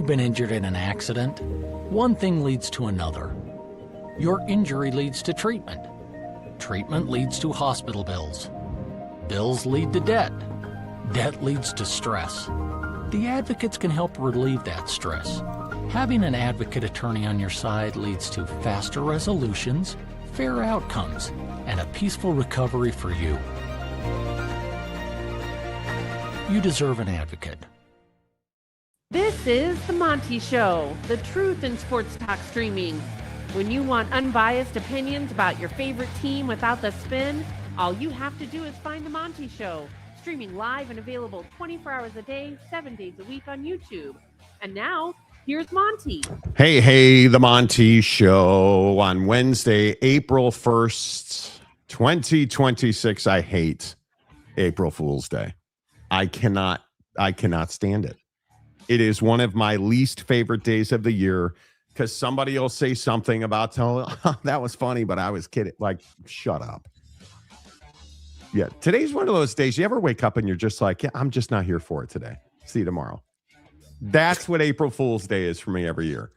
you've been injured in an accident, one thing leads to another. Your injury leads to treatment. Treatment leads to hospital bills. Bills lead to debt. Debt leads to stress. The advocates can help relieve that stress. Having an advocate attorney on your side leads to faster resolutions, fair outcomes, and a peaceful recovery for you. You deserve an advocate. This is The Monty Show, the truth in sports talk streaming. When you want unbiased opinions about your favorite team without the spin, all you have to do is find The Monty Show, streaming live and available 24 hours a day, 7 days a week on YouTube. And now, here's Monty. Hey, The Monty Show on Wednesday, April 1st, 2026. I hate April Fool's Day. I cannot stand it. It is one of my least favorite days of the year because somebody will say something about that was funny, but I was kidding. Like, shut up. Yeah, today's one of those days you ever wake up and you're just like, yeah, I'm just not here for it today. See you tomorrow. That's what April Fool's Day is for me every year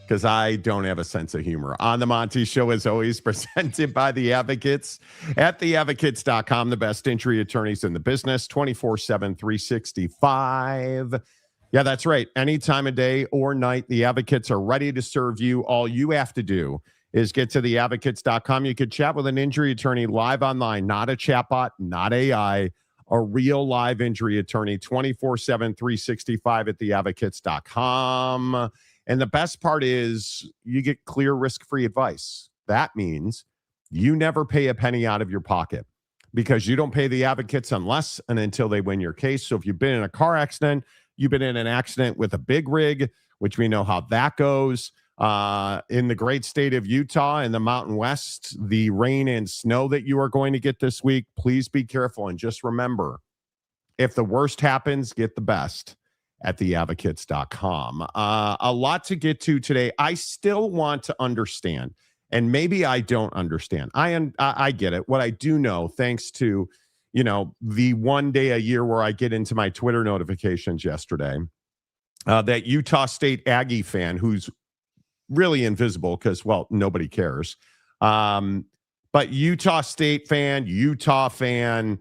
because I don't have a sense of humor. On the Monty Show, as always, presented by The Advocates at theadvocates.com, the best injury attorneys in the business, 24/7, 365. Yeah, that's right. Any time of day or night, The Advocates are ready to serve you. All you have to do is get to theadvocates.com. You could chat with an injury attorney live online, not a chatbot, not AI, a real live injury attorney, 24/7, 365 at theadvocates.com. And the best part is you get clear, risk-free advice. That means you never pay a penny out of your pocket because you don't pay the advocates unless and until they win your case. So if you've been in a car accident, you've been in an accident with a big rig, which we know how that goes. In the great state of Utah in the Mountain West, the rain and snow that you are going to get this week, please be careful. And just remember, if the worst happens, get the best at theadvocates.com. A lot to get to today. I still want to understand, and maybe I don't understand. I get it. What I do know, thanks to the one day a year where I get into my Twitter notifications yesterday, that Utah State Aggie fan who's really invisible because, well, nobody cares. But Utah State fan, Utah fan,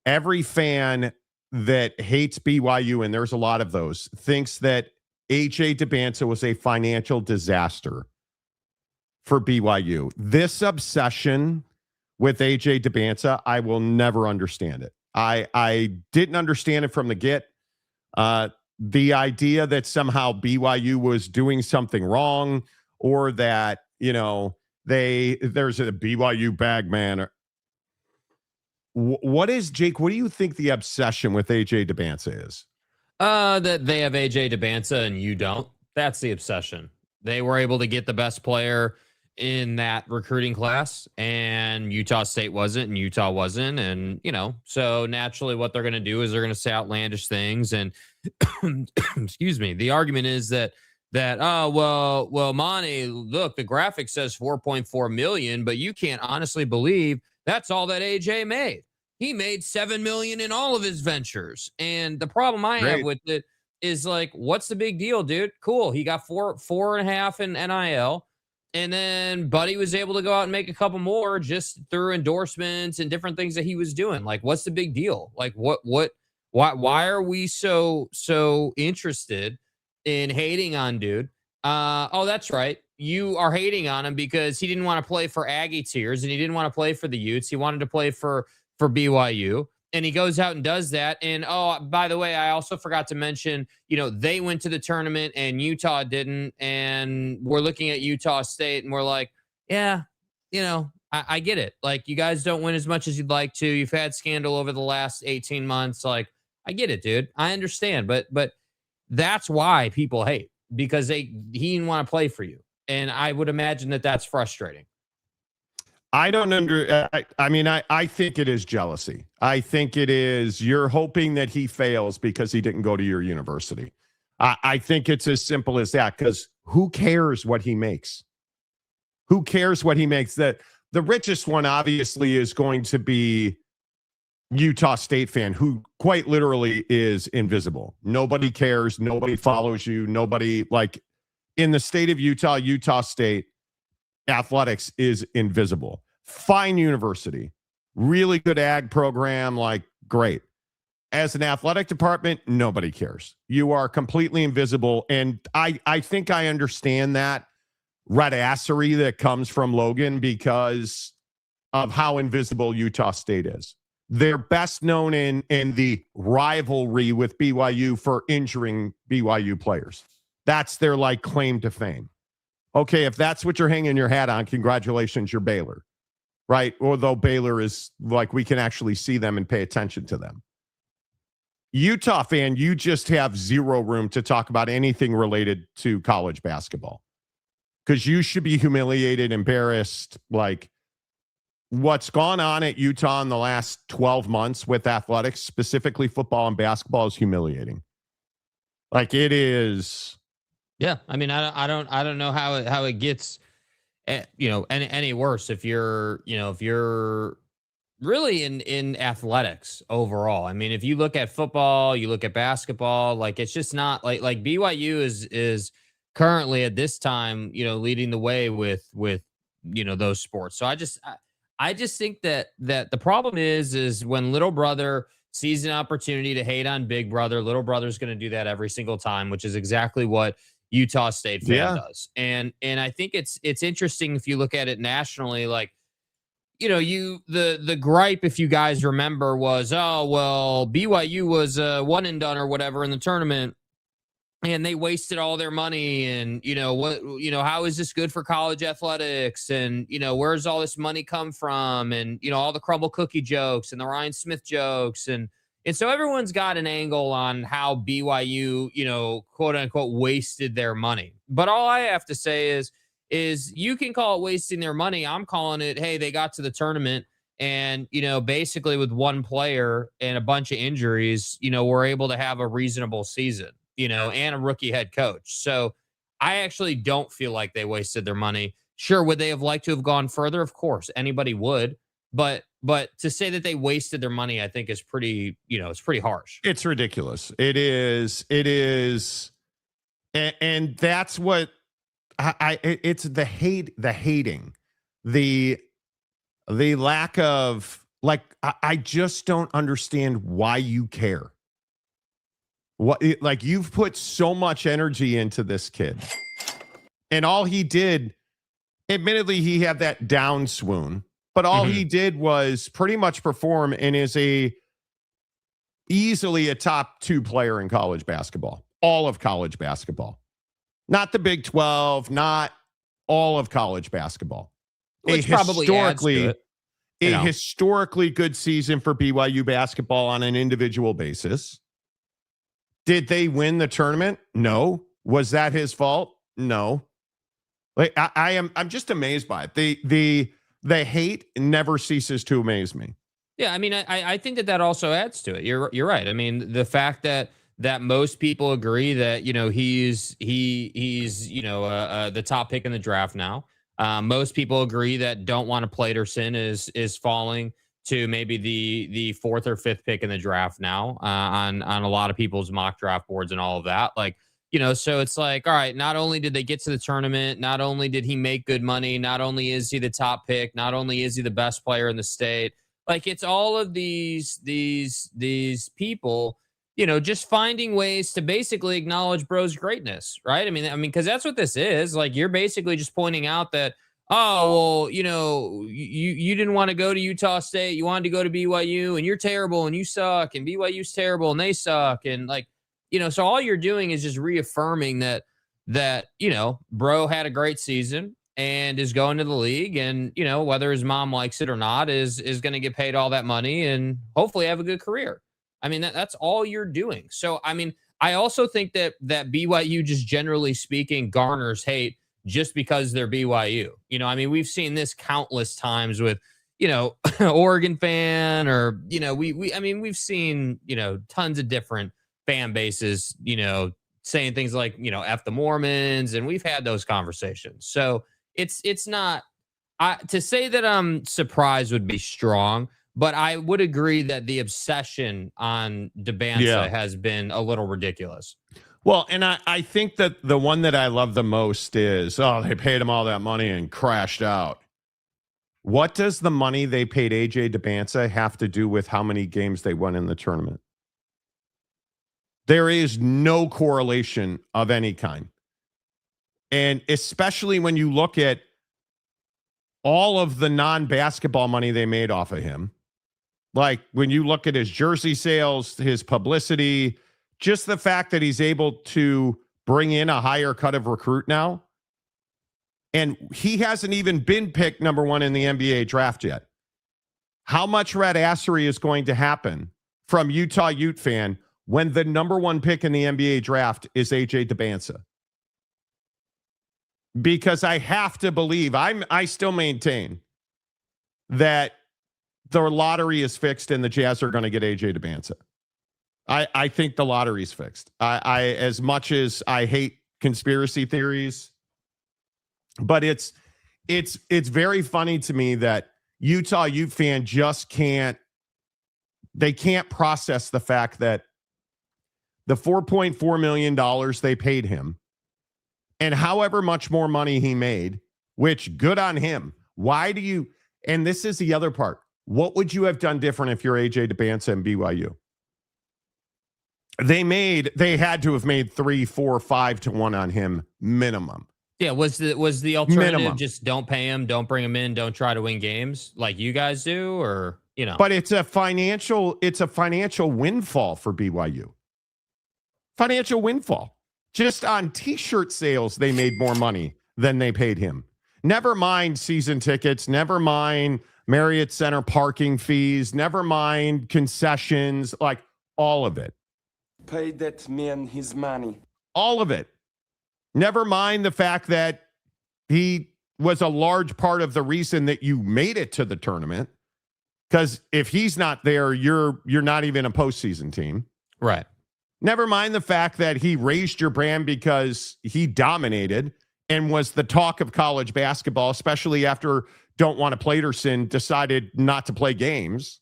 every fan that hates BYU, and there's a lot of those, thinks that AJ Dybantsa was a financial disaster for BYU. This obsession with AJ Dybantsa, I will never understand it. I didn't understand it from the get. The idea that somehow BYU was doing something wrong or that, there's a BYU bag man. What is, Jake, what do you think the obsession with AJ Dybantsa is? That they have AJ Dybantsa and you don't. That's the obsession. They were able to get the best player in that recruiting class, and Utah State wasn't, and Utah wasn't. And, so naturally what they're going to do is they're going to say outlandish things. And excuse me, the argument is that, well, Monty, look, the graphic says 4.4 million, but you can't honestly believe that's all that AJ made. He made $7 million in all of his ventures. And the problem I have with it is like, what's the big deal, dude? Cool. He got 4.5 in NIL. And then Buddy was able to go out and make a couple more just through endorsements and different things that he was doing. Like, what's the big deal? Like, why are we so interested in hating on dude? Oh, that's right. You are hating on him because he didn't want to play for Aggie Tears and he didn't want to play for the Utes. He wanted to play for BYU. And he goes out and does that. And, oh, by the way, I also forgot to mention, they went to the tournament and Utah didn't. And we're looking at Utah State and we're like, yeah, I get it. Like, you guys don't win as much as you'd like to. You've had scandal over the last 18 months. Like, I get it, dude. I understand. But that's why people hate, because he didn't want to play for you. And I would imagine that that's frustrating. I don't I think it is jealousy. I think it is you're hoping that he fails because he didn't go to your university. I think it's as simple as that, because who cares what he makes? Who cares what he makes? That the richest one obviously is going to be Utah State fan who quite literally is invisible. Nobody cares. Nobody follows you. Nobody, like, in the state of Utah, Utah State athletics is invisible. Fine university, really good ag program, like, great. As an athletic department, nobody cares. You are completely invisible. And I think I understand that radassery that comes from Logan because of how invisible Utah State is. They're best known in the rivalry with BYU for injuring BYU players. That's their, like, claim to fame. Okay, if that's what you're hanging your hat on, congratulations, you're Baylor, right? Although Baylor is, like, we can actually see them and pay attention to them. Utah fan, you just have zero room to talk about anything related to college basketball because you should be humiliated, embarrassed, like, what's gone on at Utah in the last 12 months with athletics, specifically football and basketball, is humiliating. Like, it is. Yeah, I mean, I don't know how it gets, any worse if you're really in athletics overall. I mean, if you look at football, you look at basketball, like, it's just not like BYU is currently at this time, leading the way with those sports. So I just think that the problem is when little brother sees an opportunity to hate on big brother, little brother's going to do that every single time, which is exactly what Utah State fan does. And I think it's interesting if you look at it nationally, like, the gripe, if you guys remember, was, oh, well, BYU was one and done or whatever in the tournament, and they wasted all their money. And, how is this good for college athletics? And, where's all this money come from? And, all the crumble cookie jokes and the Ryan Smith jokes. And so everyone's got an angle on how BYU, quote unquote, wasted their money. But all I have to say is you can call it wasting their money. I'm calling it, hey, they got to the tournament and, basically with one player and a bunch of injuries, we're able to have a reasonable season, and a rookie head coach. So I actually don't feel like they wasted their money. Sure, would they have liked to have gone further? Of course, anybody would. But to say that they wasted their money, I think is pretty, it's pretty harsh. It's ridiculous. It is. And that's what it's the hating, the lack of, like, I just don't understand why you care. Like, you've put so much energy into this kid, and all he did, admittedly, he had that down swoon, but all he did was pretty much perform and is easily a top 2 player in college basketball, all of college basketball, not the Big 12, not all of college basketball. Which probably adds to it. Historically good season for BYU basketball on an individual basis. Did they win the tournament? No. Was that his fault? No. Like, I'm just amazed by it. The hate never ceases to amaze me. Yeah, I mean, I think that also adds to it. You're right. I mean, the fact that most people agree that he's the top pick in the draft now. Most people agree that don't want to Platerson is falling to maybe the 4th or 5th pick in the draft now on a lot of people's mock draft boards and all of that. Like, so it's like, all right, not only did they get to the tournament, not only did he make good money, not only is he the top pick, not only is he the best player in the state, like, it's all of these people, just finding ways to basically acknowledge bro's greatness, right? I mean, because that's what this is. Like, you're basically just pointing out that, oh, well, you didn't want to go to Utah State. You wanted to go to BYU, and you're terrible, and you suck, and BYU's terrible, and they suck. And, like, so all you're doing is just reaffirming that, bro had a great season and is going to the league, and, whether his mom likes it or not, is going to get paid all that money and hopefully have a good career. I mean, that's all you're doing. So, I mean, I also think that BYU, just generally speaking, garners hate just because they're BYU. I mean, we've seen this countless times with, Oregon fan, or, we've seen, tons of different fan bases, saying things like, F the Mormons, and we've had those conversations. So it's not, to say that I'm surprised would be strong, But I would agree that the obsession on Dybantsa has been a little ridiculous. Well, and I think that the one that I love the most is, they paid him all that money and crashed out. What does the money they paid AJ Dybantsa have to do with how many games they won in the tournament? There is no correlation of any kind. And especially when you look at all of the non-basketball money they made off of him, like when you look at his jersey sales, his publicity, just the fact that he's able to bring in a higher cut of recruit now. And he hasn't even been picked number 1 in the NBA draft yet. How much red assery is going to happen from Utah Ute fan when the number 1 pick in the NBA draft is AJ Dybantsa? Because I have to believe, I still maintain that the lottery is fixed and the Jazz are going to get AJ Dybantsa. I think the lottery's fixed. I as much as I hate conspiracy theories, but it's very funny to me that Utah Ute fan just can't process the fact that the $4.4 million they paid him and however much more money he made, which good on him. Why do you, and this is the other part, what would you have done different if you're AJ Dybantsa and BYU? They had to have made 3, 4, 5 to 1 on him minimum. Yeah, was the alternative Minimum. Just don't pay him, don't bring him in, don't try to win games like you guys do, or But it's a financial windfall for BYU. Financial windfall. Just on t-shirt sales, they made more money than they paid him. Never mind season tickets, never mind Marriott Center parking fees, never mind concessions, like all of it. Pay that man his money. All of it. Never mind the fact that he was a large part of the reason that you made it to the tournament. Because if he's not there, you're not even a postseason team. Right. Never mind the fact that he raised your brand because he dominated and was the talk of college basketball, especially after Don't Want to Playderson decided not to play games.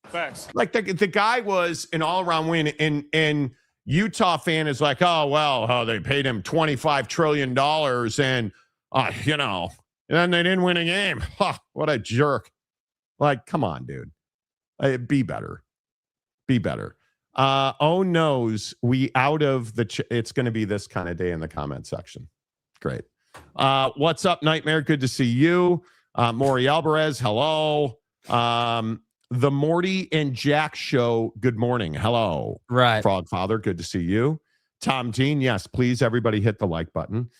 Facts. Like the guy was an all-around win, and Utah fan is like, they paid him $25 trillion and, and then they didn't win a game. What a jerk. Like, come on, dude. Be better. Be better. Knows we out of the it's going to be this kind of day in the comment section. Great. What's up, Nightmare? Good to see you. Maury Alvarez, hello. The Morty and Jack Show, good morning. Hello. Right. Frog Father, good to see you. Tom Dean, yes, please, everybody hit the like button.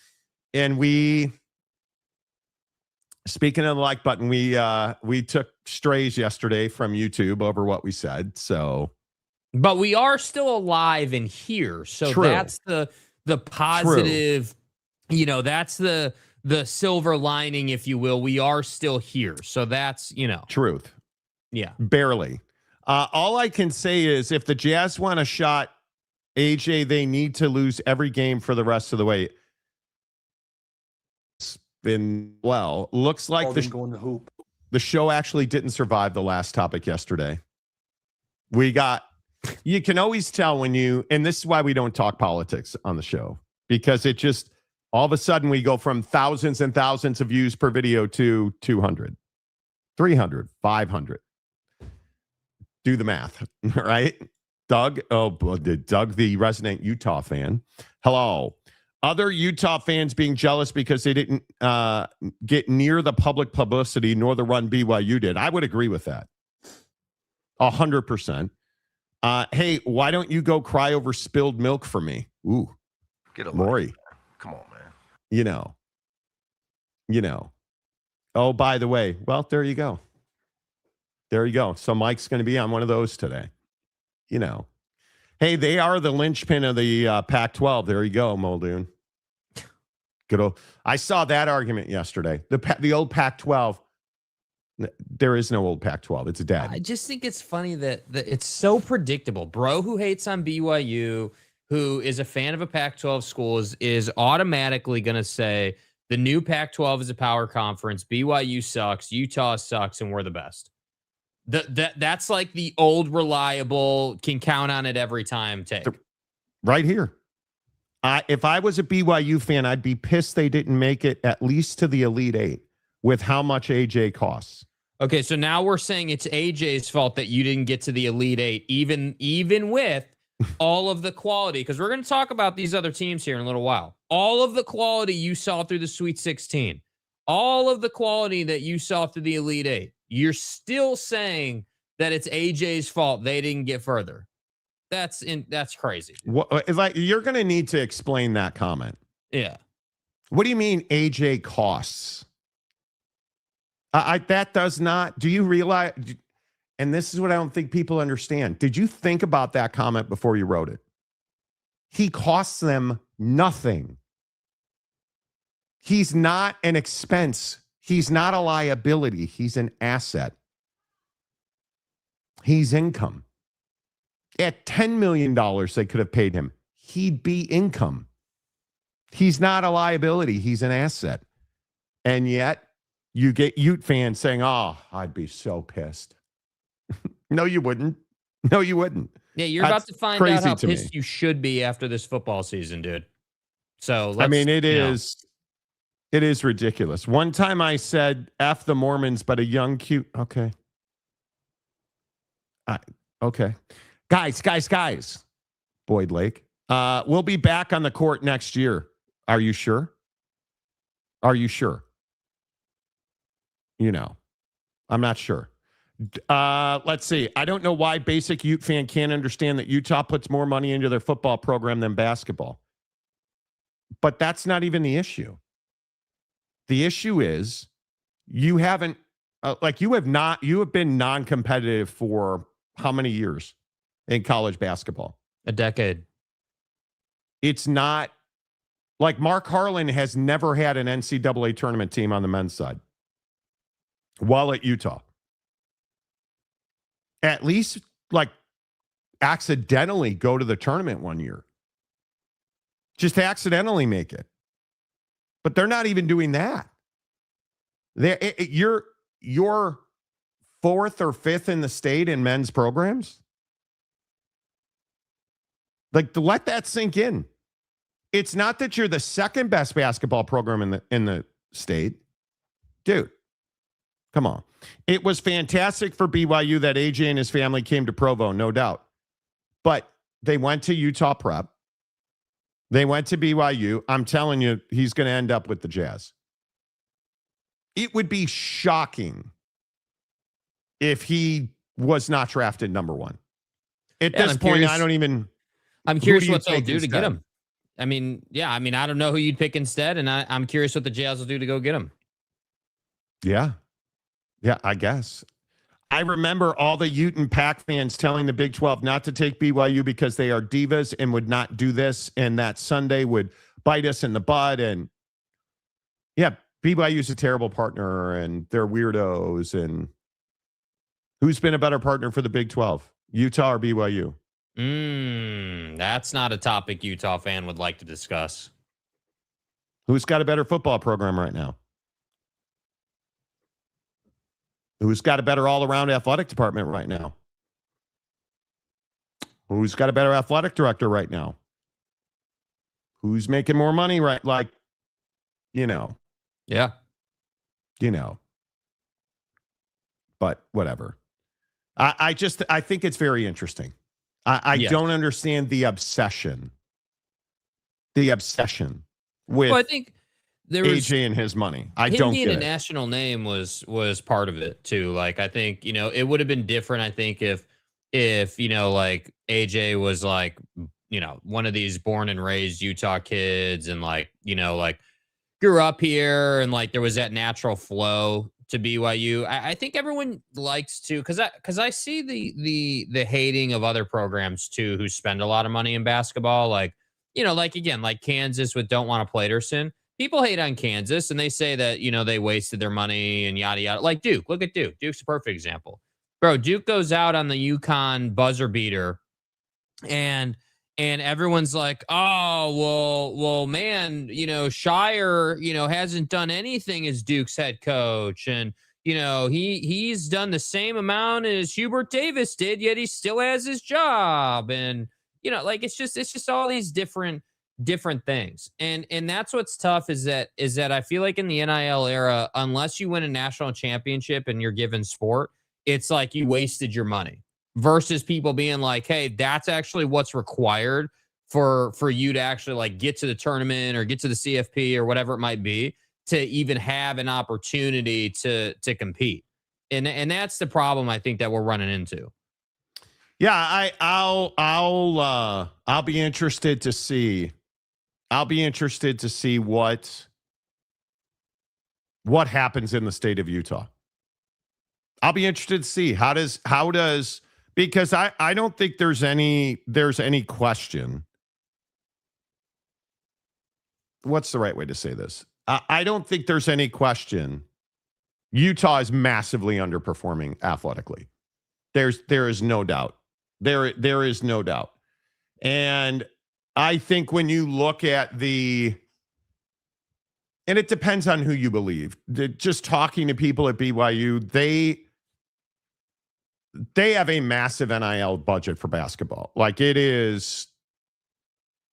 And speaking of the like button, we took strays yesterday from YouTube over what we said. So, but we are still alive and here. So True. That's the positive, that's the silver lining, if you will. We are still here. So that's, truth. Yeah. Barely. All I can say is if the Jazz want a shot, AJ, they need to lose every game for the rest of the way. It's been, looks like Going to hoop. the show actually didn't survive the last topic yesterday. You can always tell when and this is why we don't talk politics on the show, because it just, all of a sudden we go from thousands and thousands of views per video to 200, 300, 500. Do the math, right? Doug, the resident Utah fan. Hello. Other Utah fans being jealous because they didn't get near the public publicity nor the run BYU did. I would agree with that. 100%. Hey, why don't you go cry over spilled milk for me? Ooh, Get a Maury. Come on, man. You know. Oh, by the way, there you go. There you go. So Mike's going to be on one of those today. Hey, they are the linchpin of the Pac-12. There you go, Muldoon. Good old. I saw that argument yesterday. The old Pac-12. There is no old Pac-12. It's dead. I just think it's funny that it's so predictable. Bro who hates on BYU, who is a fan of a Pac-12 school, is automatically going to say the new Pac-12 is a power conference. BYU sucks. Utah sucks, and we're the best. That's like the old reliable, can count on it every time take. Right here. If I was a BYU fan, I'd be pissed they didn't make it at least to the Elite Eight with how much AJ costs. Okay, so now we're saying it's AJ's fault that you didn't get to the Elite Eight, even with all of the quality, because we're going to talk about these other teams here in a little while. All of the quality you saw through the Sweet 16, all of the quality that you saw through the Elite Eight, you're still saying that it's AJ's fault they didn't get further. That's crazy. Like, you're going to need to explain that comment. Yeah. What do you mean AJ costs? That does not. Do you realize? And this is what I don't think people understand. Did you think about that comment before you wrote it? He costs them nothing. He's not an expense. He's not a liability. He's an asset. He's income. At $10 million, they could have paid him. He'd be income. He's not a liability. He's an asset. And yet, you get Ute fans saying, oh, I'd be so pissed. No, you wouldn't. No, you wouldn't. Yeah, you're about to find out how pissed you should be after this football season, dude. So, I mean, it is ridiculous. One time I said, F the Mormons, but a young, cute, okay. Okay. Guys. Boyd Lake. We'll be back on the court next year. Are you sure? You know, I'm not sure. Let's see. I don't know why basic Ute fan can't understand that Utah puts more money into their football program than basketball. But that's not even the issue. The issue is you haven't, you have been non-competitive for how many years in college basketball? A decade. It's not like Mark Harlan has never had an NCAA tournament team on the men's side while at Utah. At least accidentally go to the tournament one year. Just accidentally make it. But they're not even doing that. You're fourth or fifth in the state in men's programs. Let that sink in. It's not that you're the second best basketball program in the state. Dude, come on. It was fantastic for BYU that AJ and his family came to Provo, no doubt. But they went to Utah Prep. They went to BYU. I'm telling you, he's going to end up with the Jazz. It would be shocking if he was not drafted number one. At this point, I'm curious what they'll do to get him. I don't know who you'd pick instead, and I'm curious what the Jazz will do to go get him. Yeah. Yeah, I guess. I remember all the Ute and Pac fans telling the Big 12 not to take BYU because they are divas and would not do this, and that Sunday would bite us in the butt. And yeah, BYU's a terrible partner, and they're weirdos. And who's been a better partner for the Big 12, Utah or BYU? That's not a topic Utah fan would like to discuss. Who's got a better football program right now? Who's got a better all-around athletic department right now? Who's got a better athletic director right now? Who's making more money right? Yeah. But whatever. I think it's very interesting. I don't understand the obsession. With I think there was AJ and his money. I him don't being get a it. national name was part of it too. I think, it would have been different. I think if AJ was one of these born and raised Utah kids and grew up here and there was that natural flow to BYU. I think everyone likes to, because I see the hating of other programs too who spend a lot of money in basketball. Kansas with Don't Want to Playderson. People hate on Kansas and they say that, they wasted their money and yada, yada. Like Duke, look at Duke. Duke's a perfect example. Bro, Duke goes out on the UConn buzzer beater and everyone's like, oh, well, man, Shire, hasn't done anything as Duke's head coach. And, he's done the same amount as Hubert Davis did, yet he still has his job. And, like it's just all these different things. And that's what's tough is that I feel like in the NIL era, unless you win a national championship and you're given sport, it's like you wasted your money versus people being like, hey, that's actually what's required for you to actually like get to the tournament or get to the CFP or whatever it might be to even have an opportunity to compete. And that's the problem I think that we're running into. Yeah, I'll be interested to see. I'll be interested to see what happens in the state of Utah. I'll be interested to see how does because I don't think there's any question. What's the right way to say this? I don't think there's any question. Utah is massively underperforming athletically. There is no doubt. There is no doubt. And I think when you look at and it depends on who you believe. Just talking to people at BYU, they have a massive NIL budget for basketball. Like it is,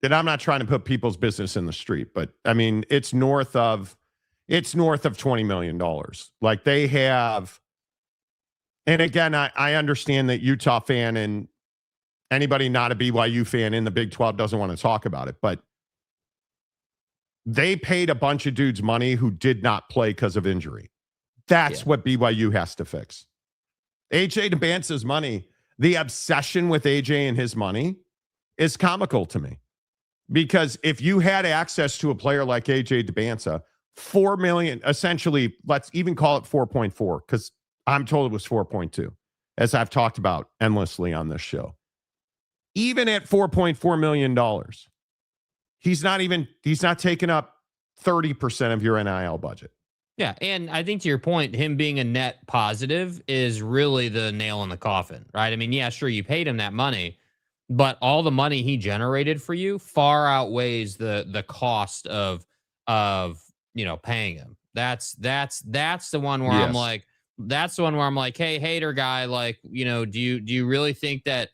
and I'm not trying to put people's business in the street, but I mean, it's north of $20 million. Like they have, and again, I understand that Utah fan and anybody not a BYU fan in the Big 12 doesn't want to talk about it, but they paid a bunch of dudes money who did not play because of injury. That's what BYU has to fix. AJ Dybantsa's money, the obsession with AJ and his money is comical to me. Because if you had access to a player like AJ Dybantsa, $4 million, essentially, let's even call it 4.4, because I'm told it was 4.2, as I've talked about endlessly on this show. Even at $4.4 million, he's not taking up 30% of your NIL budget. Yeah, and I think to your point, him being a net positive is really the nail in the coffin, right? I mean, yeah, sure, you paid him that money, but all the money he generated for you far outweighs the cost of paying him. That's the one where I'm like, hey, hater guy, like, do you really think that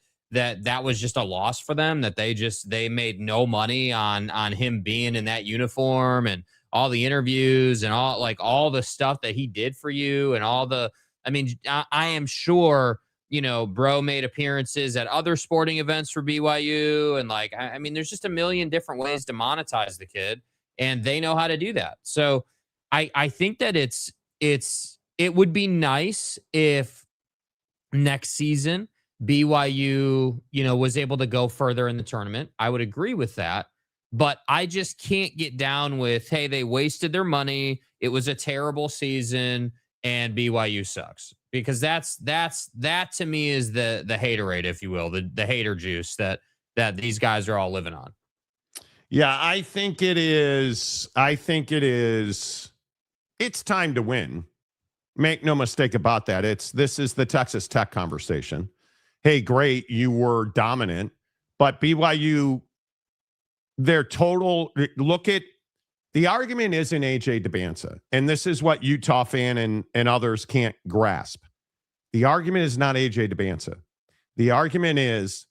was just a loss for them, that they made no money on him being in that uniform and all the interviews and all the stuff that he did for you and I am sure, bro made appearances at other sporting events for BYU. And there's just a million different ways to monetize the kid, and they know how to do that. So I think that it would be nice if next season BYU, was able to go further in the tournament. I would agree with that. But I just can't get down with, hey, they wasted their money. It was a terrible season and BYU sucks. Because that to me is the haterade, if you will, the hater juice that these guys are all living on. Yeah, I think it is. It's time to win. Make no mistake about that. This is the Texas Tech conversation. Hey, great, you were dominant, but BYU, their total, look at, the argument isn't AJ Dybantsa, and this is what Utah fan and others can't grasp. The argument is not AJ Dybantsa. The argument is,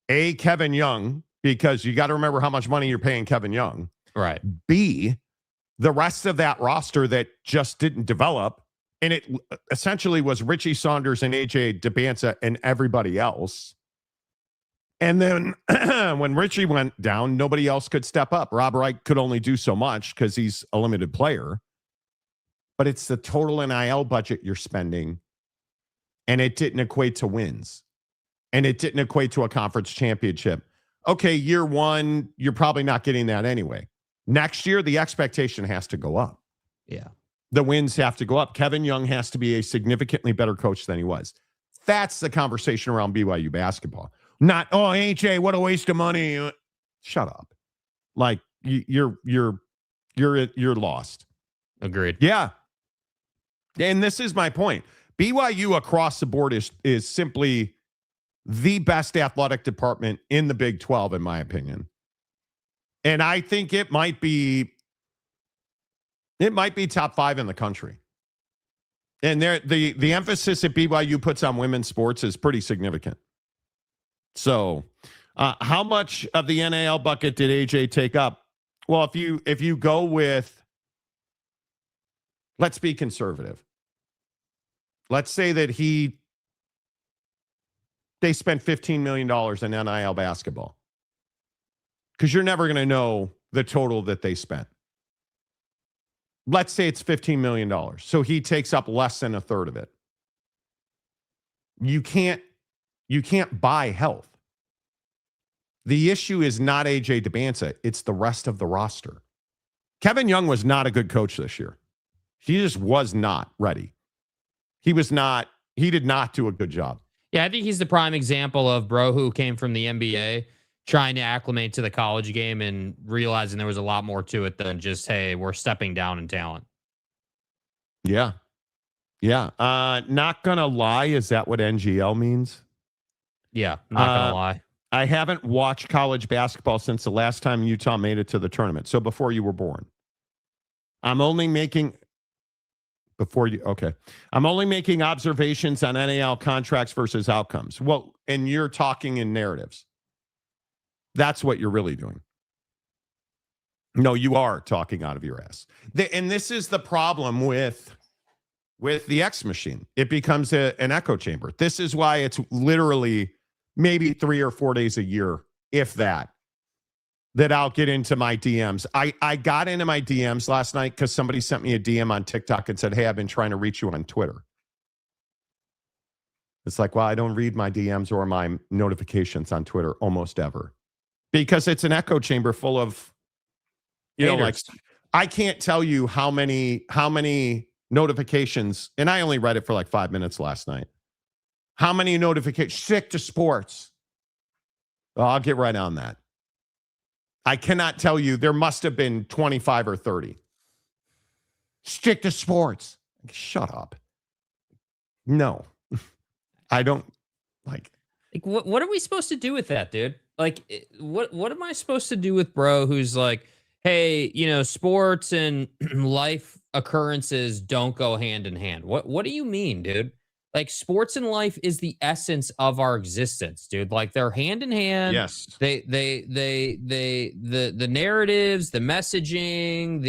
A, Kevin Young, because you got to remember how much money you're paying Kevin Young. Right. B, the rest of that roster that just didn't develop, and it essentially was Richie Saunders and AJ Dybantsa and everybody else. And then when Richie went down, nobody else could step up. Rob Wright could only do so much because he's a limited player. But it's the total NIL budget you're spending, and it didn't equate to wins. And it didn't equate to a conference championship. Okay, year one, you're probably not getting that anyway. Next year, the expectation has to go up. Yeah. The wins have to go up. Kevin Young has to be a significantly better coach than he was. That's the conversation around BYU basketball. Not, oh, AJ, what a waste of money. Shut up. Like you're lost. Agreed. Yeah. And this is my point. BYU across the board is simply the best athletic department in the Big 12, in my opinion. And I think it might be top 5 in the country. And the emphasis that BYU puts on women's sports is pretty significant. So, how much of the NIL bucket did AJ take up? Well, if you go with, let's be conservative. Let's say that they spent $15 million in NIL basketball, because you're never going to know the total that they spent. Let's say it's $15 million. So he takes up less than a third of it. You can't buy health. The issue is not AJ Dybantsa. It's the rest of the roster. Kevin Young was not a good coach this year. He just was not ready. He did not do a good job. Yeah, I think he's the prime example of bro who came from the NBA trying to acclimate to the college game and realizing there was a lot more to it than just, hey, we're stepping down in talent. Yeah. Yeah. Not gonna lie. Is that what NGL means? Yeah, not gonna lie. I haven't watched college basketball since the last time Utah made it to the tournament. So before you were born. I'm only making observations on NAL contracts versus outcomes. Well, and you're talking in narratives. That's what you're really doing. No, you are talking out of your ass. And this is the problem with the X machine. It becomes an echo chamber. This is why it's literally maybe 3 or 4 days a year, if that I'll get into my DMs. I got into my DMs last night because somebody sent me a DM on TikTok and said, hey, I've been trying to reach you on Twitter. It's like, well, I don't read my DMs or my notifications on Twitter almost ever, because it's an echo chamber full of, like, I can't tell you how many notifications, and I only read it for like 5 minutes last night. How many notifications? Stick to sports. Well, I'll get right on that. I cannot tell you. There must have been 25 or 30. Stick to sports. Shut up. No, I don't like. What are we supposed to do with that, dude? Like, what am I supposed to do with bro who's like, hey, sports and life occurrences don't go hand in hand? What do you mean, dude? Like, sports and life is the essence of our existence, dude. Like, they're hand in hand. Yes. The narratives, the messaging,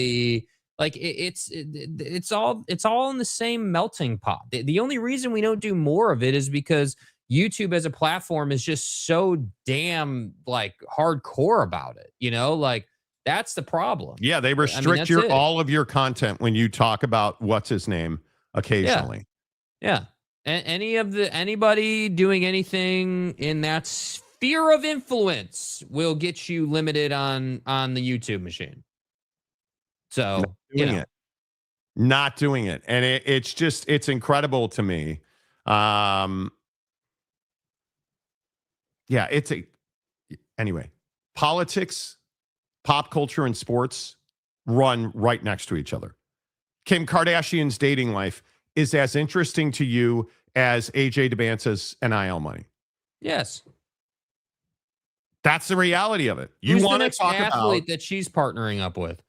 it's all in the same melting pot. The only reason we don't do more of it is because YouTube as a platform is just so damn like hardcore about it. Like, that's the problem. Yeah, they restrict all of your content when you talk about what's his name occasionally. Yeah. Anybody doing anything in that sphere of influence will get you limited on the YouTube machine. So not doing it. And it's incredible to me. Anyway, politics, pop culture, and sports run right next to each other. Kim Kardashian's dating life is as interesting to you as AJ Dybantsa's NIL money. Yes. That's the reality of it. You want to talk athlete about that she's partnering up with.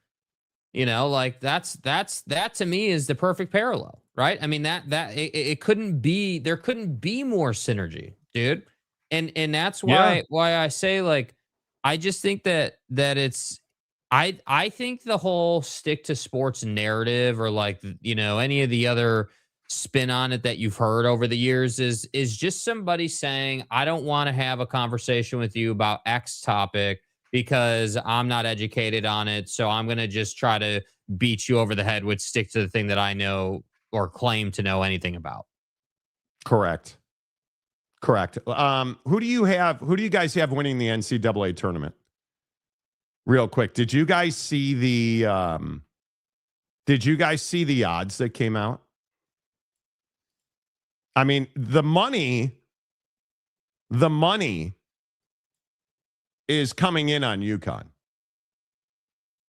Like that to me is the perfect parallel, right? I mean, it couldn't be, there couldn't be more synergy, dude. And that's why I say, like, I just think that it's, I think the whole stick to sports narrative, or like, any of the other spin on it that you've heard over the years is just somebody saying, I don't want to have a conversation with you about X topic because I'm not educated on it. So I'm going to just try to beat you over the head with stick to the thing that I know or claim to know anything about. Correct. Who do you guys have winning the NCAA tournament? Real quick. Did you guys see the odds that came out? I mean, the money is coming in on UConn.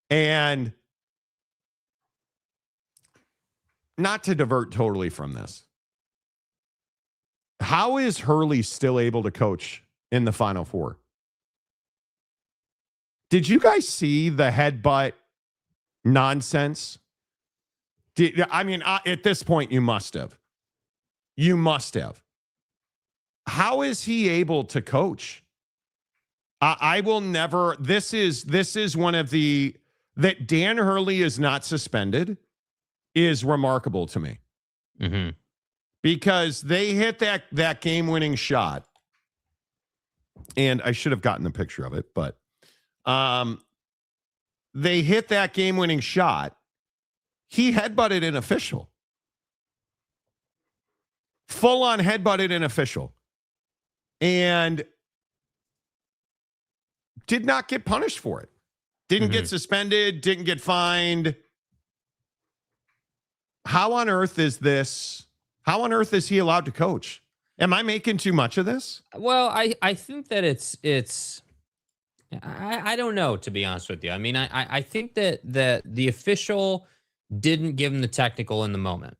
And not to divert totally from this, how is Hurley still able to coach in the Final Four? Did you guys see the headbutt nonsense? I mean, at this point, you must have. You must have. How is he able to coach? I will never. This is one of the that Dan Hurley is not suspended is remarkable to me. Mm-hmm. Because they hit that game-winning shot, and I should have gotten a picture of it, but they hit that game-winning shot. He headbutted an official. Full-on headbutted an official. And did not get punished for it. Didn't get suspended, didn't get fined. How on earth is this? How on earth is he allowed to coach? Am I making too much of this? Well, I think that it's I don't know, to be honest with you. I mean, I think that the official didn't give him the technical in the moment,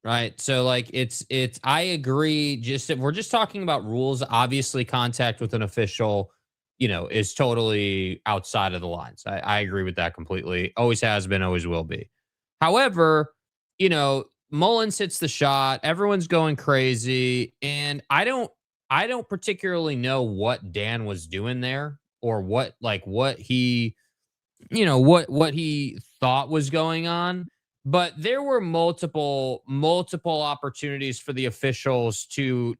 right? So like it's I agree. Just if we're just talking about rules, obviously contact with an official, is totally outside of the lines. I agree with that completely. Always has been, always will be. However, Mullins hits the shot, everyone's going crazy, and I don't particularly know what Dan was doing there or what he what he thought was going on, but there were multiple opportunities for the officials to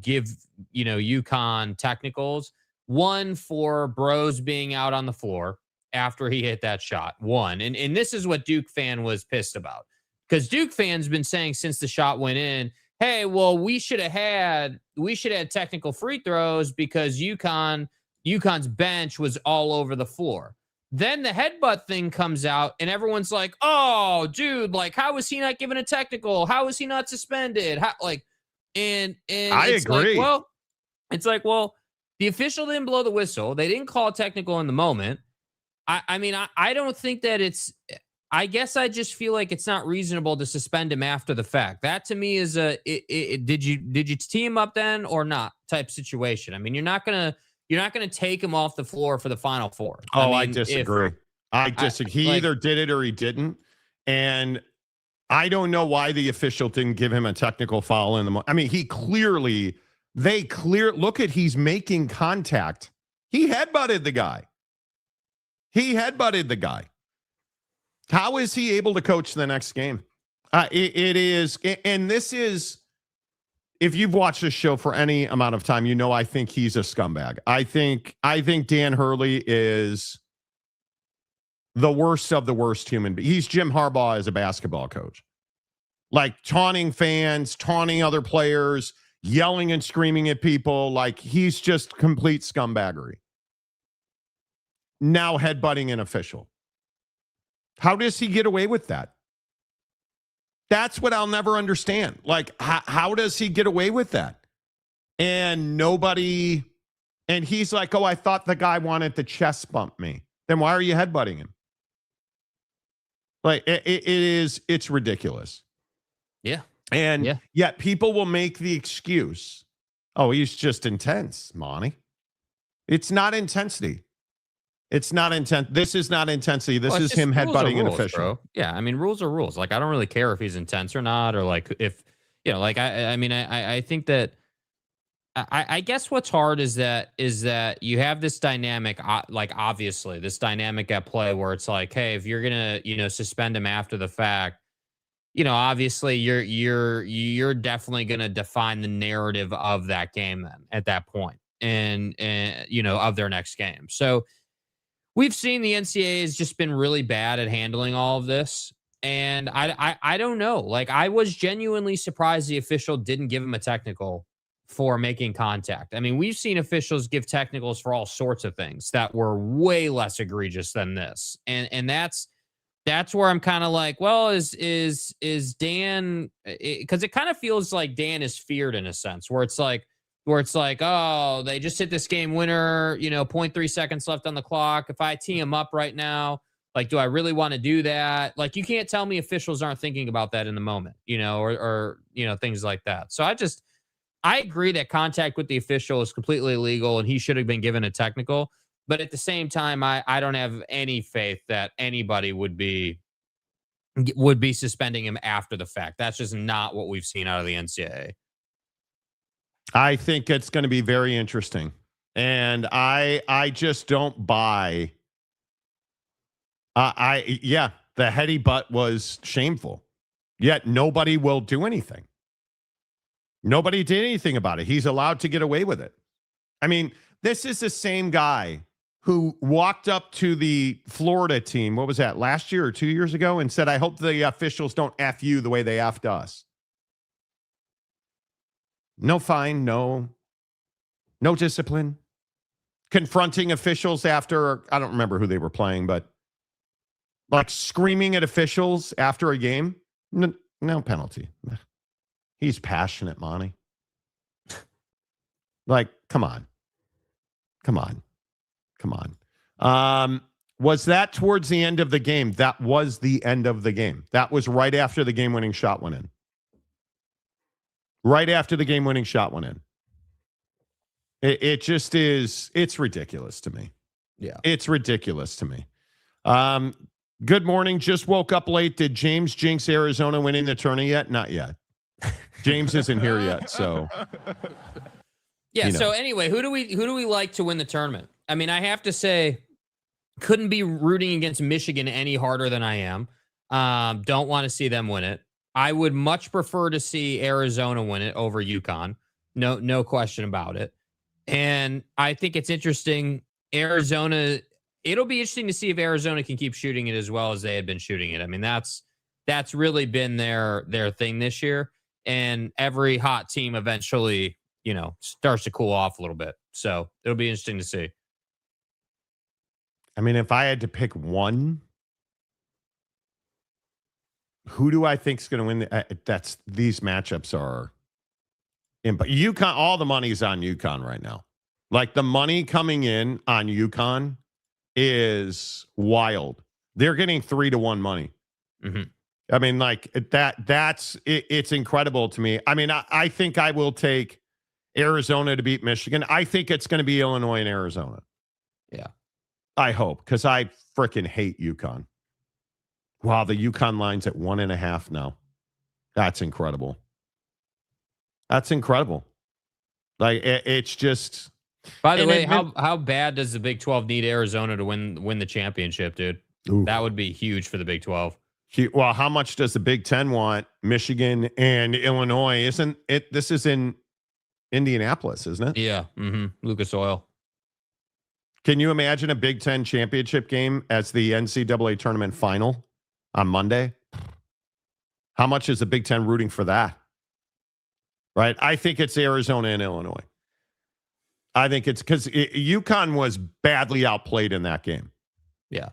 give UConn technicals. One for Bros being out on the floor after he hit that shot. One, and this is what Duke fan was pissed about. Because Duke fans been saying since the shot went in, hey, well, we should have had technical free throws because UConn's bench was all over the floor. Then the headbutt thing comes out, and everyone's like, "Oh, dude, like, how is he not given a technical? How is he not suspended? And I it's agree. Well, the official didn't blow the whistle. They didn't call technical in the moment. I don't think that it's. I guess I just feel like it's not reasonable to suspend him after the fact. That to me is did you tee him up then or not type situation. I mean, you're not gonna take him off the floor for the Final Four. Oh, I disagree. He either did it or he didn't, and I don't know why the official didn't give him a technical foul in the. I mean, look at he's making contact. He headbutted the guy. How is he able to coach the next game? It is, and this is, if you've watched this show for any amount of time, I think he's a scumbag. I think Dan Hurley is the worst of the worst human being. He's Jim Harbaugh as a basketball coach. Like taunting fans, taunting other players, yelling and screaming at people. Like he's just complete scumbaggery. Now headbutting an official. How does he get away with that? That's what I'll never understand. Like, how does he get away with that? And he's like, oh, I thought the guy wanted to chest bump me. Then why are you headbutting him? Like, it's ridiculous. Yeah. And yet people will make the excuse, oh, he's just intense, Monty. It's not intensity. It's not intense. This is not intensity. This is him headbutting an official. Bro. Yeah, I mean, rules are rules. Like, I don't really care if he's intense or not, or like if I think that I guess what's hard is that you have this dynamic, like obviously this dynamic at play where it's like, hey, if you're gonna suspend him after the fact, obviously you're definitely gonna define the narrative of that game then at that point, and of their next game. So. We've seen the NCAA has just been really bad at handling all of this. And I don't know. Like, I was genuinely surprised the official didn't give him a technical for making contact. I mean, we've seen officials give technicals for all sorts of things that were way less egregious than this. And that's where I'm kind of like, well, is Dan, because it kind of feels like Dan is feared in a sense where it's like, oh, they just hit this game winner, 0.3 seconds left on the clock. If I tee him up right now, like, do I really want to do that? Like, you can't tell me officials aren't thinking about that in the moment, or things like that. So I agree that contact with the official is completely illegal and he should have been given a technical. But at the same time, I don't have any faith that anybody would be would be suspending him after the fact. That's just not what we've seen out of the NCAA. I think it's going to be very interesting. And I just don't buy. The heady butt was shameful. Yet nobody will do anything. Nobody did anything about it. He's allowed to get away with it. I mean, this is the same guy who walked up to the Florida team, what was that, last year or 2 years ago, and said, I hope the officials don't F you the way they F'd us. No fine, no discipline. Confronting officials after, I don't remember who they were playing, but like screaming at officials after a game. No penalty. He's passionate, Monty. Like, come on. Was that towards the end of the game? That was the end of the game. That was right after the game-winning shot went in. Right after the game-winning shot went in. It just is, it's ridiculous to me. Yeah. It's ridiculous to me. Good morning. Just woke up late. Did James jinx Arizona winning the tourney yet? Not yet. James isn't here yet, so. Yeah, You know. so anyway, who do we like to win the tournament? I mean, I have to say, couldn't be rooting against Michigan any harder than I am. Don't want to see them win it. I would much prefer to see Arizona win it over UConn. No question about it. And I think it's interesting. Arizona, it'll be interesting to see if Arizona can keep shooting it as well as they had been shooting it. I mean, that's really been their thing this year. And every hot team eventually, starts to cool off a little bit. So it'll be interesting to see. I mean, if I had to pick one, who do I think is going to win? These matchups are but UConn, all the money's on UConn right now. Like the money coming in on UConn is wild. They're getting 3-1 money. Mm-hmm. I mean, like it's incredible to me. I mean, I think I will take Arizona to beat Michigan. I think it's going to be Illinois and Arizona. Yeah. I hope, because I freaking hate UConn. Wow, the UConn line's at 1.5 now. That's incredible. That's incredible. Like it's just. By the way, how bad does the Big 12 need Arizona to win the championship, dude? Oof. That would be huge for the Big 12. Well, how much does the Big 10 want? Michigan and Illinois, isn't it? This is in Indianapolis, isn't it? Yeah. Mm-hmm. Lucas Oil. Can you imagine a Big 10 championship game as the NCAA tournament final on Monday? How much is the Big 10 rooting for that? Right? I think it's Arizona and Illinois. I think it's because UConn was badly outplayed in that game. Yeah.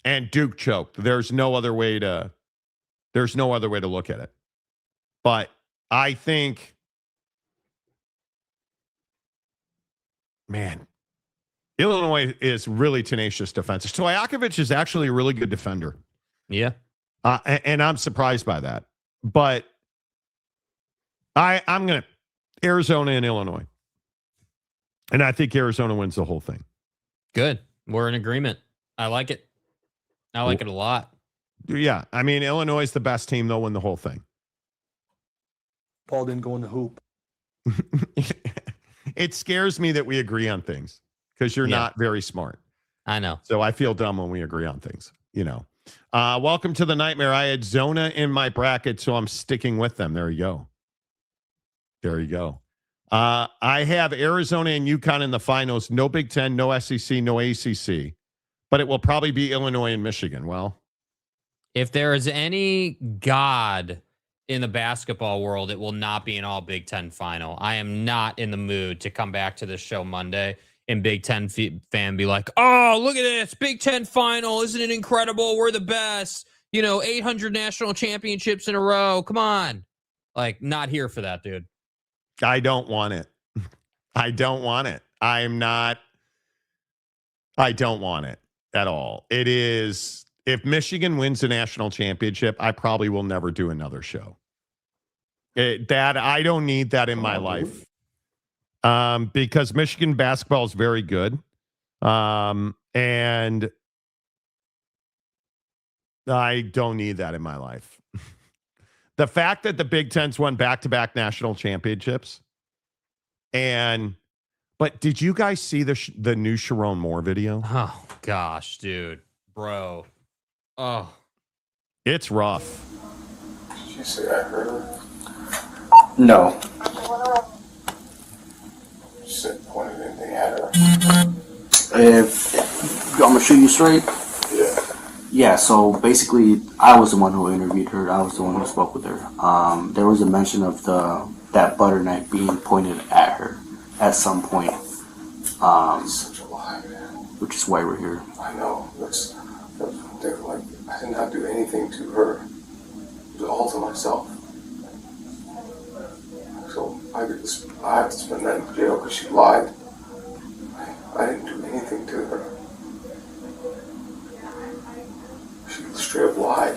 And Duke choked. There's no other way to look at it. But I think, man, Illinois is really tenacious defense. Stojakovic is actually a really good defender. Yeah. And I'm surprised by that. But I'm going to Arizona and Illinois. And I think Arizona wins the whole thing. Good. We're in agreement. I like it. I like it a lot. Yeah. I mean, Illinois is the best team. They'll win the whole thing. Paul didn't go in the hoop. It scares me that we agree on things because you're not very smart. I know. So I feel dumb when we agree on things, Welcome to the nightmare. I had Zona in my bracket, so I'm sticking with them. There you go. I have Arizona and UConn in the finals. No Big Ten, no SEC, no ACC. But it will probably be Illinois and Michigan. Well, if there is any God in the basketball world, it will not be an all Big Ten final. I am not in the mood to come back to this show Monday and Big Ten fan be like, oh, look at this Big Ten final. Isn't it incredible? We're the best. 800 national championships in a row. Come on. Like, not here for that, dude. I don't want it. I don't want it. I don't want it at all. It is, if Michigan wins the national championship, I probably will never do another show. I don't need that in my life. Because Michigan basketball is very good. And I don't need that in my life. The fact that the Big Ten's won back-to-back national championships, but did you guys see the new Sherrone Moore video? Oh gosh, dude, bro. Oh, it's rough. Did you say I heard her? No. You said pointed anything at her? If I'm gonna shoot you straight. Yeah. Yeah, so basically, I was the one who interviewed her. I was the one who spoke with her. There was a mention of that butter knife being pointed at her at some point. Such a lie, man. Which is why we're here. I know. That's like, I did not do anything to her. It was all to myself. So I have to spend that in jail because she lied. I didn't do anything to her. She straight up lied.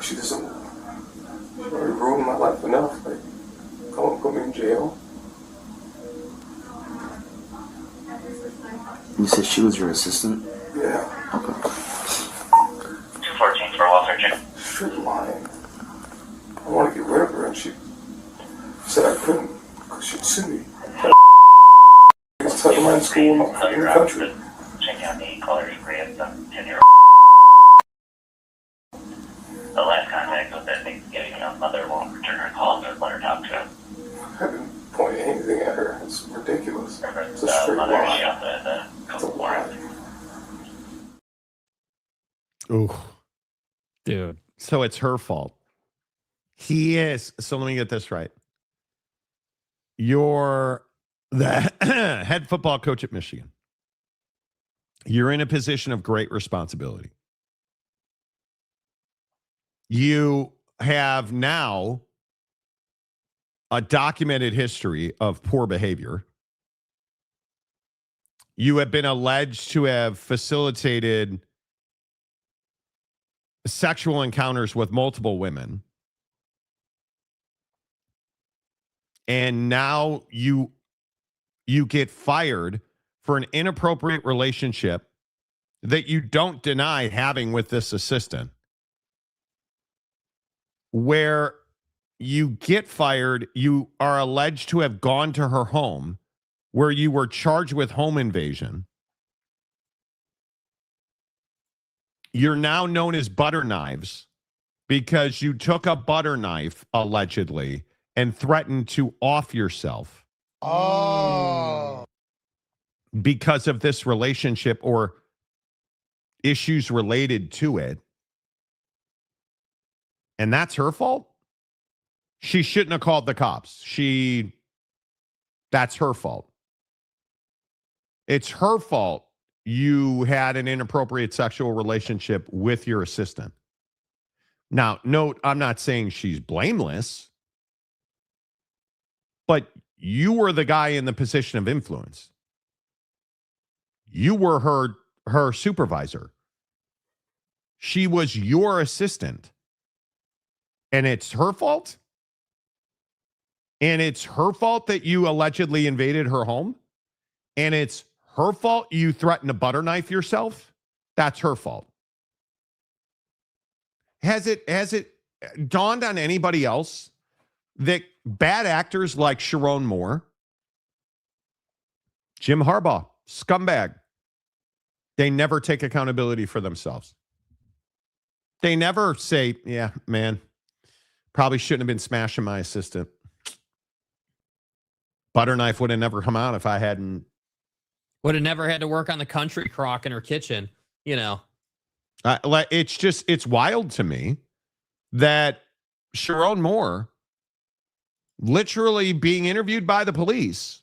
She already ruined my life enough. Like, put me in jail. You said she was your assistant? Yeah. Okay. 214 for welfare check. Straight lying. I want to get rid of her, and she said I couldn't because she'd sue me. It's title line school in the country. Check out the colors gray at the 10-year. The last contact was that Thanksgiving, mother won't return her calls or let her talk to him. I didn't point anything at her. It's ridiculous. It's a The straight mother lie. shot the It's a lie. Ooh. dude. So it's her fault. So let me get this right. You're the head football coach at Michigan. You're in a position of great responsibility. You have now a documented history of poor behavior. You have been alleged to have facilitated sexual encounters with multiple women. And now you get fired for an inappropriate relationship that you don't deny having with this assistant. Where you get fired, you are alleged to have gone to her home where you were charged with home invasion. You're now known as butter knives because you took a butter knife, allegedly, and threatened to off yourself. Oh. Because of this relationship or issues related to it. And that's her fault? She shouldn't have called the cops. That's her fault. It's her fault you had an inappropriate sexual relationship with your assistant. Now, note, I'm not saying she's blameless, but you were the guy in the position of influence. You were her supervisor. She was your assistant. And it's her fault? And it's her fault that you allegedly invaded her home? And it's her fault you threatened to butter knife yourself? That's her fault. Has it dawned on anybody else that bad actors like Sherrone Moore, Jim Harbaugh, scumbag, they never take accountability for themselves? They never say, yeah, man, probably shouldn't have been smashing my assistant. Butter knife would have never come out if I hadn't. Would have never had to work on the country crock in her kitchen, you know. It's wild to me that Sherrone Moore, literally being interviewed by the police,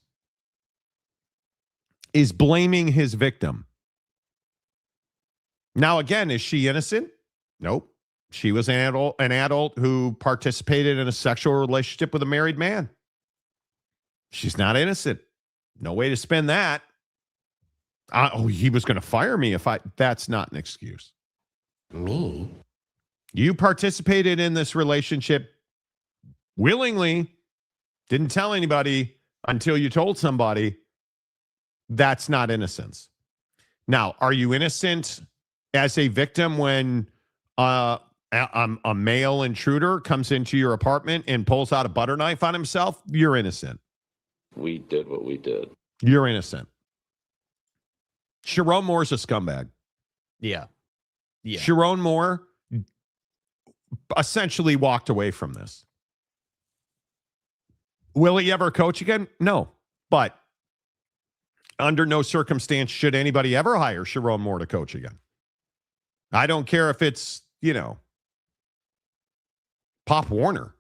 is blaming his victim. Now, again, is she innocent? Nope. She was an adult who participated in a sexual relationship with a married man. She's not innocent. No way to spin that. He was going to fire me that's not an excuse. Me? You participated in this relationship willingly, didn't tell anybody until you told somebody. That's not innocence. Now, are you innocent as a victim when a male intruder comes into your apartment and pulls out a butter knife on himself, you're innocent. We did what we did. You're innocent. Sherrone Moore's a scumbag. Yeah. Sherrone Moore essentially walked away from this. Will he ever coach again? No. But under no circumstance should anybody ever hire Sherrone Moore to coach again. I don't care if it's, Pop Warner.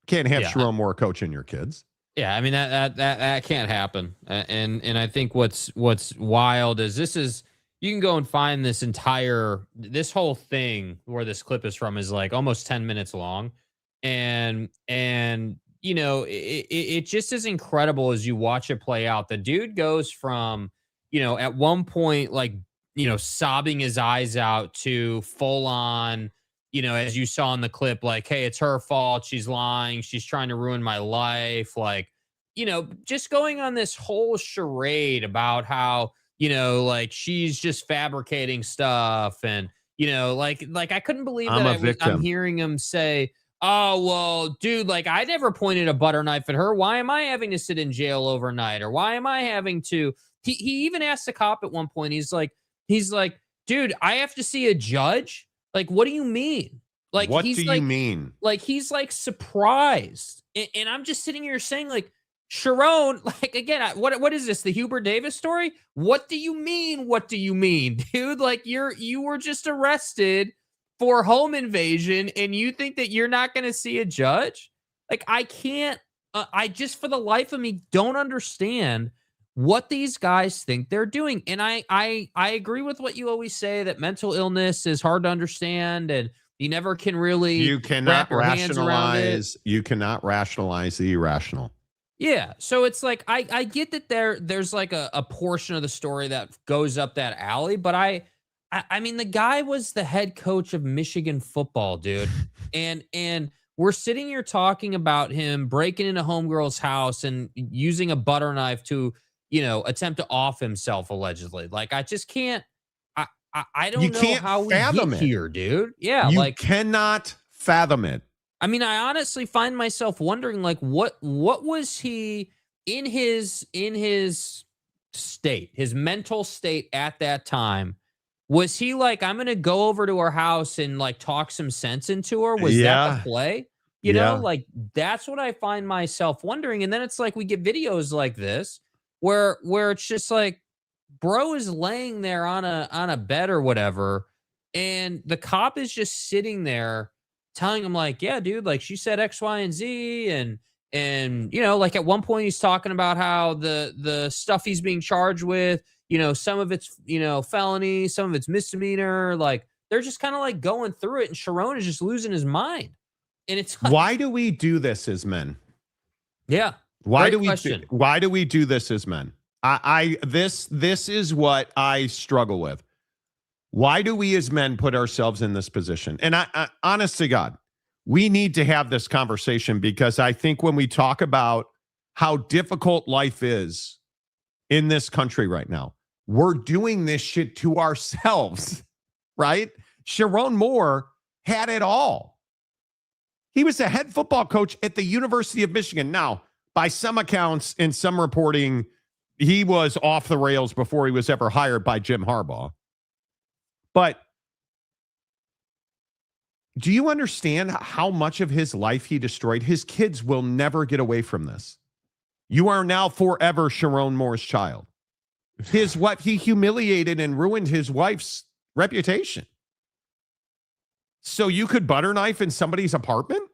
Can't have Sherrone Moore coaching your kids. Yeah, I mean that can't happen. And I think what's wild is you can go and find this whole thing where this clip is from is like almost 10 minutes long. And it just is incredible as you watch it play out. The dude goes from, at one point, like, sobbing his eyes out to full on, as you saw in the clip, like, hey, it's her fault. She's lying. She's trying to ruin my life. Like, just going on this whole charade about how, like she's just fabricating stuff. And, like I couldn't believe that I'm hearing him say, oh, well, dude, like I never pointed a butter knife at her. Why am I having to sit in jail overnight? Or why am I having to, he even asked the cop at one point, he's like, dude, I have to see a judge. Like, what do you mean? Like, what do you mean? Like, he's like surprised. And I'm just sitting here saying, like, Sherrone, like, again, what is this? The Hubert Davis story? What do you mean? What do you mean, dude? Like, you were just arrested for home invasion and you think that you're not going to see a judge? Like, I can't, I just for the life of me don't understand what these guys think they're doing. And I agree with what you always say, that mental illness is hard to understand and you never can really, you cannot rationalize the irrational. Yeah. So it's like, I get that there's like a portion of the story that goes up that alley, but I mean, the guy was the head coach of Michigan football, dude. and we're sitting here talking about him breaking into homegirl's house and using a butter knife to, attempt to off himself allegedly. Like, I just can't, I don't know how we get here, dude. Yeah. You cannot fathom it. I mean, I honestly find myself wondering, like, what was he in his state, his mental state at that time? Was he like, I'm going to go over to her house and like talk some sense into her? Was that the play? You know, like that's what I find myself wondering. And then it's like, we get videos like this where it's just like, bro is laying there on a bed or whatever. And the cop is just sitting there telling him like, yeah, dude, like she said X, Y, and Z. And, like at one point he's talking about how the stuff he's being charged with, some of it's, felony, some of it's misdemeanor. Like they're just kind of like going through it. And Sherrone is just losing his mind. And it's like, why do we do this as men? Yeah. Why do we do this as men? This is what I struggle with. Why do we as men put ourselves in this position? And I honest to God, we need to have this conversation, because I think when we talk about how difficult life is in this country right now, we're doing this shit to ourselves, right? Sherrone Moore had it all. He was the head football coach at the University of Michigan. Now, by some accounts and some reporting, he was off the rails before he was ever hired by Jim Harbaugh. But do you understand how much of his life he destroyed? His kids will never get away from this. You are now forever Sherrone Moore's child. His wife, he humiliated and ruined his wife's reputation. So you could butter knife in somebody's apartment?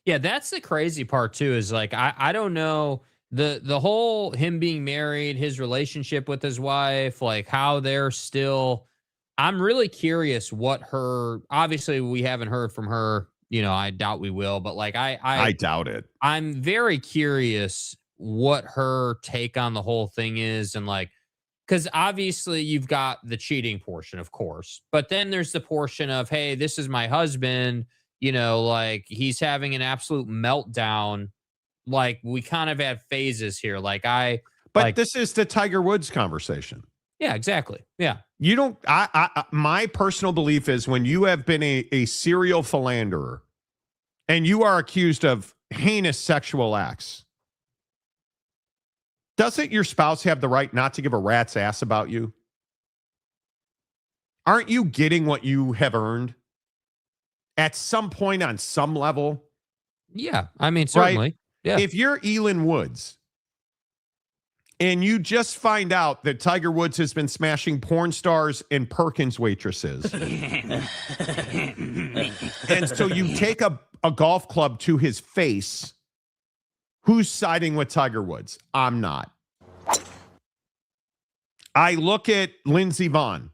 Yeah, that's the crazy part too, is like, I don't know, the whole him being married, his relationship with his wife, like how they're still, I'm really curious what her, obviously we haven't heard from her, I doubt we will, but like I doubt it. I'm very curious what her take on the whole thing is. And like, because obviously you've got the cheating portion, of course, but then there's the portion of, hey, this is my husband, like he's having an absolute meltdown. Like we kind of have phases here. But this is the Tiger Woods conversation. Yeah, exactly. Yeah. You don't. My personal belief is when you have been a serial philanderer and you are accused of heinous sexual acts, doesn't your spouse have the right not to give a rat's ass about you? Aren't you getting what you have earned at some point on some level? Yeah, I mean, certainly. Right? Yeah. If you're Elin Woods and you just find out that Tiger Woods has been smashing porn stars and Perkins waitresses, and so you take a golf club to his face, who's siding with Tiger Woods? I'm not. I look at Lindsey Vonn.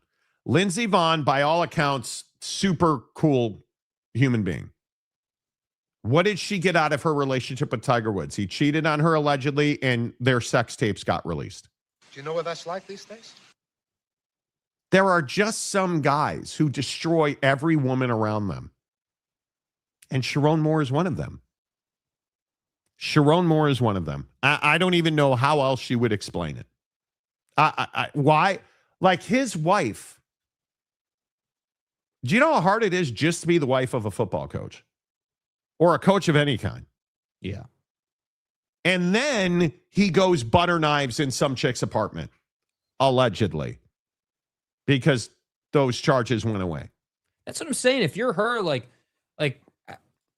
Lindsey Vonn, by all accounts, super cool human being. What did she get out of her relationship with Tiger Woods? He cheated on her allegedly, and their sex tapes got released. Do you know what that's like these days? There are just some guys who destroy every woman around them. And Sherrone Moore is one of them. Sherrone Moore is one of them. I don't even know how else she would explain it. Why? Like his wife. Do you know how hard it is just to be the wife of a football coach or a coach of any kind? Yeah. And then he goes butter knives in some chick's apartment, allegedly, because those charges went away. That's what I'm saying. If you're her, like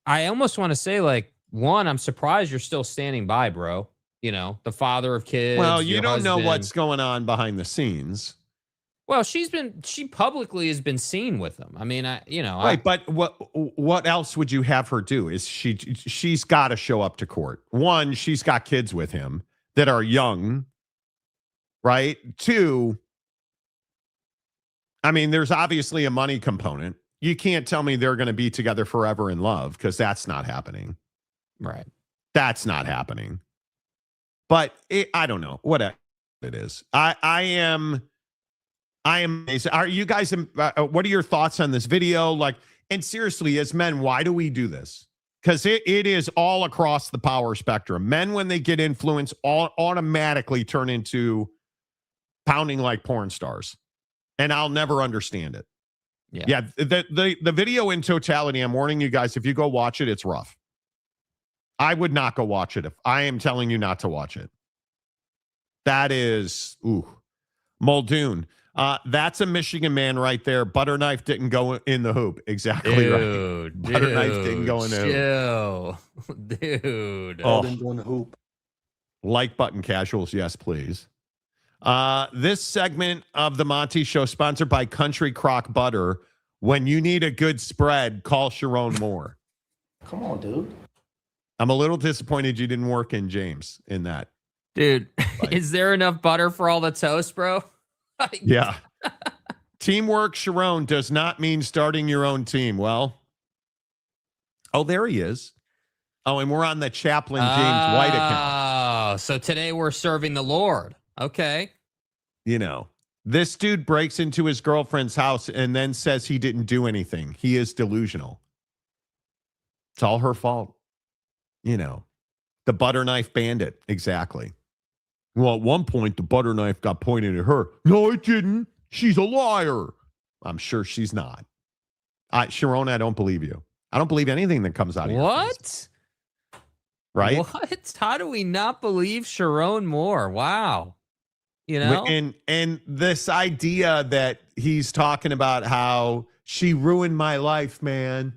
I almost want to say, like, one, I'm surprised you're still standing by, bro. You know, the father of kids. Well, you your don't know husband. what's going on behind the scenes. Well, she publicly has been seen with him. I mean, Right, but what else would you have her do? Is she's got to show up to court. One, she's got kids with him that are young, right? Two, I mean, there's obviously a money component. You can't tell me they're going to be together forever in love because that's not happening. Right. That's not happening. But I don't know what it is. I am amazed. Are you guys? What are your thoughts on this video? Like, and seriously, as men, why do we do this? Because it is all across the power spectrum. Men, when they get influence, all automatically turn into pounding like porn stars, and I'll never understand it. Yeah. The video in totality, I'm warning you guys, if you go watch it, it's rough. I would not go watch it if I am telling you not to watch it. That is, Muldoon. That's a Michigan man right there. Butter knife didn't go in the hoop. Exactly right. Butter knife didn't go in the hoop. Dude. Ball didn't go in the hoop. Like button casuals, yes, please. This segment of the Monty Show sponsored by Country Crock Butter. When you need a good spread, call Sherrone Moore. Come on, dude. I'm a little disappointed you didn't work in James in that. Dude, is there enough butter for all the toast, bro? Yeah. Teamwork, Sherrone, does not mean starting your own team. Well, there he is. Oh, and we're on the Chaplain James White account. Oh, so today we're serving the Lord. Okay. You know, this dude breaks into his girlfriend's house and then says he didn't do anything. He is delusional. It's all her fault. You know, the butter knife bandit. Exactly. Well, at one point, the butter knife got pointed at her. No, it didn't. She's a liar. I'm sure she's not. Sherrone, I don't believe you. I don't believe anything that comes out of your face. Right? What? How do we not believe Sherrone Moore? Wow. You know? And this idea that he's talking about how she ruined my life, man.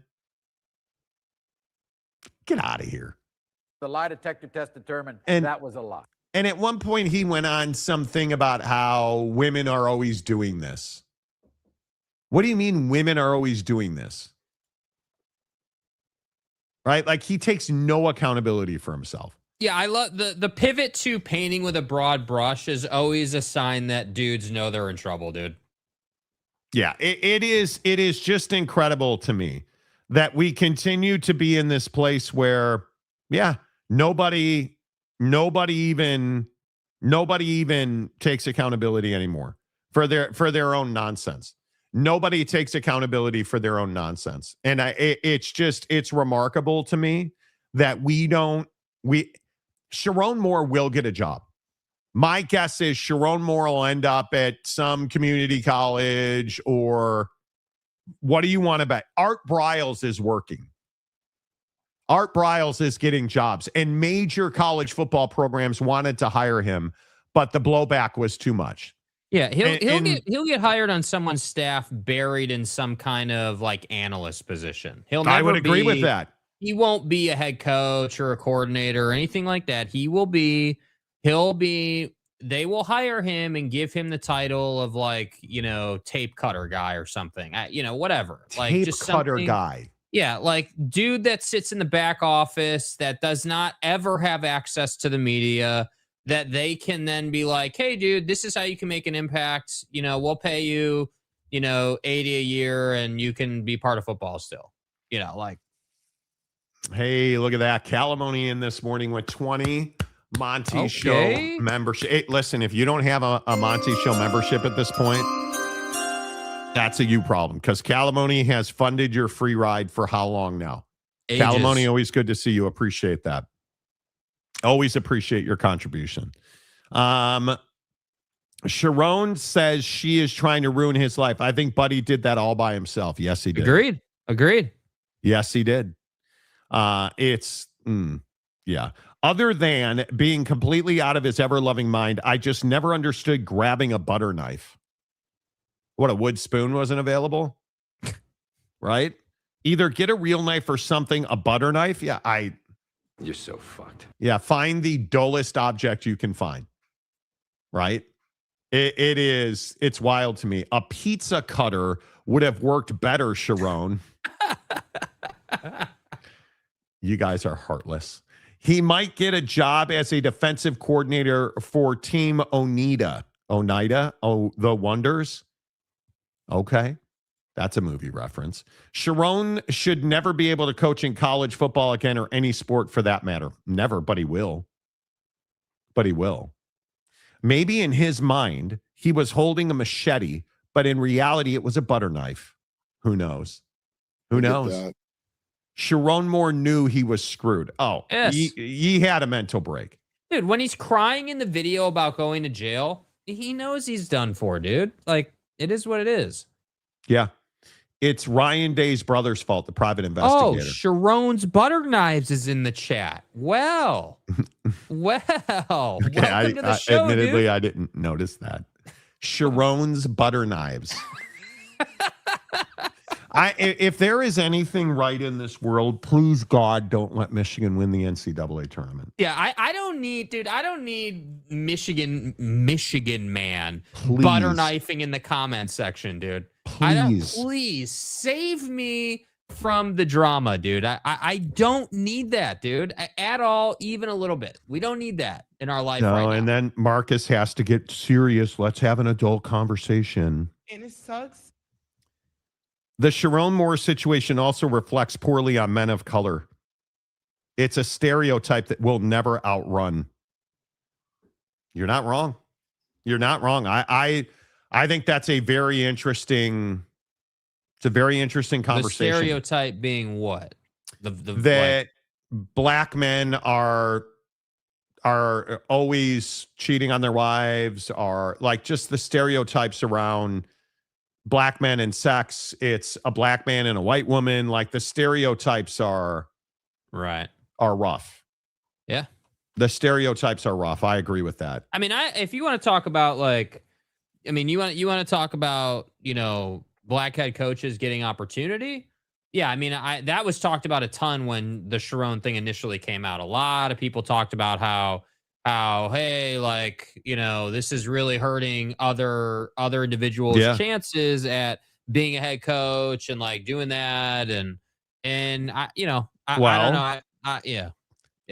Get out of here. The lie detector test determined that was a lie. And at one point, he went on something about how women are always doing this. What do you mean women are always doing this? Right? Like he takes no accountability for himself. Yeah, I love the pivot to painting with a broad brush is always a sign that dudes know they're in trouble, dude. Yeah, it is just incredible to me that we continue to be in this place where, yeah, nobody even takes accountability anymore for their own nonsense. Nobody takes accountability for their own nonsense. And it's remarkable to me that Sherrone Moore will get a job. My guess is Sherrone Moore will end up at some community college, or what do you want to bet? Art Briles is working. Art Briles is getting jobs, and major college football programs wanted to hire him, but the blowback was too much. Yeah, he'll get hired on someone's staff, buried in some kind of like analyst position. I would agree with that. He won't be a head coach or a coordinator or anything like that. They will hire him and give him the title of like, tape cutter guy or something. Whatever. Like tape just cutter something, guy. Yeah, like dude that sits in the back office that does not ever have access to the media, that they can then be like, hey, dude, this is how you can make an impact. We'll pay you, 80 a year and you can be part of football still. Hey, look at that. Calamoni in this morning with 20 Monty Show membership. Hey, listen, if you don't have a Monty Show membership at this point, that's a you problem, because Calamoni has funded your free ride for how long now? Ages. Calamoni, always good to see you. Appreciate that. Always appreciate your contribution. Sherrone says she is trying to ruin his life. I think Buddy did that all by himself. Yes, he did. Agreed. Yes, he did. Yeah. Other than being completely out of his ever-loving mind, I just never understood grabbing a butter knife. What, a wood spoon wasn't available? Right? Either get a real knife or something, a butter knife. Yeah, You're so fucked. Yeah, find the dullest object you can find. Right? It's wild to me. A pizza cutter would have worked better, Sherrone. You guys are heartless. He might get a job as a defensive coordinator for Team Oneida. The Wonders. Okay. That's a movie reference. Sherrone should never be able to coach in college football again, or any sport for that matter. Never, but he will. Maybe in his mind, he was holding a machete, but in reality, it was a butter knife. Who knows? Sherrone Moore knew he was screwed. Oh, yes. He had a mental break. Dude, when he's crying in the video about going to jail, he knows he's done for, dude. Like, it is what it is. Yeah. It's Ryan Day's brother's fault, the private investigator. Oh, Sherrone's butter knives is in the chat. Well. Okay, Welcome to the show, admittedly, dude. I didn't notice that. Sherrone's butter knives. If there is anything right in this world, please God, don't let Michigan win the NCAA tournament. Yeah, I don't need Michigan man Please. butter knifing in the comments section, dude. Please. Please save me from the drama, dude. I don't need that, dude, at all, even a little bit. We don't need that in our life right now. And then Marcus has to get serious. Let's have an adult conversation. And it sucks. The Sherrone Moore situation also reflects poorly on men of color. It's a stereotype that will never outrun. You're not wrong. I think that's a very interesting. It's a very interesting conversation. The stereotype being what? That black men are always cheating on their wives, are like just the stereotypes around black men and sex. It's a black man and a white woman. Like the stereotypes are rough. Yeah. The stereotypes are rough. I agree with that. I mean, if you want to talk about you want to talk about, black head coaches getting opportunity. Yeah. I mean, that was talked about a ton when the Sherrone thing initially came out. A lot of people talked about how, hey, this is really hurting other individuals' chances at being a head coach and doing that. And I don't know. Yeah.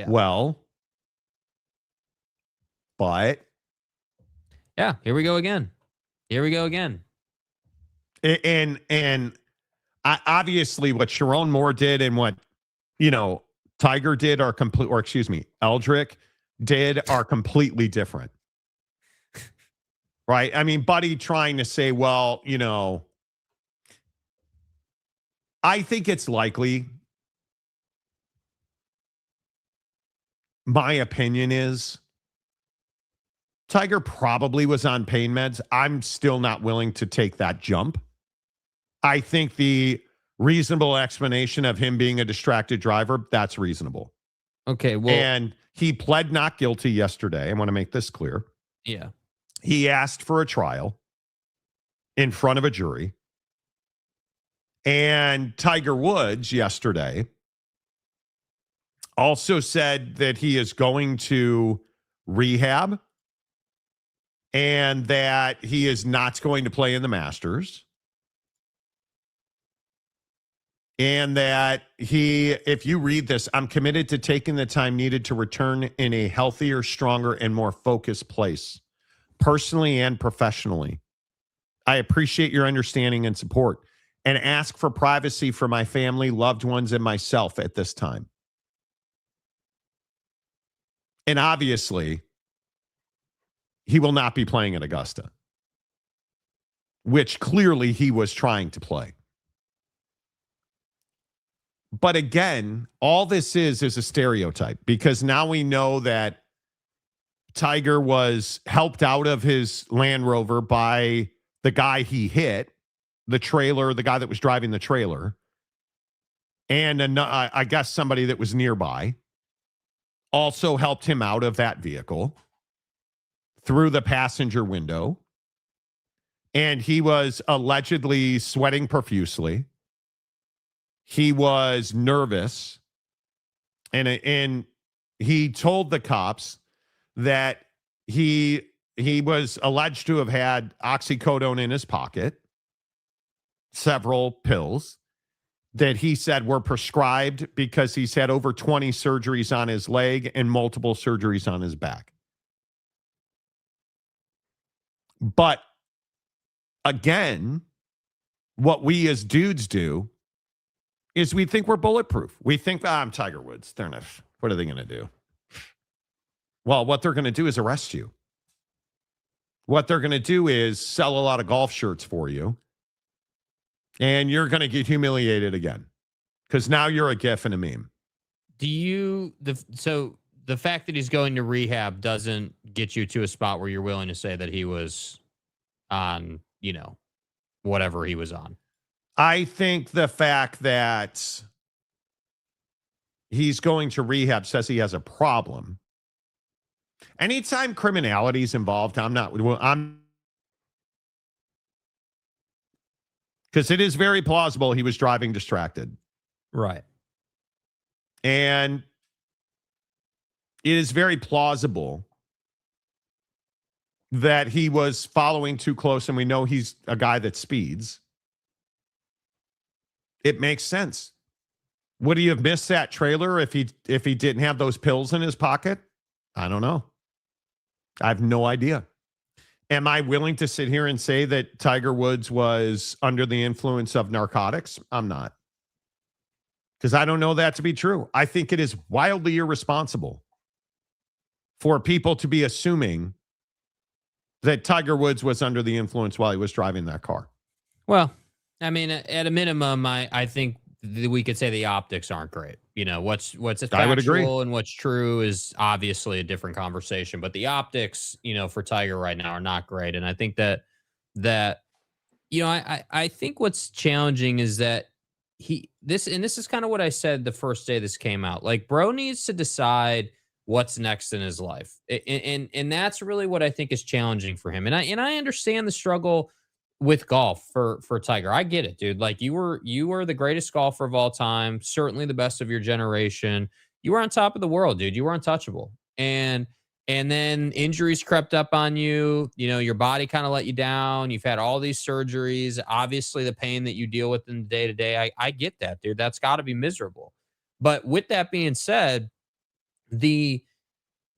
Well, but yeah, here we go again. And obviously what Sherrone Moore did and what, Tiger did Eldrick did are completely different. Right? I mean, Buddy trying to say, well, I think it's likely. My opinion is Tiger probably was on pain meds. I'm still not willing to take that jump. I think the reasonable explanation of him being a distracted driver, that's reasonable. Okay, well, and he pled not guilty yesterday. I want to make this clear. yeah. He asked for a trial in front of a jury. And Tiger Woods yesterday also said that he is going to rehab and that he is not going to play in the Masters. And that if you read this, I'm committed to taking the time needed to return in a healthier, stronger, and more focused place, personally and professionally. I appreciate your understanding and support and ask for privacy for my family, loved ones, and myself at this time. And obviously, he will not be playing at Augusta, which clearly he was trying to play. But again, all this is a stereotype, because now we know that Tiger was helped out of his Land Rover by the guy he hit, the guy that was driving the trailer, and I guess somebody that was nearby also helped him out of that vehicle through the passenger window. And he was allegedly sweating profusely. He was nervous, and he told the cops that he was alleged to have had oxycodone in his pocket, several pills that he said were prescribed because he's had over 20 surgeries on his leg and multiple surgeries on his back. But again, what we as dudes do is we think we're bulletproof. We think, I'm Tiger Woods. They're not, what are they going to do? Well, what they're going to do is arrest you. What they're going to do is sell a lot of golf shirts for you. And you're going to get humiliated again. Because now you're a gif and a meme. So the fact that he's going to rehab doesn't get you to a spot where you're willing to say that he was on, whatever he was on. I think the fact that he's going to rehab says he has a problem. Anytime criminality is involved, because it is very plausible he was driving distracted. Right. And it is very plausible that he was following too close, and we know he's a guy that speeds. It makes sense. Would he have missed that trailer if he didn't have those pills in his pocket? I don't know. I have no idea. Am I willing to sit here and say that Tiger Woods was under the influence of narcotics? I'm not. Because I don't know that to be true. I think it is wildly irresponsible for people to be assuming that Tiger Woods was under the influence while he was driving that car. Well, I mean, at a minimum, I think we could say the optics aren't great. What's factual and what's true is obviously a different conversation. But the optics, for Tiger right now are not great. And I think that I think what's challenging is that this is kind of what I said the first day this came out. Like, bro needs to decide what's next in his life, and that's really what I think is challenging for him. And I understand the struggle with golf for Tiger. I get it, dude. Like, you were the greatest golfer of all time, certainly the best of your generation. You were on top of the world, dude. You were untouchable. And then injuries crept up on you. Your body kind of let you down. You've had all these surgeries. Obviously, the pain that you deal with in the day-to-day, I get that, dude. That's got to be miserable. But with that being said, the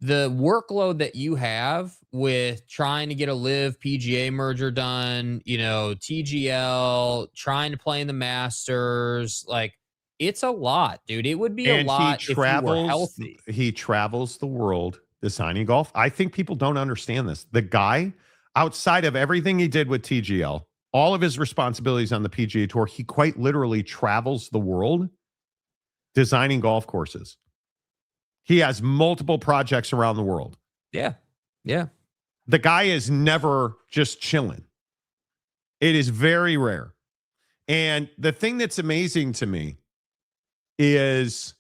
workload that you have with trying to get a LIV PGA merger done, TGL, trying to play in the Masters, like, it's a lot, dude. It would be a lot if you were healthy. He travels the world designing golf. I think people don't understand this. The guy, outside of everything he did with TGL, all of his responsibilities on the PGA Tour, he quite literally travels the world designing golf courses. He has multiple projects around the world. Yeah. The guy is never just chilling. It is very rare. And the thing that's amazing to me is,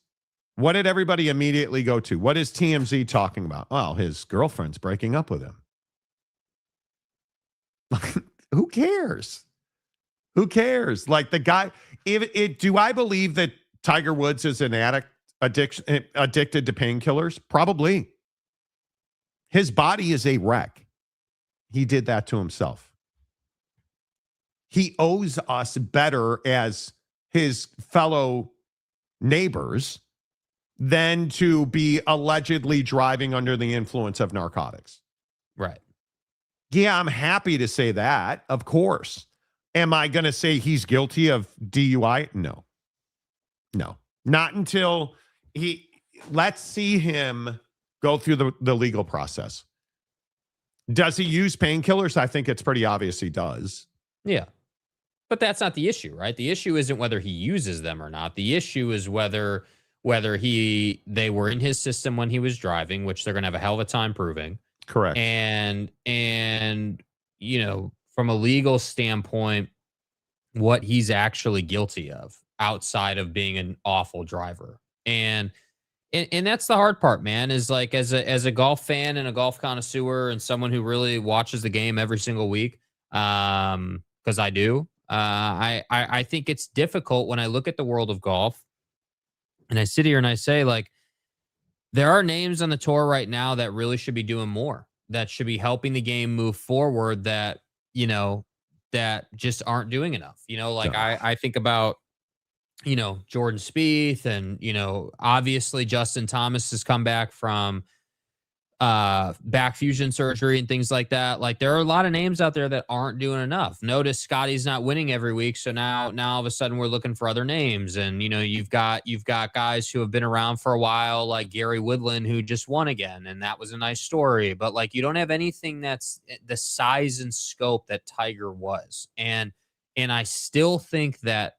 what did everybody immediately go to? What is TMZ talking about? Oh, his girlfriend's breaking up with him. Who cares? Who cares? Like the guy, do I believe that Tiger Woods is an addicted to painkillers? Probably. His body is a wreck. He did that to himself. He owes us better as his fellow neighbors than to be allegedly driving under the influence of narcotics. Right. Yeah, I'm happy to say that, of course. Am I going to say he's guilty of DUI? No. No. Not until let's see him go through the legal process. Does he use painkillers? I think it's pretty obvious he does. Yeah. But that's not the issue, right? The issue isn't whether he uses them or not. The issue is whether they were in his system when he was driving, which they're going to have a hell of a time proving. Correct. And you know, from a legal standpoint, what he's actually guilty of outside of being an awful driver. And that's the hard part, man, is like as a golf fan and a golf connoisseur and someone who really watches the game every single week, because I do. I think it's difficult when I look at the world of golf and I sit here and I say, like, there are names on the tour right now that really should be doing more, that should be helping the game move forward, that, you know, that just aren't doing enough. You know, like I think about, you know, Jordan Spieth and, you know, obviously Justin Thomas has come back from back fusion surgery and things like that. Like, there are a lot of names out there that aren't doing enough. Notice Scotty's not winning every week, so now all of a sudden we're looking for other names. And you know, you've got guys who have been around for a while, like Gary Woodland, who just won again, and that was a nice story. But like, you don't have anything that's the size and scope that Tiger was. And I still think that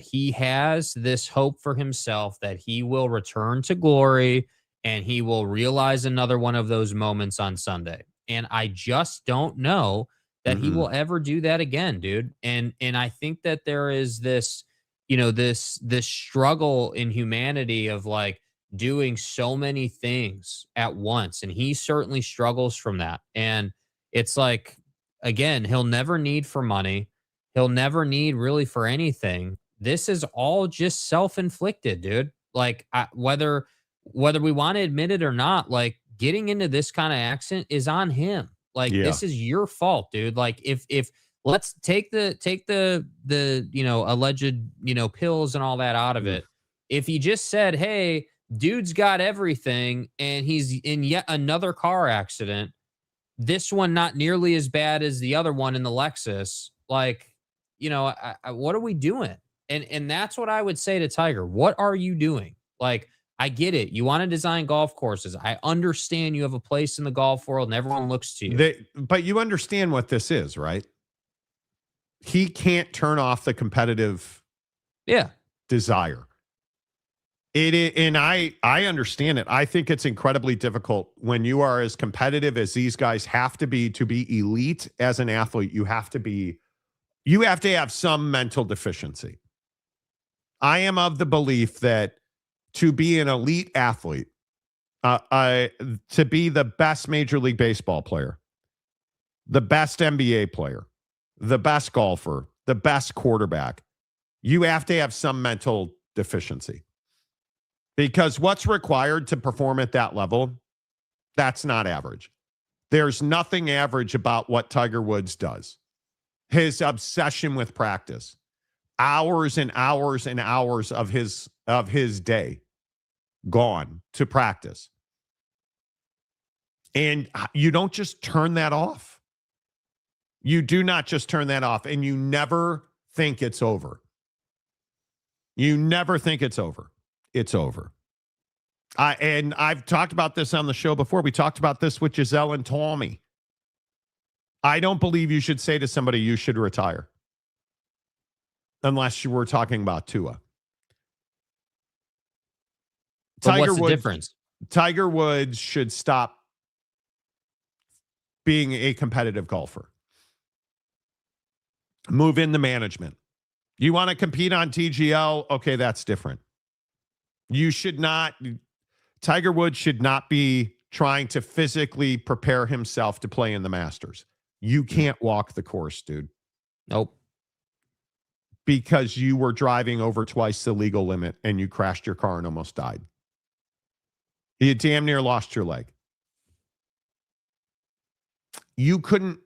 he has this hope for himself that he will return to glory and he will realize another one of those moments on Sunday. And I just don't know that he will ever do that again, dude. And I think that there is this, you know, this struggle in humanity of like doing so many things at once. And he certainly struggles from that. And it's like, again, he'll never need for money. He'll never need really for anything. This is all just self-inflicted, dude. Like, whether we want to admit it or not, like, getting into this kind of accident is on him. Like, this is your fault, dude. Like, if let's take the you know, alleged, you know, pills and all that out of it. If he just said, hey, dude's got everything and he's in yet another car accident, this one not nearly as bad as the other one in the Lexus, like, you know, what are we doing? And that's what I would say to Tiger. What are you doing? Like, I get it. You want to design golf courses. I understand you have a place in the golf world and everyone looks to you. But you understand what this is, right? He can't turn off the competitive desire. And I understand it. I think it's incredibly difficult when you are as competitive as these guys have to be elite as an athlete. You have to have some mental deficiency. I am of the belief that to be an elite athlete, to be the best Major League Baseball player, the best NBA player, the best golfer, the best quarterback, you have to have some mental deficiency. Because what's required to perform at that level, that's not average. There's nothing average about what Tiger Woods does. His obsession with practice, hours and hours and hours of his day gone to practice. And you don't just turn that off. You do not just turn that off, and you never think it's over. You never think it's over. It's over. And I've talked about this on the show before. We talked about this with Giselle and Tommy. I don't believe you should say to somebody you should retire. Unless you were talking about Tua. What's the difference? Tiger Woods should stop being a competitive golfer. Move into management. You want to compete on TGL? Okay, that's different. You should not, Tiger Woods should not be trying to physically prepare himself to play in the Masters. You can't walk the course, dude. Nope. Because you were driving over twice the legal limit and you crashed your car and almost died. You damn near lost your leg. You couldn't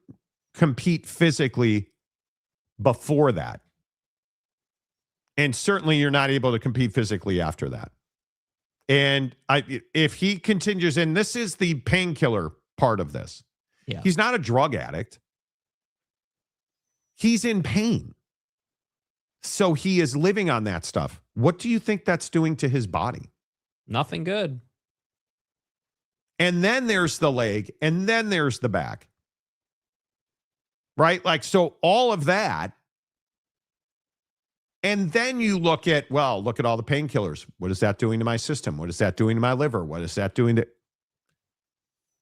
compete physically before that. And certainly you're not able to compete physically after that. And if he continues, and this is the painkiller part of this. Yeah. He's not a drug addict. He's in pain. So he is living on that stuff. What do you think that's doing to his body? Nothing good. And then there's the leg, and then there's the back. Right? Like, so all of that. And then you look at, well, look at all the painkillers. What is that doing to my system? What is that doing to my liver? What is that doing to...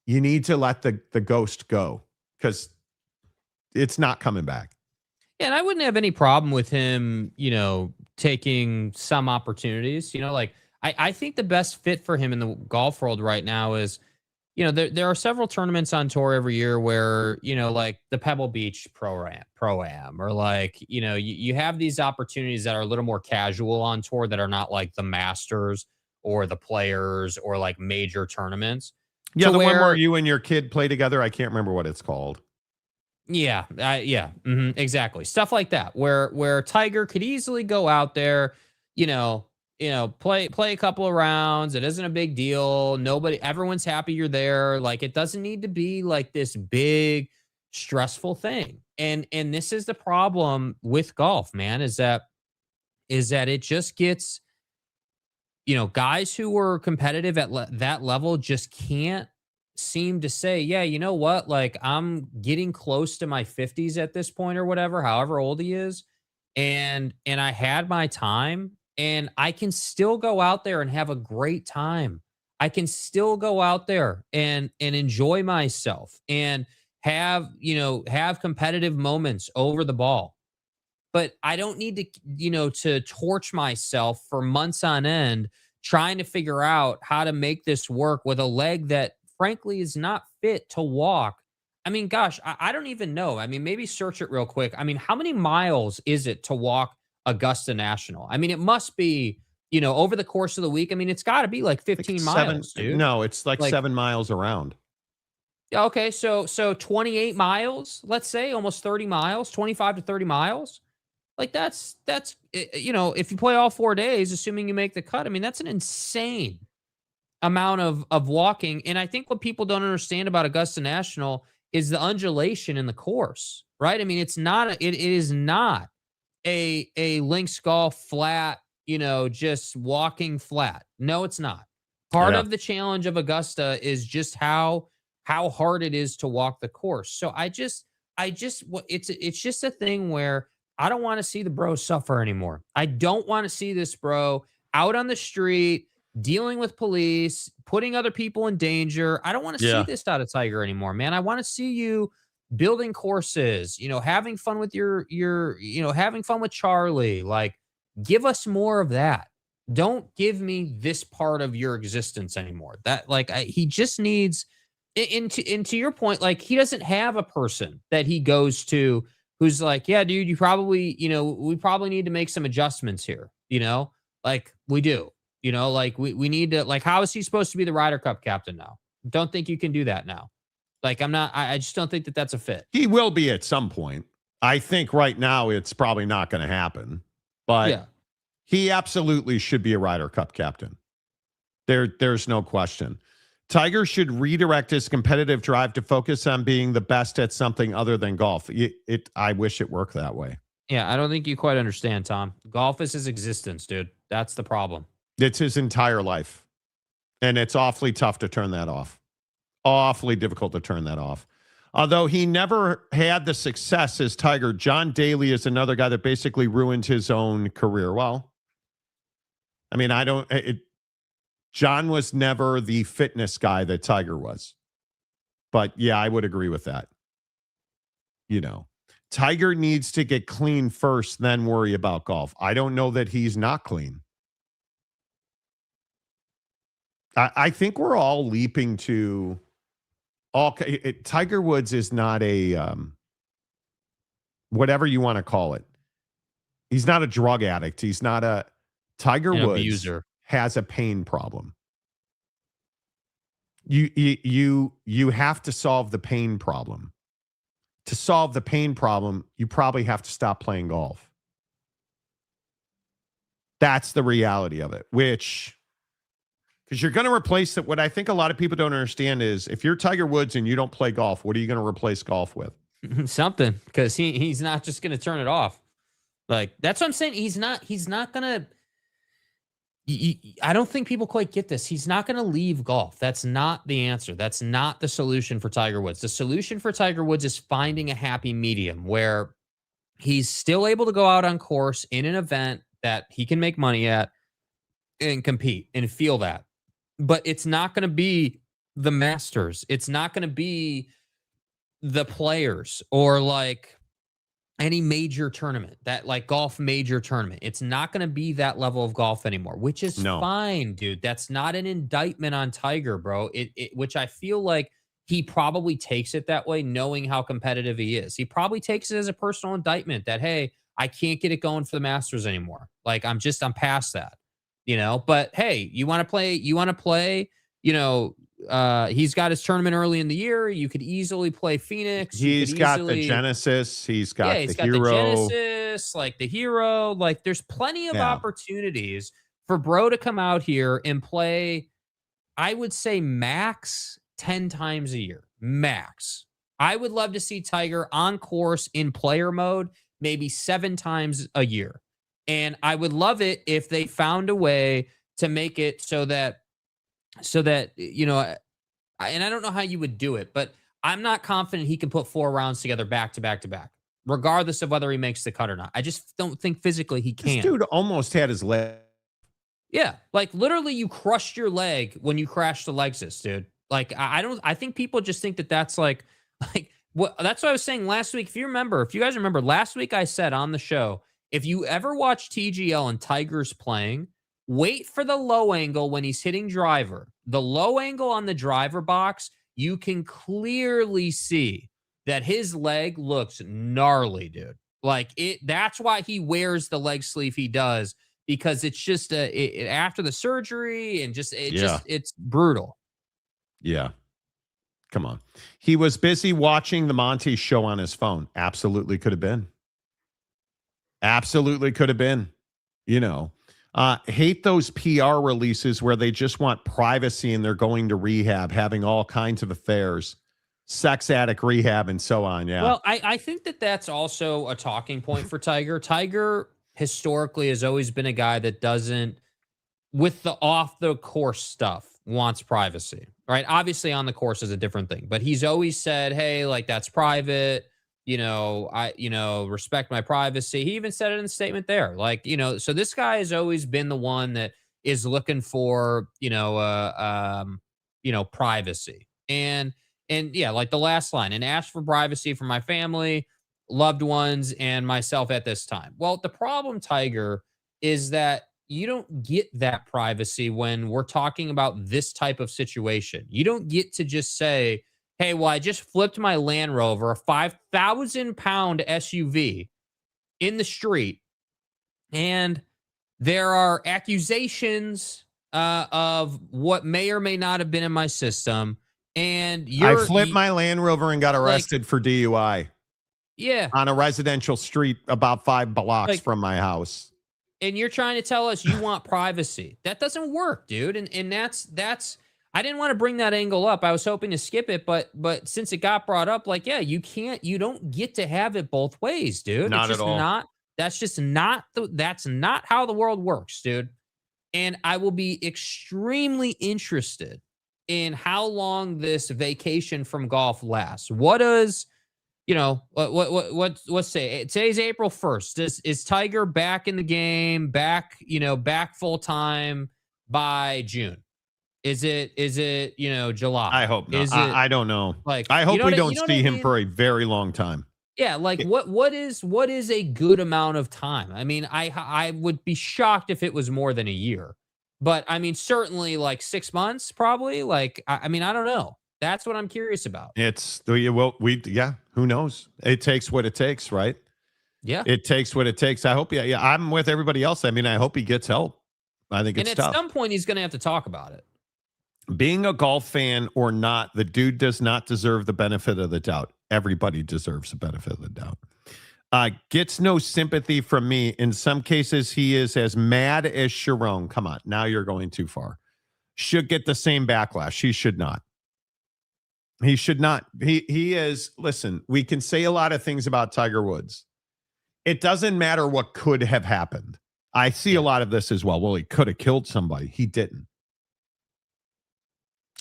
You need to let the ghost go because it's not coming back. Yeah, and I wouldn't have any problem with him, taking some opportunities. Like I think the best fit for him in the golf world right now is, there are several tournaments on tour every year where, like the Pebble Beach Pro-Am or like, you have these opportunities that are a little more casual on tour that are not like the Masters or the Players or like major tournaments. Yeah, the one where you and your kid play together. I can't remember what it's called. Yeah, exactly. Stuff like that, where Tiger could easily go out there, play a couple of rounds. It isn't a big deal. Everyone's happy you're there. Like it doesn't need to be like this big stressful thing. And this is the problem with golf, man, is that it just gets, guys who were competitive at that level just can't seem to say, yeah, you know what? Like I'm getting close to my 50s at this point or whatever, however old he is. And I had my time and I can still go out there and have a great time. I can still go out there and enjoy myself and have competitive moments over the ball. But I don't need to, to torch myself for months on end trying to figure out how to make this work with a leg that frankly is not fit to walk. I mean, gosh, I don't even know. I mean, maybe search it real quick. I mean, how many miles is it to walk Augusta National? I mean, it must be, over the course of the week. I mean, it's got to be like 15 miles, dude. No, it's like 7 miles around. Okay, so 28 miles, let's say, almost 30 miles, 25 to 30 miles. Like that's if you play all 4 days, assuming you make the cut, I mean, that's an insane amount of walking. And I think what people don't understand about Augusta National is the undulation in the course, right? I mean, it is not a links golf flat, just walking flat. No, it's not. Part of the challenge of Augusta is just how hard it is to walk the course. So it's just a thing where I don't want to see the bro suffer anymore. I don't want to see this bro out on the street dealing with police, putting other people in danger. I don't want to see this out of Tiger anymore, man. I want to see you building courses, having fun with having fun with Charlie. Like, give us more of that. Don't give me this part of your existence anymore. That he just needs, into your point, like he doesn't have a person that he goes to who's like, yeah, dude, you probably, we probably need to make some adjustments here. Like we do. Like we need to, like, how is he supposed to be the Ryder Cup captain now? Don't think you can do that now. Like, I just don't think that that's a fit. He will be at some point. I think right now it's probably not going to happen, but he absolutely should be a Ryder Cup captain. There's no question. Tiger should redirect his competitive drive to focus on being the best at something other than golf. I wish it worked that way. Yeah, I don't think you quite understand, Tom. Golf is his existence, dude. That's the problem. It's his entire life. And it's awfully tough to turn that off. Awfully difficult to turn that off. Although he never had the success as Tiger, John Daly is another guy that basically ruined his own career. Well, I mean, John was never the fitness guy that Tiger was. But yeah, I would agree with that. Tiger needs to get clean first, then worry about golf. I don't know that he's not clean. I think we're all leaping to Tiger Woods is not a whatever you want to call it. He's not a drug addict. He's not a Tiger Woods abuser. Has a pain problem. You have to solve the pain problem. To solve the pain problem, you probably have to stop playing golf. That's the reality of it, because you're going to replace it. What I think a lot of people don't understand is if you're Tiger Woods and you don't play golf, what are you going to replace golf with? Something, because he's not just going to turn it off. Like, that's what I'm saying. He's not going to. I don't think people quite get this. He's not going to leave golf. That's not the answer. That's not the solution for Tiger Woods. The solution for Tiger Woods is finding a happy medium where he's still able to go out on course in an event that he can make money at and compete and feel that. But it's not going to be the Masters. It's not going to be the Players or like any major tournament, that like golf major tournament. It's not going to be that level of golf anymore, which is fine, dude. That's not an indictment on Tiger, bro. Which I feel like he probably takes it that way, knowing how competitive he is. He probably takes it as a personal indictment that, hey, I can't get it going for the Masters anymore. Like, I'm past that, but hey, you want to play, he's got his tournament early in the year. You could easily play Phoenix. He's got the Genesis. He's got the Hero. The Genesis, like the Hero. Like, there's plenty of opportunities for bro to come out here and play, I would say max 10 times a year. Max. I would love to see Tiger on course in player mode maybe 7 times a year. And I would love it if they found a way to make it so that, and I don't know how you would do it, but I'm not confident he can put 4 rounds together back to back to back, regardless of whether he makes the cut or not. I just don't think physically he can. This dude almost had his leg. Yeah. Like, literally you crushed your leg when you crashed the Lexus, dude. Like, I think people just think that that's like what, that's what I was saying last week. If you guys remember last week, I said on the show, if you ever watch TGL and Tiger's playing, wait for the low angle when he's hitting driver. The low angle on the driver box, you can clearly see that his leg looks gnarly, dude. Like, that's why he wears the leg sleeve he does, because it's just after the surgery and it's brutal. Yeah. Come on. He was busy watching the Monty Show on his phone. Absolutely could have been. Absolutely could have been. Hate those PR releases where they just want privacy and they're going to rehab, having all kinds of affairs, sex addict rehab, and so on. Yeah. Well, I think that's also a talking point for Tiger. Tiger historically has always been a guy that doesn't, with the off the course stuff, wants privacy, right? Obviously on the course is a different thing, but he's always said, hey, like, that's private. I respect my privacy. He even said it in the statement there. Like, so this guy has always been the one that is looking for, privacy. And yeah, like the last line, and ask for privacy for my family, loved ones, and myself at this time. Well, the problem, Tiger, is that you don't get that privacy when we're talking about this type of situation. You don't get to just say, hey, well, I just flipped my Land Rover, a 5,000-pound SUV, in the street, and there are accusations of what may or may not have been in my system, and I flipped my Land Rover and got arrested for DUI. Yeah. On a residential street about 5 blocks from my house. And you're trying to tell us you want privacy. That doesn't work, dude. And that's I didn't want to bring that angle up. I was hoping to skip it, but since it got brought up, like, yeah, you don't get to have it both ways, dude. Not at all. That's not how the world works, dude. And I will be extremely interested in how long this vacation from golf lasts. What does, let's say today's April 1st. Is Tiger back in the game, back full time by June? Is it July? I hope not. Is it, I don't know. Like, I hope we don't you know what see I him mean? for a very long time. Yeah, like what is a good amount of time? I mean, I would be shocked if it was more than a year. But I mean, certainly like 6 months, probably. Like, I mean, I don't know. That's what I'm curious about. Who knows? It takes what it takes, right? Yeah. It takes what it takes. I hope, I'm with everybody else. I mean, I hope he gets help. I think it's tough. And at some point, he's going to have to talk about it. Being a golf fan or not, the dude does not deserve the benefit of the doubt. Everybody deserves the benefit of the doubt. Gets no sympathy from me. In some cases, he is as mad as Sherrone. Come on, now you're going too far. Should get the same backlash. He should not. He should not. He is, listen, we can say a lot of things about Tiger Woods. It doesn't matter what could have happened. I see a lot of this as well. Well, he could have killed somebody. He didn't.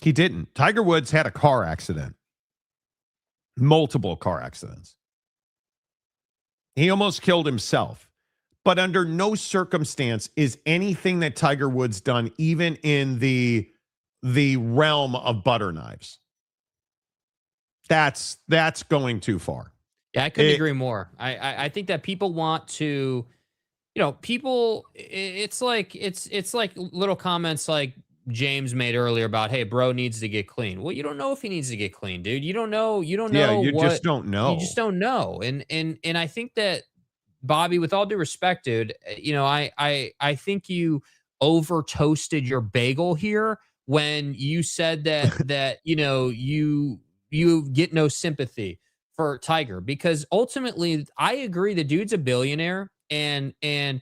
He didn't. Tiger Woods had a car accident. Multiple car accidents. He almost killed himself. But under no circumstance is anything that Tiger Woods done even in the realm of butter knives. That's going too far. Yeah, I couldn't agree more. I think that people want to, people. It's like little comments like James made earlier about, hey, bro needs to get clean. Well, you don't know if he needs to get clean, dude. You don't know. You don't know. You just don't know. You just don't know. And I think that, Bobby, with all due respect, dude, I think you over toasted your bagel here when you said that you get no sympathy for Tiger, because ultimately I agree the dude's a billionaire and I'd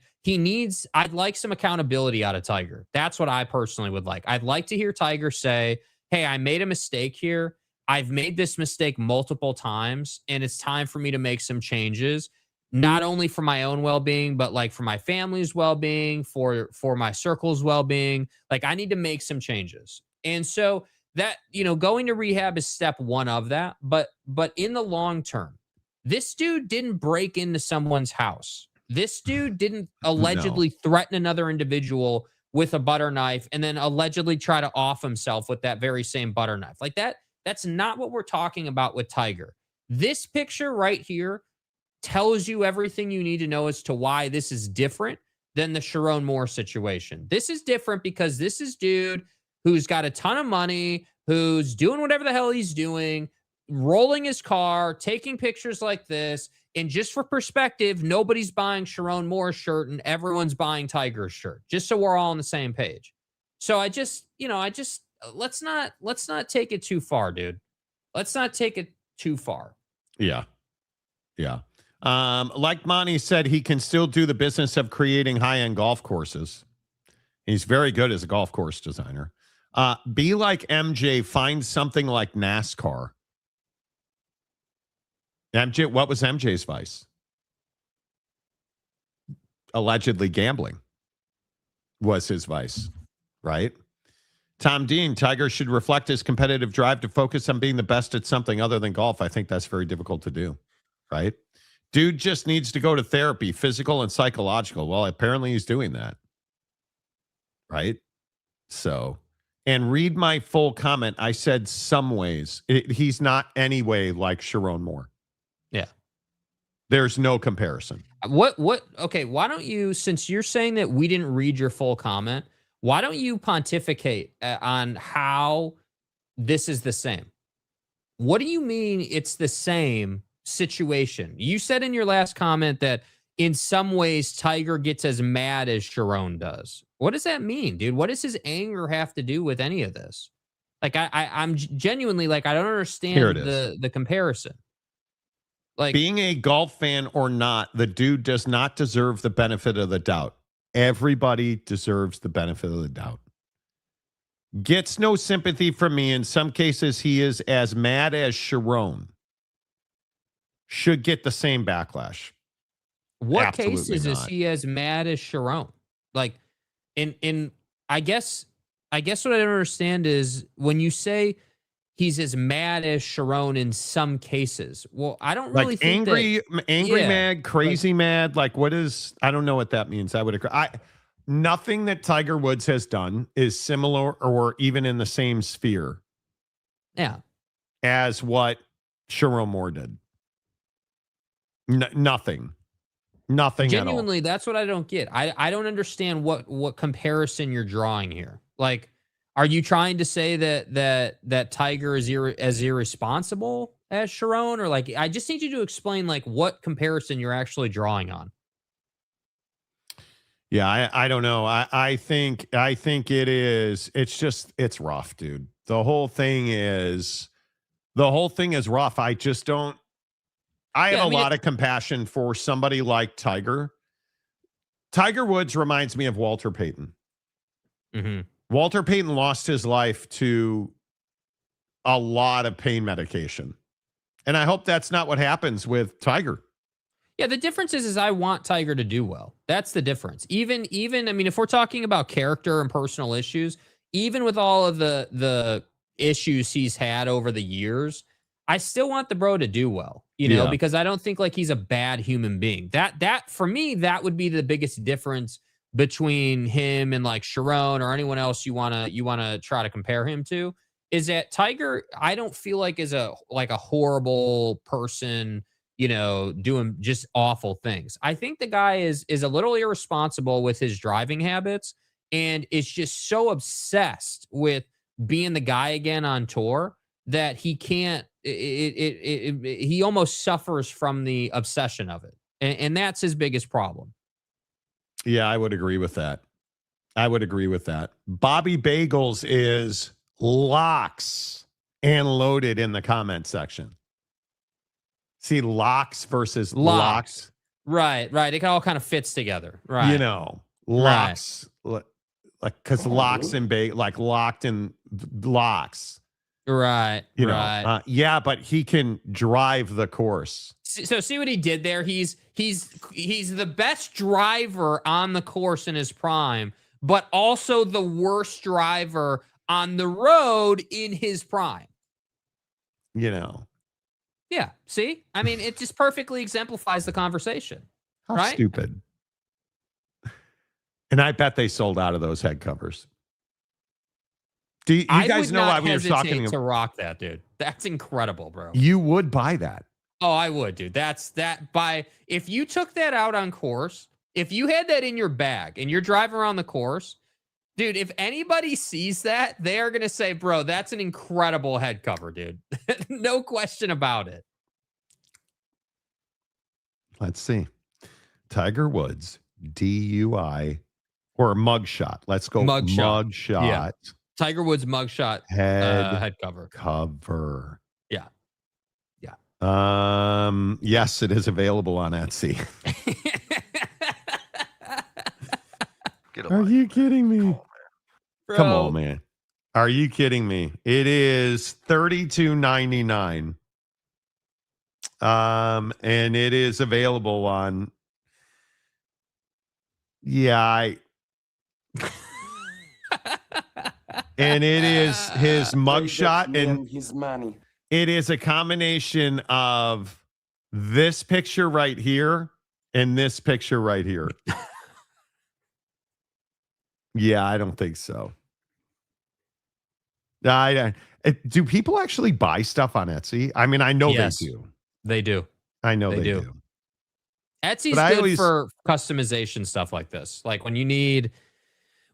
like some accountability out of Tiger. That's what I personally would like. I'd like to hear Tiger say, hey, I made a mistake here. I've made this mistake multiple times and it's time for me to make some changes, not only for my own well-being, but like for my family's well-being, for my circle's well-being. Like, I need to make some changes. And so that, going to rehab is step one of that. But in the long term, this dude didn't break into someone's house. This dude didn't allegedly threaten another individual with a butter knife and then allegedly try to off himself with that very same butter knife. Like that's not what we're talking about with Tiger. This picture right here tells you everything you need to know as to why this is different than the Sherrone Moore situation. This is different because this is dude who's got a ton of money, who's doing whatever the hell he's doing, rolling his car, taking pictures like this. And just for perspective, nobody's buying Sherrone Moore's shirt and everyone's buying Tiger's shirt, just so we're all on the same page. So let's not take it too far, dude. Let's not take it too far. Yeah. Yeah. Like Monty said, he can still do the business of creating high-end golf courses. He's very good as a golf course designer. Be like MJ, find something like NASCAR. MJ, what was MJ's vice? Allegedly gambling was his vice, right? Tom Dean, Tiger should reflect his competitive drive to focus on being the best at something other than golf. I think that's very difficult to do, right? Dude just needs to go to therapy, physical and psychological. Well, apparently he's doing that, right? So, and read my full comment. I said some ways. He's not any way like Sherrone Moore. Yeah. There's no comparison. Okay, why don't you, since you're saying that we didn't read your full comment, why don't you pontificate on how this is the same? What do you mean it's the same situation? You said in your last comment that in some ways Tiger gets as mad as Sherrone does. What does that mean, dude? What does his anger have to do with any of this? Like, I'm genuinely like, I don't understand the comparison. Like, being a golf fan or not, the dude does not deserve the benefit of the doubt. Everybody deserves the benefit of the doubt. Gets no sympathy from me. In some cases, he is as mad as Sherrone. Should get the same backlash. What Absolutely cases not. is he as mad as Sherrone? Like, I guess what I don't understand is when you say he's as mad as Sherrone in some cases. Well, I don't really think angry, mad, crazy mad. Like, what is? I don't know what that means. I would agree. nothing that Tiger Woods has done is similar or even in the same sphere as what Sherrone Moore did. Nothing Genuinely, at all. that's what I don't get. I don't understand what comparison you're drawing here. Like, are you trying to say that Tiger is as irresponsible as Sherrone? Or like, I just need you to explain like what comparison you're actually drawing on. Yeah, I don't know. I think it's rough, dude. The whole thing is rough. I just don't. I have a lot of compassion for somebody like Tiger. Tiger Woods reminds me of Walter Payton. Mm-hmm. Walter Payton lost his life to a lot of pain medication. And I hope that's not what happens with Tiger. Yeah, the difference is I want Tiger to do well. That's the difference. Even I mean, if we're talking about character and personal issues, even with all of the issues he's had over the years, I still want the bro to do well, because I don't think like he's a bad human being. That for me, that would be the biggest difference between him and like Sherrone or anyone else you wanna try to compare him to, is that Tiger, I don't feel like is a horrible person, doing just awful things. I think the guy is a little irresponsible with his driving habits and is just so obsessed with being the guy again on tour that he can't, he almost suffers from the obsession of it. And that's his biggest problem. Yeah, I would agree with that. Bobby Bagels is locks and loaded in the comment section. See, locks versus locks. Right. It all kind of fits together. Right. Locks. Right. Like, because locks and like locked in locks. Right. Right. Yeah, but he can drive the course. So see what he did there? He's the best driver on the course in his prime, but also the worst driver on the road in his prime. Yeah. See? I mean, it just perfectly exemplifies the conversation. How right? stupid. And I bet they sold out of those head covers. Do you guys know why we were talking to rock that, dude? That's incredible, bro. You would buy that. Oh, I would, dude. If you took that out on course, if you had that in your bag and you're driving around the course, dude, if anybody sees that, they are going to say, bro, that's an incredible head cover, dude. No question about it. Let's see. Tiger Woods, DUI or mugshot. Let's go mugshot. Yeah. Tiger Woods mugshot head cover. Yeah. Yes, it is available on Etsy. Are you kidding me? Come on, man. Are you kidding me? It is $32.99. And it is available on. Yeah, and it is his mugshot and his money. It is a combination of this picture right here and this picture right here. Yeah, I don't think so. Do people actually buy stuff on Etsy? I mean, I know they do. They do. I know they do. Etsy's good for customization stuff like this. Like when you need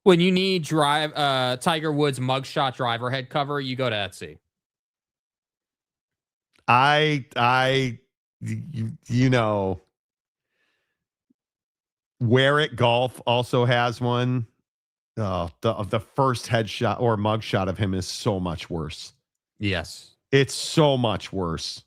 Tiger Woods mugshot driver head cover, you go to Etsy. Wear It Golf also has one. The first headshot or mugshot of him is so much worse. Yes. It's so much worse.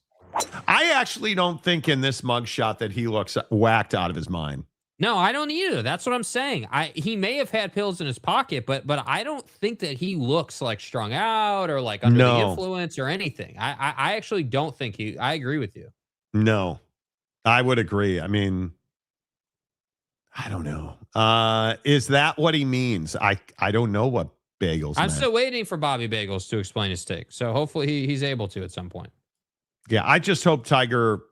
I actually don't think in this mugshot that he looks whacked out of his mind. No, I don't either. That's what I'm saying. He may have had pills in his pocket, but I don't think that he looks like strung out or like under the influence or anything. I actually don't think I agree with you. No, I would agree. I mean, I don't know. Is that what he means? I don't know what Bagels I'm meant. still waiting for Bobby Bagels to explain his take. So hopefully he's able to at some point. Yeah, I just hope Tiger,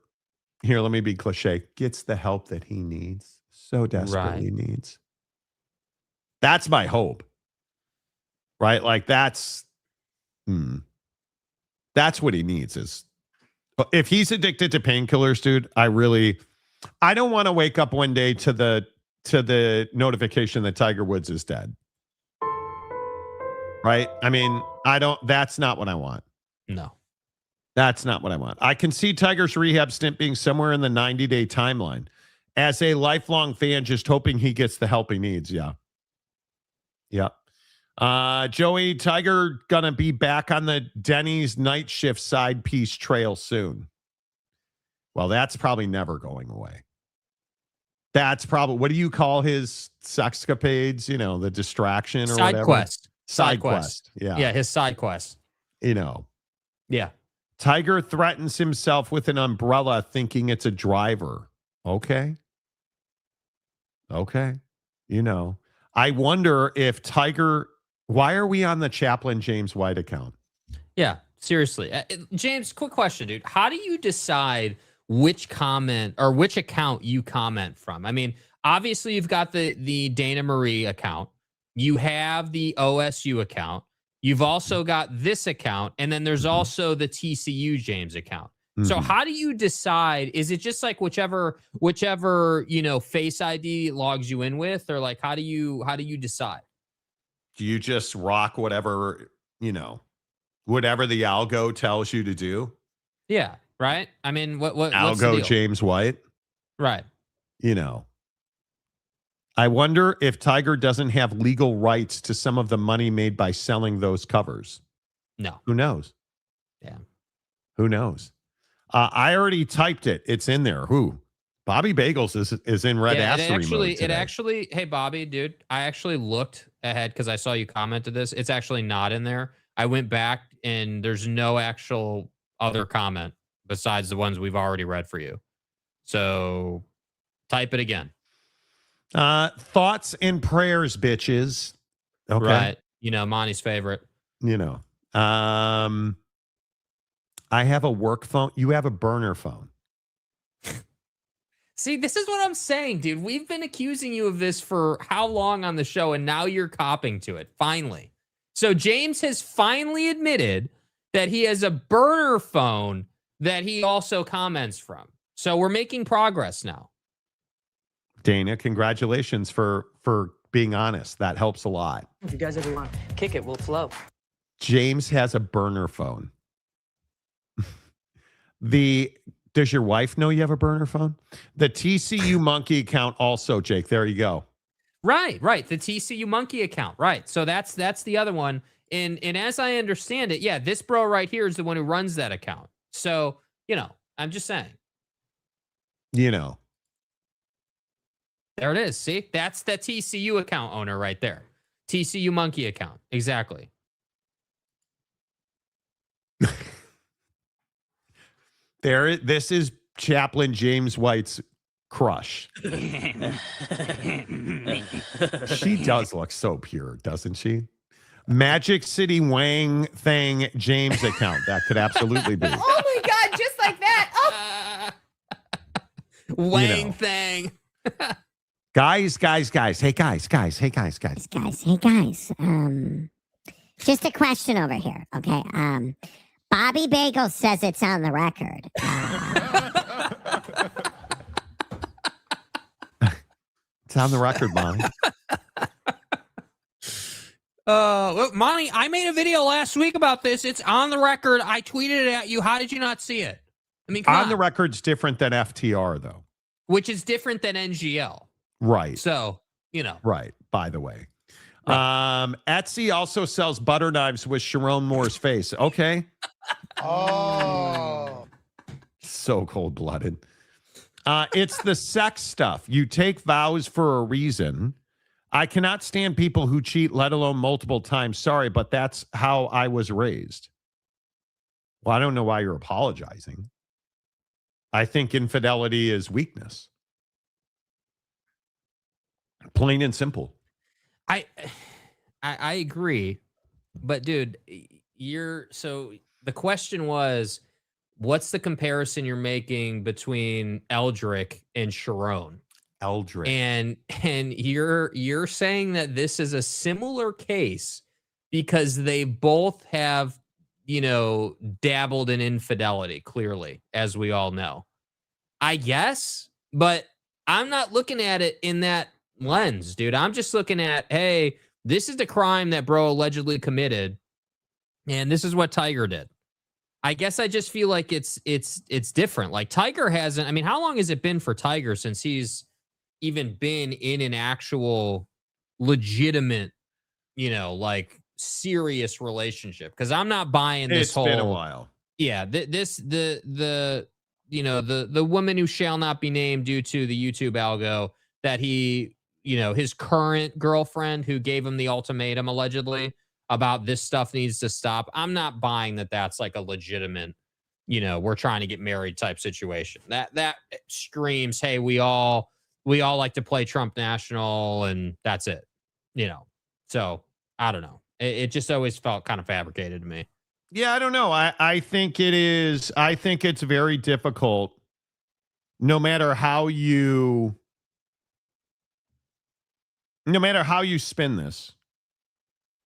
here, let me be cliche, gets the help that he needs. So desperately needs. That's my hope. Right? Like that's what he needs is if he's addicted to painkillers, dude, I don't want to wake up one day to the notification that Tiger Woods is dead. Right? I mean, that's not what I want. No. That's not what I want. I can see Tiger's rehab stint being somewhere in the 90-day timeline. As a lifelong fan, just hoping he gets the help he needs. Yeah. Yeah. Joey, Tiger gonna be back on the Denny's night shift side piece trail soon. Well, that's probably never going away. That's probably, what do you call his sexcapades? You know, the distraction or side whatever. Quest. Side quest. Yeah. Yeah, his side quest. You know. Yeah. Tiger threatens himself with an umbrella thinking it's a driver. Okay. You know. I wonder if Tiger, why are we on the Chaplain James White account? Yeah, seriously. James, quick question, dude. How do you decide which comment or which account you comment from? I mean, obviously you've got the Dana Marie account. You have the OSU account. You've also got this account. And then there's also the TCU James account. So how do you decide? Is it just like whichever, Face ID logs you in with, or like, how do you decide? Do you just rock whatever the algo tells you to do? Yeah. Right. I mean, what's the algo deal? James White? Right. I wonder if Tiger doesn't have legal rights to some of the money made by selling those covers. No. Who knows? Yeah. Who knows? I already typed it. It's in there. Who? Bobby Bagels is in red assery mode today. Hey, Bobby, dude, I actually looked ahead because I saw you commented this. It's actually not in there. I went back and there's no actual other comment besides the ones we've already read for you. So type it again. Thoughts and prayers, bitches. Okay. Right. Monty's favorite. I have a work phone. You have a burner phone. See, this is what I'm saying, dude. We've been accusing you of this for how long on the show, and now you're copping to it, finally. So James has finally admitted that he has a burner phone that he also comments from. So we're making progress now. Dana, congratulations for being honest. That helps a lot. If you guys ever want to kick it, we'll flow. James has a burner phone. Does your wife know you have a burner phone? The TCU Monkey account also, Jake. There you go. Right. The TCU Monkey account. Right. So that's the other one. And as I understand it, yeah, this bro right here is the one who runs that account. So, I'm just saying. There it is. See, that's the TCU account owner right there. TCU Monkey account. Exactly. This is Chaplain James White's crush. She does look so pure, doesn't she? Magic City Wang Thang James account. That could absolutely be. Oh my God, just like that. Oh. Wang Thang. Guys. Hey, guys. Just a question over here, okay? Bobby Bagel says it's on the record. It's on the record, Monty. Monty, I made a video last week about this. It's on the record. I tweeted it at you. How did you not see it? I mean, come on. The record's different than FTR, though. Which is different than NGL. Right. So, Right, by the way. Right. Etsy also sells butter knives with Sherrone Moore's face. Okay. Oh. So cold-blooded. It's the sex stuff. You take vows for a reason. I cannot stand people who cheat, let alone multiple times. Sorry, but that's how I was raised. Well, I don't know why you're apologizing. I think infidelity is weakness. Plain and simple. I agree. But dude, the question was, what's the comparison you're making between Eldrick and Sherrone? Eldritch. And you're saying that this is a similar case because they both have, dabbled in infidelity, clearly, as we all know. I guess, but I'm not looking at it in that lens, dude. I'm just looking at, hey, this is the crime that bro allegedly committed, and this is what Tiger did. I guess I just feel like it's different. Like Tiger hasn't. I mean, how long has it been for Tiger since he's even been in an actual legitimate, like serious relationship? Because I'm not buying this whole. It's been a while. Yeah, the woman who shall not be named due to the YouTube algo that he, his current girlfriend who gave him the ultimatum allegedly about this stuff needs to stop. I'm not buying that that's like a legitimate, we're trying to get married type situation. That screams, hey, we all like to play Trump National and that's it, So I don't know. It just always felt kind of fabricated to me. Yeah, I don't know. I think it is. I think it's very difficult, no matter how you spin this.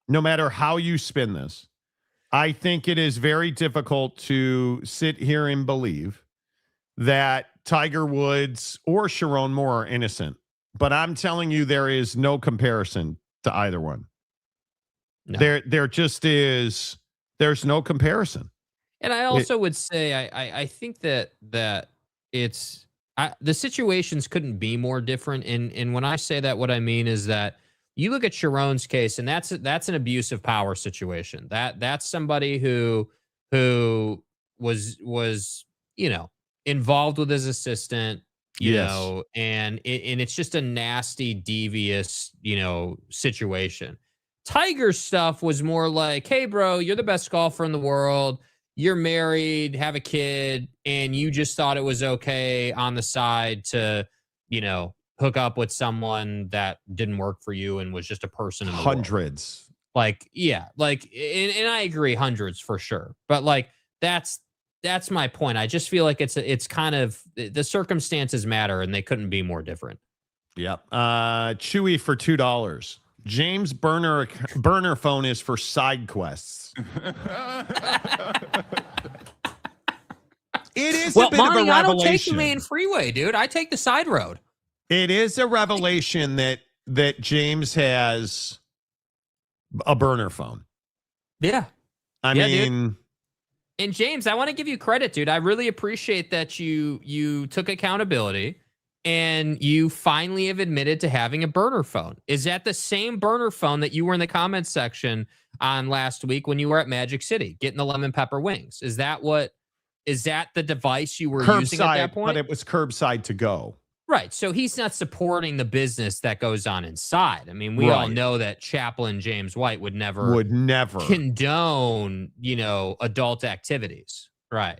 No matter how you spin this, I think it is very difficult to sit here and believe that Tiger Woods or Sherrone Moore are innocent. But I'm telling you, there is no comparison to either one. No. There just is. There's no comparison. And I also would say I think that it's the situations couldn't be more different. And when I say that, what I mean is that you look at Sherrone's case, and that's an abusive power situation. That's somebody who was involved with his assistant, you know, and it's just a nasty, devious, situation. Tiger's stuff was more like, hey, bro, you're the best golfer in the world. You're married, have a kid, and you just thought it was okay on the side to, hook up with someone that didn't work for you and was just a person in the hundreds. World. Like, yeah, like, and I agree, hundreds for sure. But like, that's my point. I just feel like it's kind of the circumstances matter, and they couldn't be more different. Yep. Chewy for $2. James burner phone is for side quests. It is a bit Monty, of a revelation. I don't take the main freeway, dude. I take the side road. It is a revelation that James has a burner phone. Yeah. I mean, dude. And James, I want to give you credit, dude. I really appreciate that you took accountability and you finally have admitted to having a burner phone. Is that the same burner phone that you were in the comments section on last week when you were at Magic City getting the lemon pepper wings? Is that the device you were using at that point? But it was curbside to go. Right. So he's not supporting the business that goes on inside. I mean, we all know that Chaplain James White would never condone, adult activities. Right.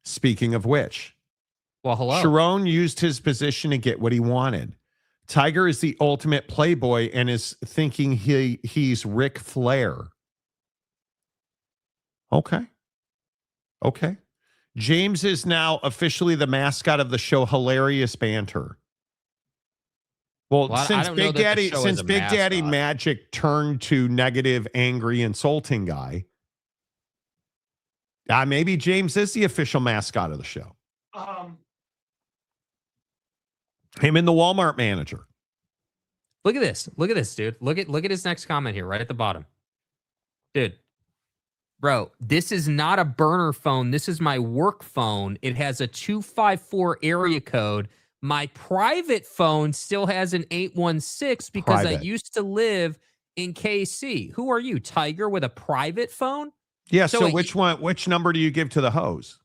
Speaking of which, well, hello. Sherrone used his position to get what he wanted. Tiger is the ultimate playboy and is thinking he's Ric Flair. Okay. James is now officially the mascot of the show Hilarious Banter. Well, since Big Daddy Magic turned to negative, angry, insulting guy, maybe James is the official mascot of the show. Him and the Walmart manager. Look at this, dude. Look at his next comment here, right at the bottom. Dude. Bro, this is not a burner phone. This is my work phone. It has a 254 area code. My private phone still has an 816 because I used to live in KC. Who are you, Tiger, with a private phone? Yeah, so which number do you give to the hose?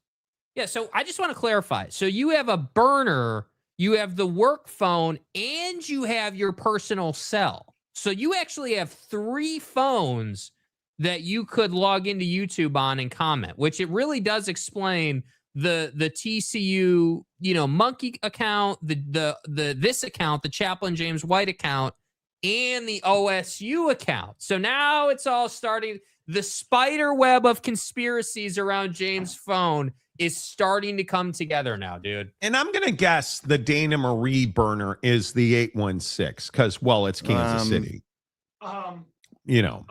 Yeah, so I just want to clarify. So you have a burner, you have the work phone, and you have your personal cell. So you actually have 3 phones that you could log into YouTube on and comment, which it really does explain the TCU, monkey account, this account, the Chaplain James White account, and the OSU account. So now it's all starting. The spider web of conspiracies around James' phone is starting to come together now, dude. And I'm going to guess the Dana Marie burner is the 816 because, well, it's Kansas City. You know.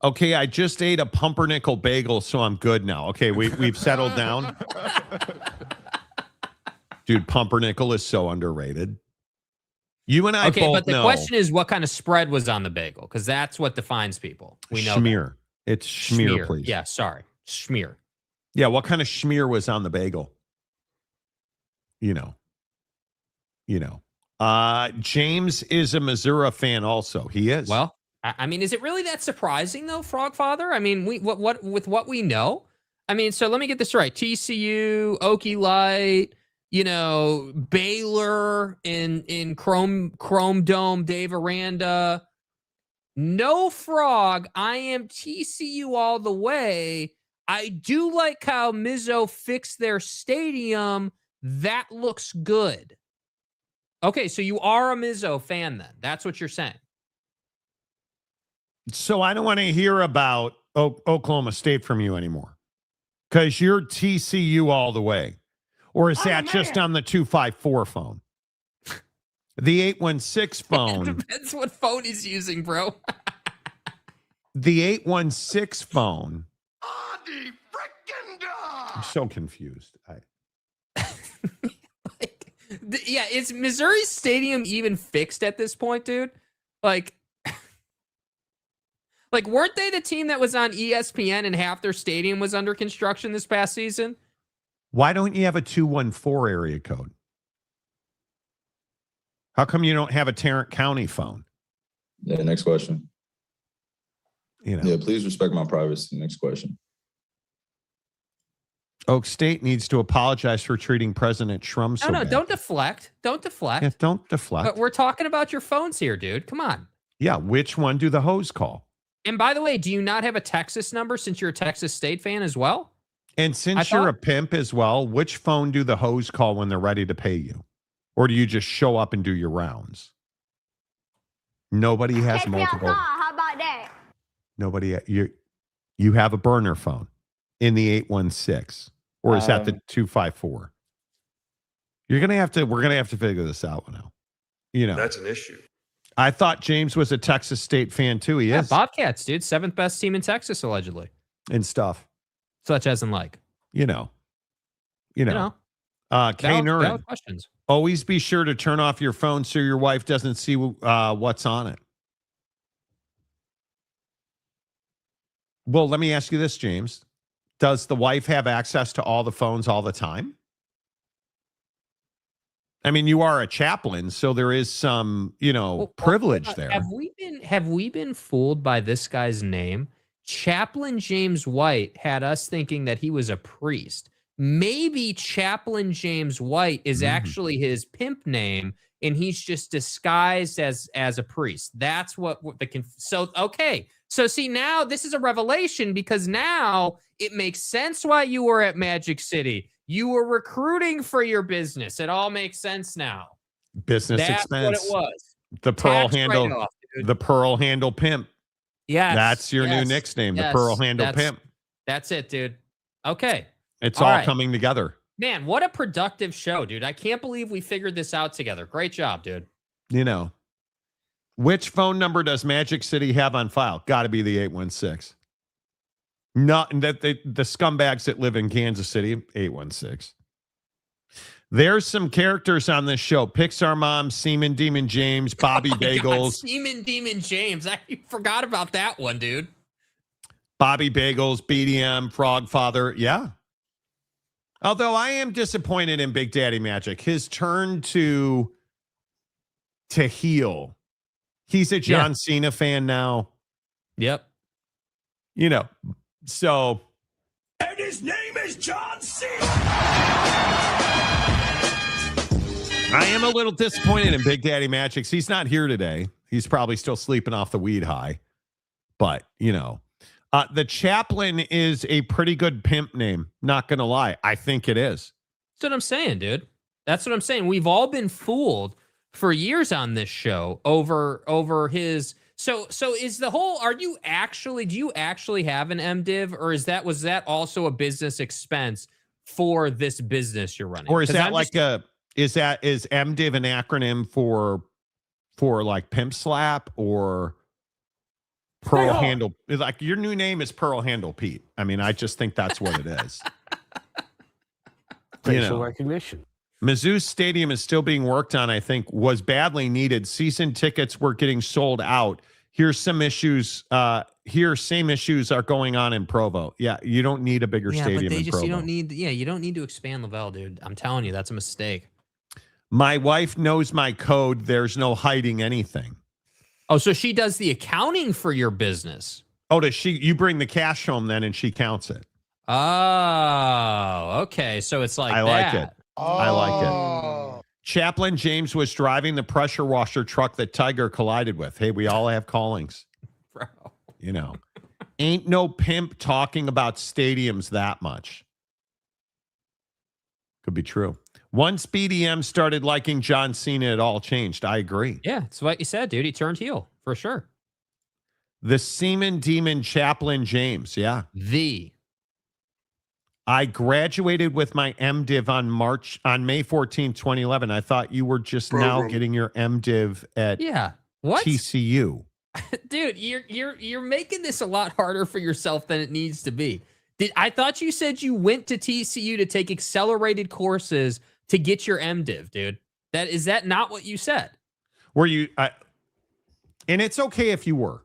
Okay, I just ate a pumpernickel bagel, so I'm good now. Okay, we've settled down. Dude, pumpernickel is so underrated. You and I both know. Okay, but the question is what kind of spread was on the bagel? Because that's what defines people. We know schmear. It's schmear, please. Yeah, sorry. Schmear. Yeah, what kind of schmear was on the bagel? James is a Missouri fan also. He is. Well, I mean, is it really that surprising though, Frogfather? I mean, what with what we know? I mean, so let me get this right. TCU, Okie Light, Baylor in Chrome Dome, Dave Aranda. No Frog. I am TCU all the way. I do like how Mizzo fixed their stadium. That looks good. Okay, so you are a Mizzo fan then. That's what you're saying. So I don't want to hear about Oklahoma State from you anymore because you're TCU all the way. Or is that just on the 254 phone? The 816 phone. It depends what phone he's using, bro. The 816 phone. I'm so confused. Yeah, is Missouri Stadium even fixed at this point, dude? Like, weren't they the team that was on ESPN and half their stadium was under construction this past season? Why don't you have a 214 area code? How come you don't have a Tarrant County phone? Yeah, next question. Yeah, please respect my privacy. Next question. Oak State needs to apologize for treating President Trump so bad. Don't deflect. Don't deflect. Yeah, don't deflect. But we're talking about your phones here, dude. Come on. Yeah, which one do the hoes call? And by the way, do you not have a Texas number since you're a Texas State fan as well? And since you're a pimp as well, which phone do the hoes call when they're ready to pay you? Or do you just show up and do your rounds? Nobody has multiple. How about that? Nobody. You have a burner phone in the 816, or is that the 254? We're gonna have to figure this out now. That's an issue. I thought James was a Texas State fan too. He is. Bobcats, dude, 7th best team in Texas allegedly, and stuff. Such as in like. K Nerd. Questions. Always be sure to turn off your phone so your wife doesn't see what's on it. Well, let me ask you this, James. Does the wife have access to all the phones all the time? I mean, you are a chaplain, so there is some, privilege there. Have we been fooled by this guy's name? Chaplain James White had us thinking that he was a priest. Maybe Chaplain James White is actually his pimp name, and he's just disguised as a priest. That's what okay. So see, now this is a revelation because now it makes sense why you were at Magic City. You were recruiting for your business. It all makes sense now. Business That's expense. what it was. The Pearl Handle. The Pearl Handle Pimp. Yes. That's your new nickname, the Pearl Handle Pimp. That's it, dude. Okay. It's all coming together. Man, what a productive show, dude. I can't believe we figured this out together. Great job, dude. Which phone number does Magic City have on file? Got to be the 816. Not that the scumbags that live in Kansas City, 816. There's some characters on this show. Pixar Mom, Seaman Demon James, Bobby Bagels. God, Seaman Demon James. I forgot about that one, dude. Bobby Bagels, BDM, Frogfather. Yeah. Although I am disappointed in Big Daddy Magic. His turn to heel. He's a John Cena fan now. Yep. So. And his name is John Cena. I am a little disappointed in Big Daddy Magic. He's not here today. He's probably still sleeping off the weed high. But, the Chaplain is a pretty good pimp name. Not going to lie. I think it is. That's what I'm saying, dude. That's what I'm saying. We've all been fooled for years on this show over his So is the whole, do you actually have an MDiv, or was that also a business expense for this business you're running? Or is that is MDiv an acronym for like pimp slap or Pearl Handle? Like your new name is Pearl Handle Pete. I mean, I just think that's what it is. Facial recognition. Mizzou's stadium is still being worked on, I think, was badly needed. Season tickets were getting sold out. Here's some issues. Same issues are going on in Provo. Yeah, you don't need a bigger stadium in Provo. You don't need to expand Lavelle, dude. I'm telling you, that's a mistake. My wife knows my code. There's no hiding anything. Oh, so she does the accounting for your business. Oh, does she? You bring the cash home then and she counts it. Oh, okay. So it's like I like it. I like it. Chaplain James was driving the pressure washer truck that Tiger collided with. Hey, we all have callings. Bro. You know, ain't no pimp talking about stadiums that much. Could be true. Once BDM started liking John Cena, it all changed. I agree. Yeah, that's what you said, dude. He turned heel for sure. The Seaman Demon Chaplain James. Yeah. I graduated with my MDiv on May 14, 2011. I thought you were just now getting your MDiv at TCU. Dude, you're making this a lot harder for yourself than it needs to be. I thought you said you went to TCU to take accelerated courses to get your MDiv, dude. Is that not what you said? Were you and it's okay if you were.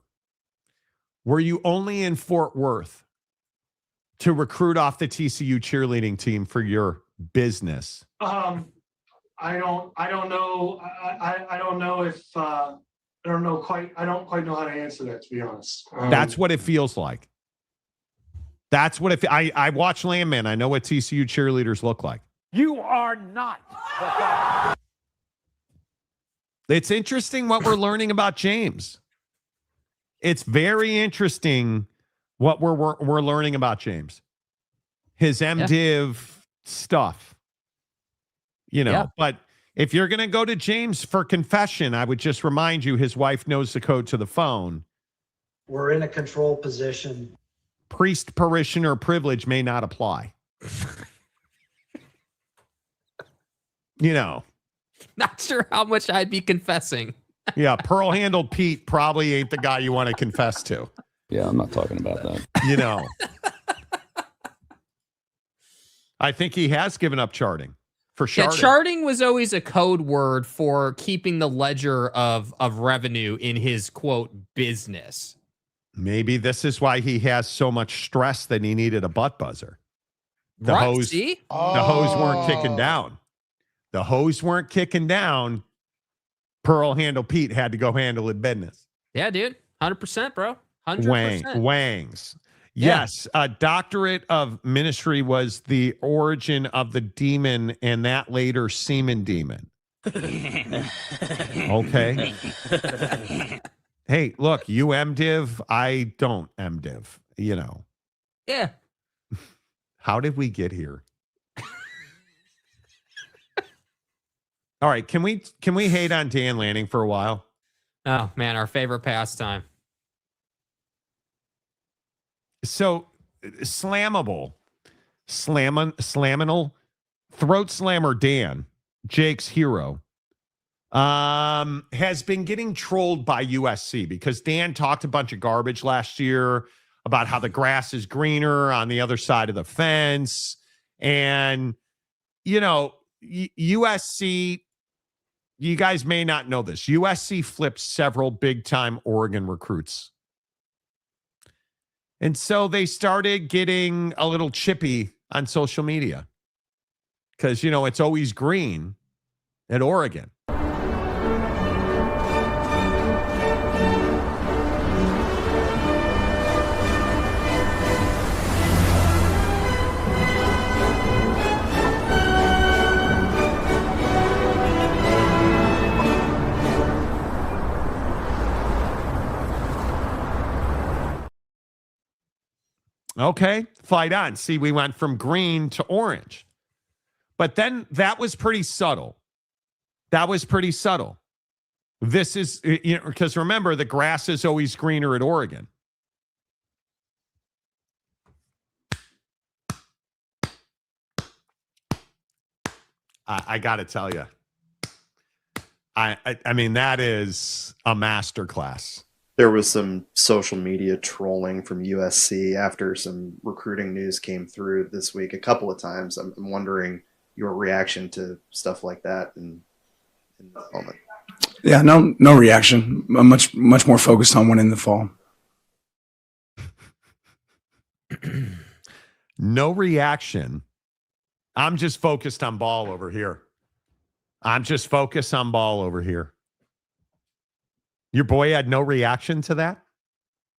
Were you only in Fort Worth to recruit off the TCU cheerleading team for your business? I don't know. I don't know if I don't quite know how to answer that, to be honest. That's what it feels like. That's what I watch Landman. I know what TCU cheerleaders look like. You are not. It's interesting what we're learning about James. It's very interesting what we're learning about James. His MDiv stuff. You know, but if you're going to go to James for confession, I would just remind you his wife knows the code to the phone. We're in a control position. Priest parishioner privilege may not apply. You know. Not sure how much I'd be confessing. Yeah, pearl-handled Pete probably ain't the guy you want to confess to. Yeah, I'm not talking about that. You know. I think he has given up charting for sharding. Yeah, charting was always a code word for keeping the ledger of revenue in his, quote, business. Maybe this is why he has so much stress that he needed a butt buzzer. The hose weren't kicking down. The hose weren't kicking down. Pearl Handle Pete had to go handle it business. Yeah, dude. 100%, bro. 100%. Wangs. Yeah. Yes. A doctorate of ministry was the origin of the demon and that later semen demon. Okay. Hey, look, you MDiv, I don't MDiv, you know. Yeah. How did we get here? All right, can we hate on Dan Lanning for a while? Oh, man, our favorite pastime. So, slaminal, throat slammer Dan, Jake's hero, has been getting trolled by USC because Dan talked a bunch of garbage last year about how the grass is greener on the other side of the fence. And, you know, USC, you guys may not know this. USC flipped several big-time Oregon recruits. And so they started getting a little chippy on social media because, you know, it's always green at Oregon. Okay, fight on. See, we went from green to orange. But then that was pretty subtle. This is, because remember, the grass is always greener at Oregon. I got to tell you, I mean, that is a masterclass. There was some social media trolling from USC after some recruiting news came through this week a couple of times. I'm wondering your reaction to stuff like that in the moment. Yeah, no reaction. I'm much more focused on winning the fall. No reaction. I'm just focused on ball over here. Your boy had no reaction to that?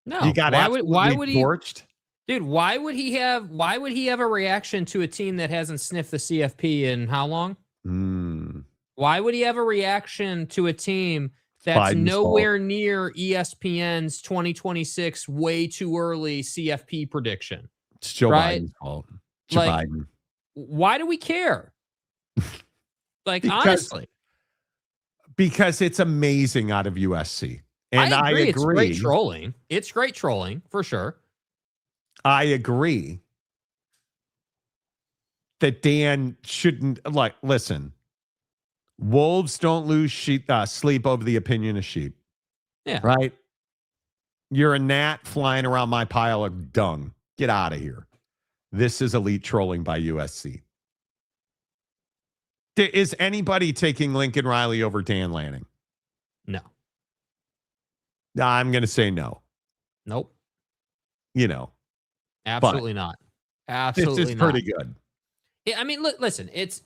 No. He got why would he torched? Dude, why would he have a reaction to a team that hasn't sniffed the CFP in how long? Why would he have a reaction to a team that's nowhere near ESPN's 2026 way too early CFP prediction? It's Joe Biden's fault. Joe Biden. Why do we care? Honestly. Because it's amazing out of USC. And I agree. It's great trolling. It's great trolling, for sure. I agree that Dan shouldn't, listen, wolves don't lose sleep over the opinion of sheep. Yeah. Right? You're a gnat flying around my pile of dung. Get out of here. This is elite trolling by USC. Is anybody taking Lincoln Riley over Dan Lanning? No. I'm going to say no. Nope. Absolutely not. Absolutely this is not. Pretty good. Yeah, I mean, listen, it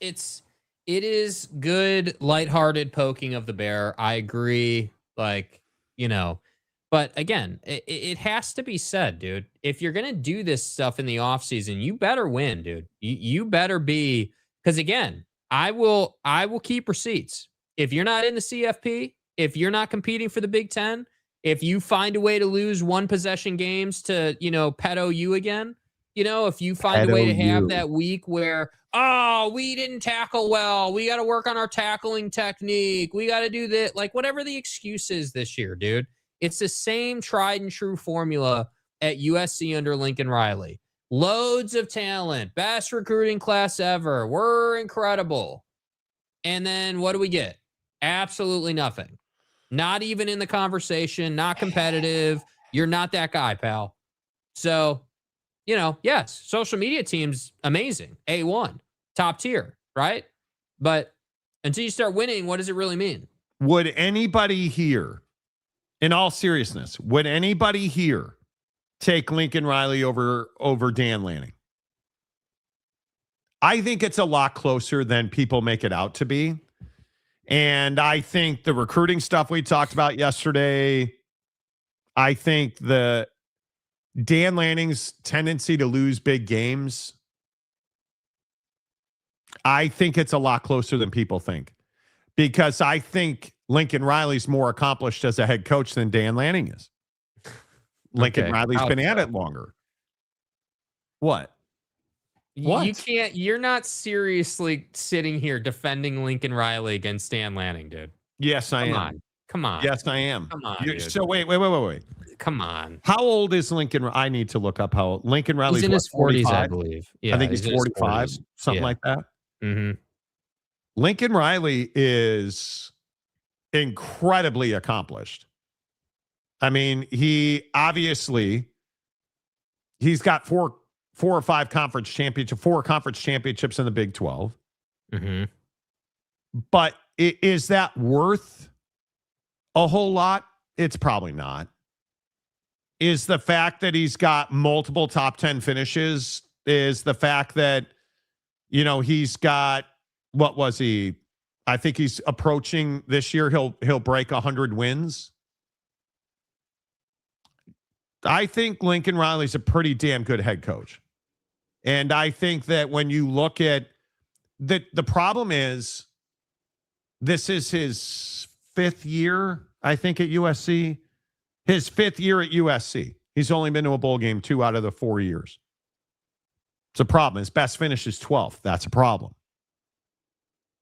is good, lighthearted poking of the bear. I agree. But again, it has to be said, dude. If you're gonna do this stuff in the offseason, you better win, dude. You better be, because again, I will keep receipts. If you're not in the CFP, if you're not competing for the Big Ten, if you find a way to lose one possession games to, pet OU again, if you find a way to have that week where, we didn't tackle well, we got to work on our tackling technique, we got to do that, whatever the excuse is this year, dude, it's the same tried and true formula at USC under Lincoln Riley. Loads of talent, best recruiting class ever. We're incredible. And then what do we get? Absolutely nothing. Not even in the conversation, not competitive. You're not that guy, pal. So, yes, social media team's amazing. A1, top tier, right? But until you start winning, what does it really mean? Would anybody here, in all seriousness, take Lincoln Riley over Dan Lanning? I think it's a lot closer than people make it out to be. And I think the recruiting stuff we talked about yesterday, I think the Dan Lanning's tendency to lose big games, I think it's a lot closer than people think. Because I think Lincoln Riley's more accomplished as a head coach than Dan Lanning is. Lincoln Riley's been at it longer. What? You're not seriously sitting here defending Lincoln Riley against Dan Lanning, dude. Yes, I am. Come on. Yes, I am. Come on. So wait. Come on. How old is Lincoln? I need to look up how old. Lincoln Riley's in his 40s, I 45? believe. Yeah, I think he's 45, something like that. Mm-hmm. Lincoln Riley is incredibly accomplished. I mean, he's got four or five conference championships in the Big 12. Mm-hmm. But is that worth a whole lot? It's probably not. Is the fact that he's got multiple top 10 finishes, is the fact that, he's got, what was he? I think he's approaching this year. He'll break 100 wins. I think Lincoln Riley's a pretty damn good head coach. And I think that when you look at the problem is this is his fifth year, I think, at USC. His fifth year at USC. He's only been to a bowl game 2 out of the 4 years. It's a problem. His best finish is 12th. That's a problem.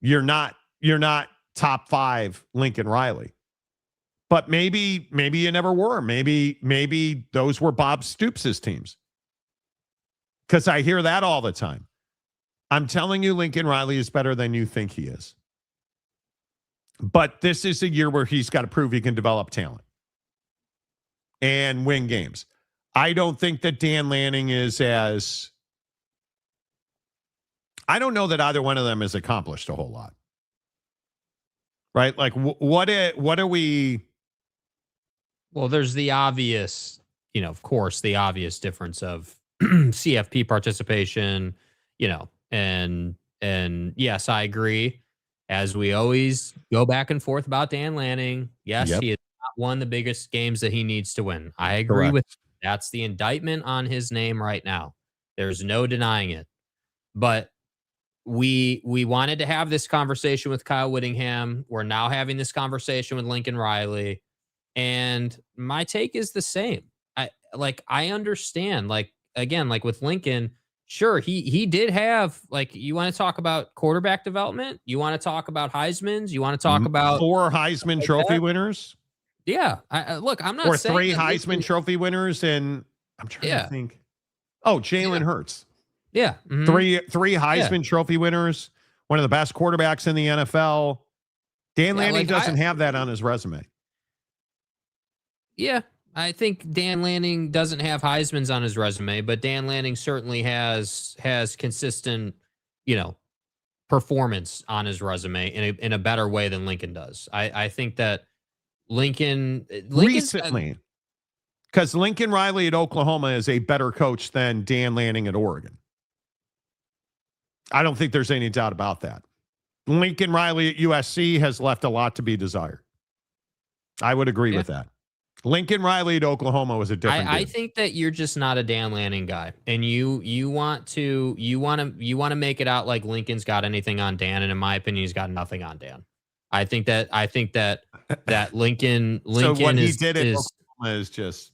You're not top 5 Lincoln Riley. But maybe you never were. Maybe those were Bob Stoops' teams. Because I hear that all the time. I'm telling you, Lincoln Riley is better than you think he is. But this is a year where he's got to prove he can develop talent and win games. I don't think that Dan Lanning is as... I don't know that either one of them has accomplished a whole lot. Right? Like, what are we... Well, there's the obvious, of course, the obvious difference of CFP participation, and yes, I agree. As we always go back and forth about Dan Lanning, yes, he has not won the biggest games that he needs to win. I agree with that's the indictment on his name right now. There's no denying it. But we wanted to have this conversation with Kyle Whittingham. We're now having this conversation with Lincoln Riley. And my take is the same. I understand, again, with Lincoln, sure, he did have, you want to talk about quarterback development? You want to talk about Heisman's? You want to talk about 4 Heisman Trophy winners? Yeah. Look, I'm not or saying 3 Heisman Trophy winners, and I'm trying to think. Oh, Jalen Hurts. Yeah. 3 Heisman Trophy winners, one of the best quarterbacks in the NFL. Dan Lanning doesn't have that on his resume. Yeah, I think Dan Lanning doesn't have Heisman's on his resume, but Dan Lanning certainly has consistent, performance on his resume in a better way than Lincoln does. I think that Lincoln's recently, because Lincoln Riley at Oklahoma is a better coach than Dan Lanning at Oregon. I don't think there's any doubt about that. Lincoln Riley at USC has left a lot to be desired. I would agree with that. Lincoln Riley at Oklahoma was a different game. I think that you're just not a Dan Lanning guy, and you want to make it out like Lincoln's got anything on Dan, and in my opinion, he's got nothing on Dan. I think that Lincoln so what he did at Oklahoma is just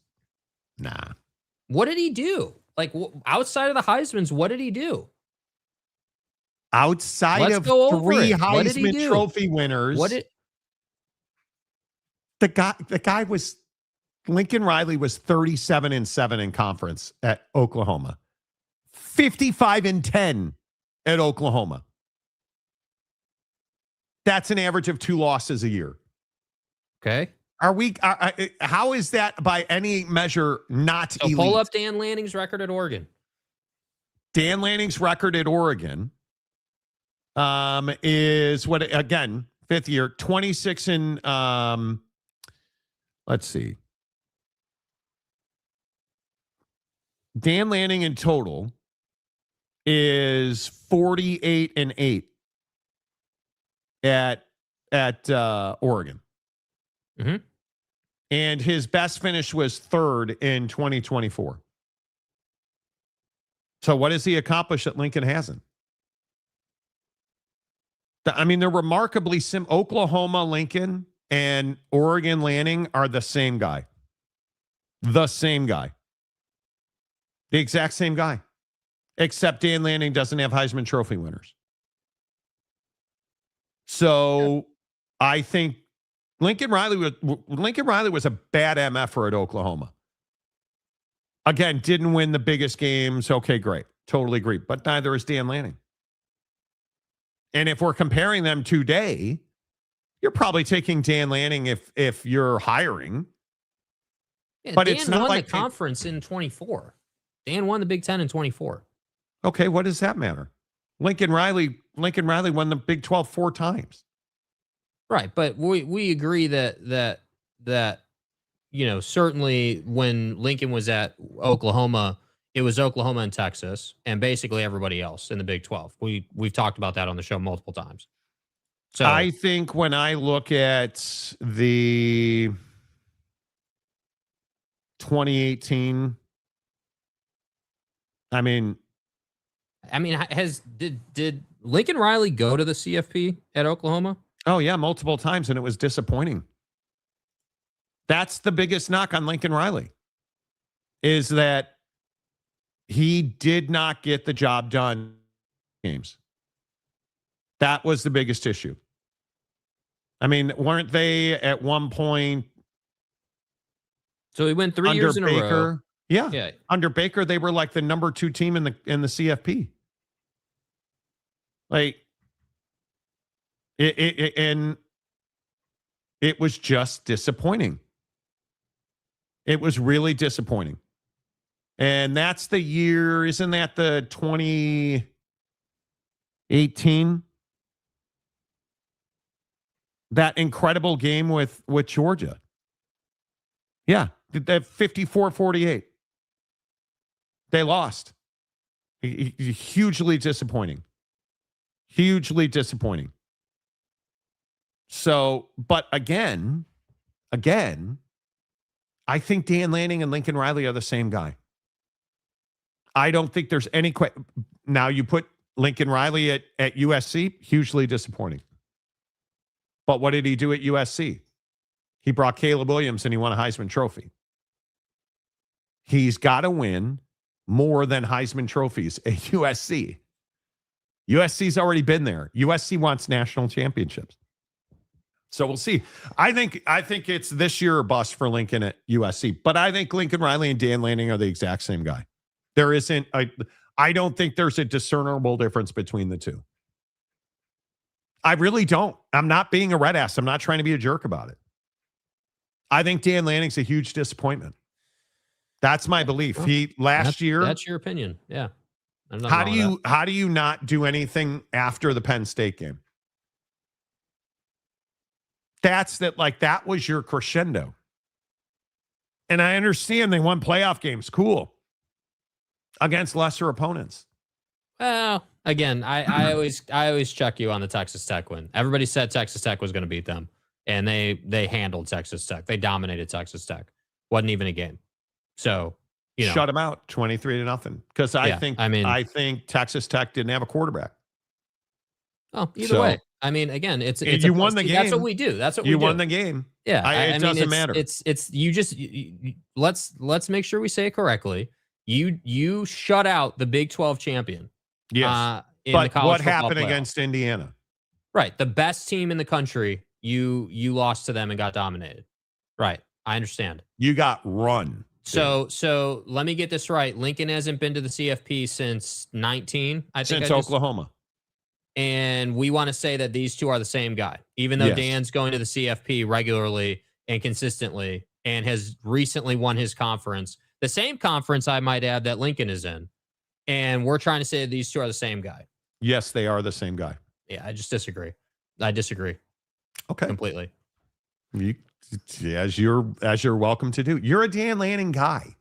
nah. What did he do? Outside of the Heisman's, what did he do? Outside of 3 Heisman Trophy winners, the guy was. Lincoln Riley was 37-7 in conference at Oklahoma, 55-10 at Oklahoma. That's an average of 2 losses a year. Okay. How is that by any measure not elite? Pull up Dan Lanning's record at Oregon. Dan Lanning's record at Oregon is what, again, 5th year, 26 and let's see. Dan Lanning in total is 48-8 at Oregon. Mm-hmm. And his best finish was 3rd in 2024. So what has he accomplished that Lincoln hasn't? I mean, they're remarkably Oklahoma Lincoln and Oregon Lanning are the same guy. The same guy. The exact same guy. Except Dan Lanning doesn't have Heisman Trophy winners. So I think Lincoln Riley was a bad MFer at Oklahoma. Again, didn't win the biggest games. Okay, great. Totally agree. But neither is Dan Lanning. And if we're comparing them today, you're probably taking Dan Lanning if you're hiring. Yeah, but Dan it's not won like the conference in 24. Dan won the Big Ten in 24. Okay, what does that matter? Lincoln Riley won the Big 12 4 times. Right, but we agree that certainly when Lincoln was at Oklahoma, it was Oklahoma and Texas, and basically everybody else in the Big 12. We've talked about that on the show multiple times. So I think when I look at the 2018, did Lincoln Riley go to the CFP at Oklahoma? Oh yeah, multiple times, and it was disappointing. That's the biggest knock on Lincoln Riley, is that he did not get the job done in games. That was the biggest issue. I mean, weren't they at one point So he went 3 years in a row. Yeah. Under Baker, they were like the number 2 team in the CFP. Like and it was just disappointing. It was really disappointing. And that's the year, isn't that the 2018? That incredible game with Georgia. Yeah, that 54-48. They lost. Hugely disappointing. Hugely disappointing. So, but again, I think Dan Lanning and Lincoln Riley are the same guy. I don't think there's any question. Now you put Lincoln Riley at USC, hugely disappointing. But what did he do at USC? He brought Caleb Williams and he won a Heisman Trophy. He's got to win more than Heisman trophies at USC. USC's already been there. USC wants national championships. So we'll see. I think it's this year or bust for Lincoln at USC. But I think Lincoln Riley and Dan Lanning are the exact same guy. There isn't, I don't think there's a discernible difference between the two. I really don't. I'm not being a red ass. I'm not trying to be a jerk about it. I think Dan Lanning's a huge disappointment. That's my belief. Last year. That's your opinion. Yeah. How do you not do anything after the Penn State game? That was your crescendo. And I understand they won playoff games. Cool. Against lesser opponents. Well, again, I always check you on the Texas Tech win. Everybody said Texas Tech was going to beat them, and they handled Texas Tech. They dominated Texas Tech. Wasn't even a game. So, shut them out 23-0. Because I think Texas Tech didn't have a quarterback. Oh, either way. I mean, again, it's you won the game. That's what we do. That's what we do. You won the game. Yeah, it doesn't matter. Let's make sure we say it correctly. You shut out the Big 12 champion. Yes. But what happened against Indiana? Right. The best team in the country, you lost to them and got dominated. Right. I understand. You got run. So let me get this right. Lincoln hasn't been to the CFP since 19, I think. Since Oklahoma. And we want to say that these two are the same guy, even though Dan's going to the CFP regularly and consistently and has recently won his conference. The same conference, I might add, that Lincoln is in. And we're trying to say that these two are the same guy. Yes, they are the same guy. Yeah, I just disagree. I disagree. Okay. Completely. As you're welcome to do. You're a Dan Lanning guy.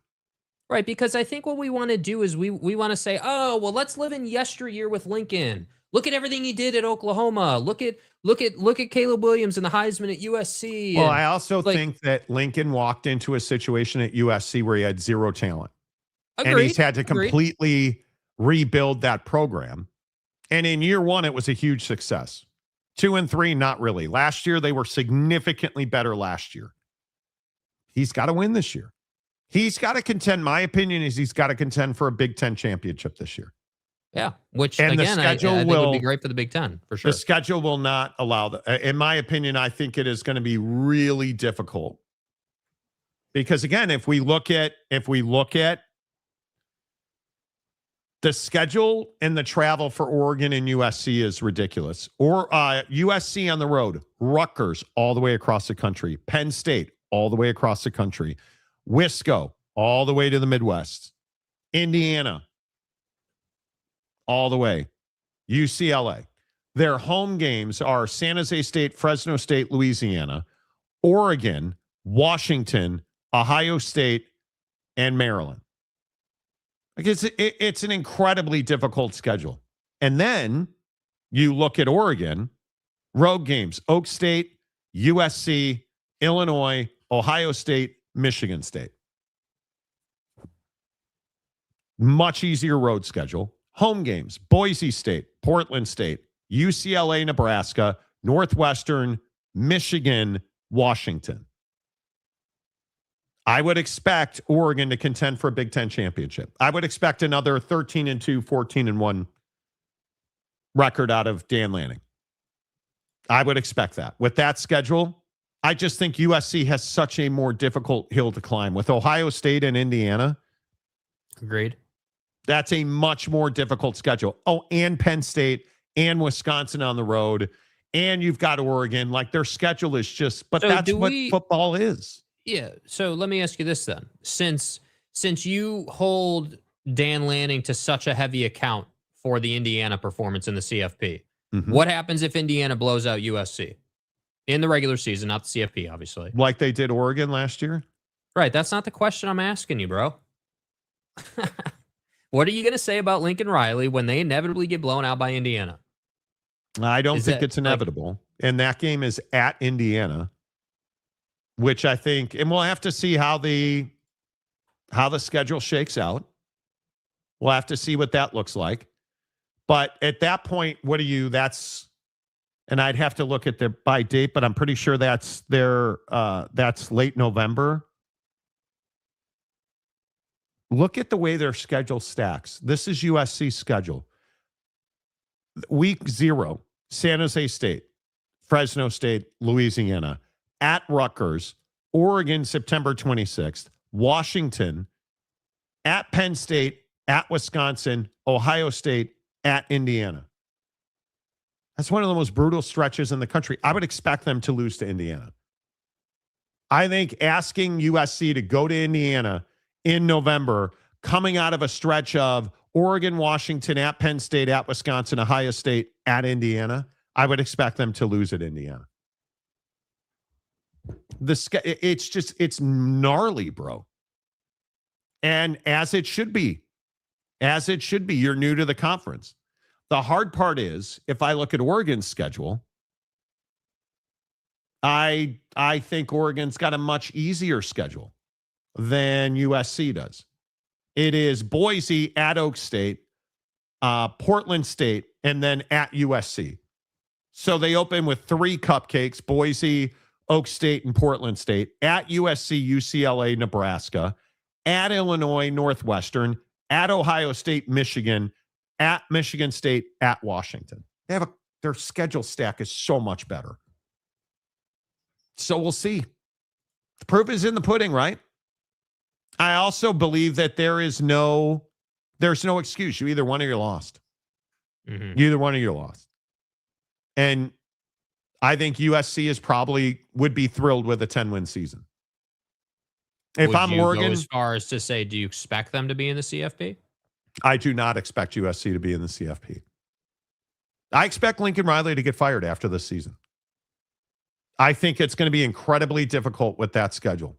Right, because I think what we want to do is we want to say, oh, well, let's live in yesteryear with Lincoln. Look at everything he did at Oklahoma. Look at Caleb Williams and the Heisman at USC. Well, I also think that Lincoln walked into a situation at USC where he had zero talent. Agreed. And he's had to completely rebuild that program. And in year one, it was a huge success. 2 and 3, not really. Last year, they were significantly better last year. He's got to win this year. He's got to contend. My opinion is he's got to contend for a Big Ten championship this year. Yeah, which and again, I think would be great for the Big Ten, for sure. The schedule will not allow that. In my opinion, I think it is going to be really difficult. Because again, if we look at the schedule and the travel for Oregon and USC is ridiculous. Or USC on the road, Rutgers all the way across the country, Penn State all the way across the country, Wisco all the way to the Midwest, Indiana all the way, UCLA. Their home games are San Jose State, Fresno State, Louisiana, Oregon, Washington, Ohio State, and Maryland. Like it's an incredibly difficult schedule. And then you look at Oregon, road games, Oak State, USC, Illinois, Ohio State, Michigan State. Much easier road schedule. Home games, Boise State, Portland State, UCLA, Nebraska, Northwestern, Michigan, Washington. I would expect Oregon to contend for a Big Ten championship. I would expect another 13-2, 14-1 record out of Dan Lanning. I would expect that. With that schedule, I just think USC has such a more difficult hill to climb with Ohio State and Indiana. Agreed. That's a much more difficult schedule. Oh, and Penn State and Wisconsin on the road. And you've got Oregon. Like, their schedule is just, but So that's what football is. Yeah. So let me ask you this then. Since you hold Dan Lanning to such a heavy account for the Indiana performance in the CFP, what happens if Indiana blows out USC in the regular season, not the CFP, obviously? Like they did Oregon last year? Right. That's not the question I'm asking you, bro. What are you going to say about Lincoln Riley when they inevitably get blown out by Indiana? I don't think it's inevitable. And that game is at Indiana, which I think, and we'll have to see how the schedule shakes out. We'll have to see what that looks like. But at that point, and I'd have to look at the by date, but I'm pretty sure that's late November. Look at the way their schedule stacks. This is USC's schedule. Week 0, San Jose State, Fresno State, Louisiana, at Rutgers, Oregon, September 26th, Washington, at Penn State, at Wisconsin, Ohio State, at Indiana. That's one of the most brutal stretches in the country. I would expect them to lose to Indiana. I think asking USC to go to Indiana in November, coming out of a stretch of Oregon, Washington, at Penn State, at Wisconsin, Ohio State, at Indiana, I would expect them to lose at Indiana. It's gnarly, bro. And as it should be, you're new to the conference. The hard part is, if I look at Oregon's schedule, I think Oregon's got a much easier schedule than USC does. It is Boise, at Oak State, Portland State, and then at USC. So they open with 3 cupcakes: Boise, Oak State, and Portland State. At USC, UCLA, Nebraska. At Illinois, Northwestern. At Ohio State, Michigan. At Michigan State. At Washington. Their schedule stack is so much better. So we'll see. The proof is in the pudding, right? I also believe that there's no excuse. You either won or you're lost. You either won or you're lost. And I think USC would be thrilled with a 10-win season. If Would I'm you Oregon, go as far as to say, do you expect them to be in the CFP? I do not expect USC to be in the CFP. I expect Lincoln Riley to get fired after this season. I think it's going to be incredibly difficult with that schedule.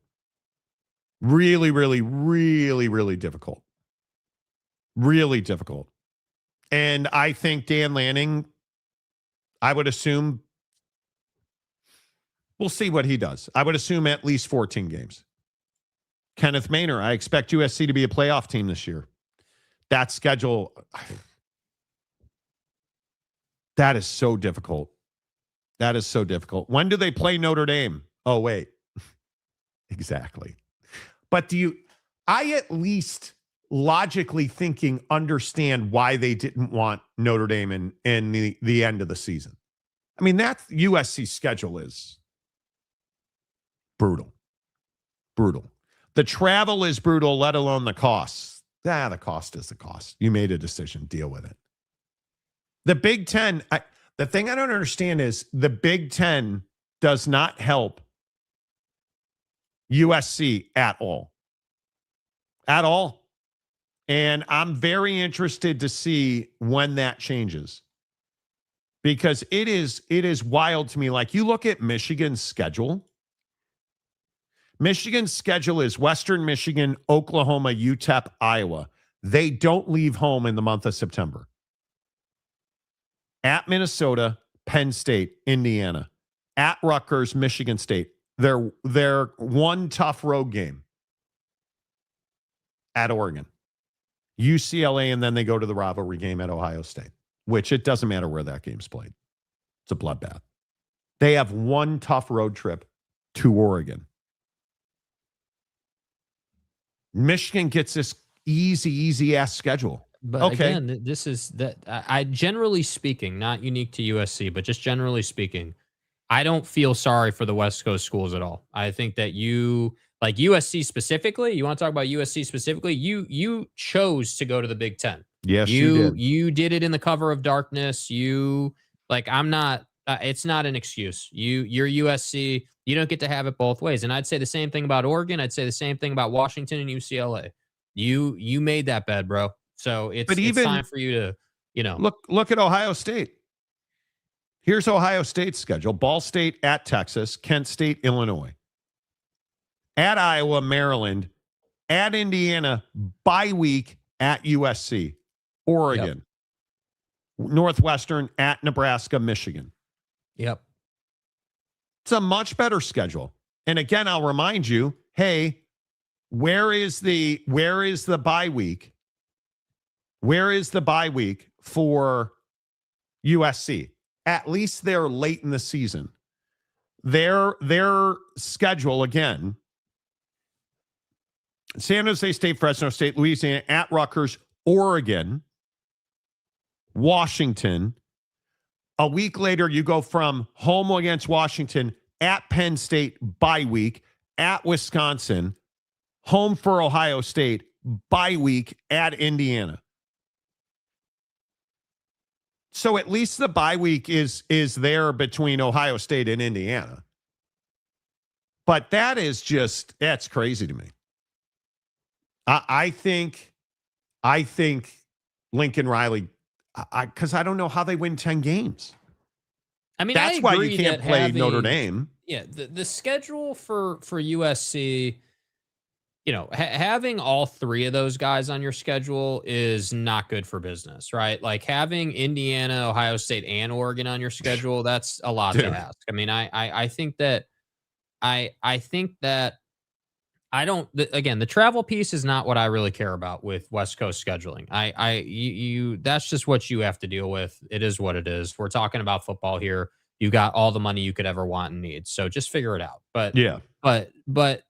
Really, really, really, really difficult. Really difficult. And I think Dan Lanning, I would assume, we'll see what he does. I would assume at least 14 games. Kenneth Maynor, I expect USC to be a playoff team this year. That schedule, that is so difficult. That is so difficult. When do they play Notre Dame? Oh, wait. Exactly. But I at least logically thinking understand why they didn't want Notre Dame in the end of the season. I mean, that USC schedule is brutal. Brutal. The travel is brutal, let alone the costs. The cost is the cost. You made a decision. Deal with it. The Big Ten, the thing I don't understand is the Big Ten does not help USC at all. At all. And I'm very interested to see when that changes. Because it is wild to me. Like, you look at Michigan's schedule. Michigan's schedule is Western Michigan, Oklahoma, UTEP, Iowa. They don't leave home in the month of September. At Minnesota, Penn State, Indiana. At Rutgers, Michigan State. They're one tough road game. At Oregon. UCLA, and then they go to the rivalry game at Ohio State, which it doesn't matter where that game's played. It's a bloodbath. They have one tough road trip to Oregon. Michigan gets this easy ass schedule. But again, this is that I generally speaking, not unique to USC, but just generally speaking, I don't feel sorry for the West Coast schools at all. I think that like USC specifically, you want to talk about USC specifically, you chose to go to the Big Ten. Yes, you did. You did it in the cover of darkness. I'm not, it's not an excuse. You're USC. You don't get to have it both ways. And I'd say the same thing about Oregon. I'd say the same thing about Washington and UCLA. You made that bed, bro. So it's time for you to, look at Ohio State. Here's Ohio State's schedule. Ball State at Texas, Kent State, Illinois. At Iowa, Maryland, at Indiana, bye week at USC, Oregon, Northwestern at Nebraska, Michigan. Yep. It's a much better schedule. And again, I'll remind you, hey, where is the bye week? Where is the bye week for USC? At least they're late in the season. Their schedule, again, San Jose State, Fresno State, Louisiana, at Rutgers, Oregon, Washington. A week later, you go from home against Washington, at Penn State, bye week, at Wisconsin, home for Ohio State, bye week, at Indiana. So at least the bye week is there between Ohio State and Indiana. But that's crazy to me. I think Lincoln Riley, because I don't know how they win 10 games. I mean, that's why you can't play Notre Dame. Yeah, the schedule for USC, having all three of those guys on your schedule is not good for business, right? Like having Indiana, Ohio State, and Oregon on your schedule, that's a lot to ask. I mean, I think that again, the travel piece is not what I really care about with West Coast scheduling. That's just what you have to deal with. It is what it is. We're talking about football here. You got all the money you could ever want and need. So just figure it out. But yeah, but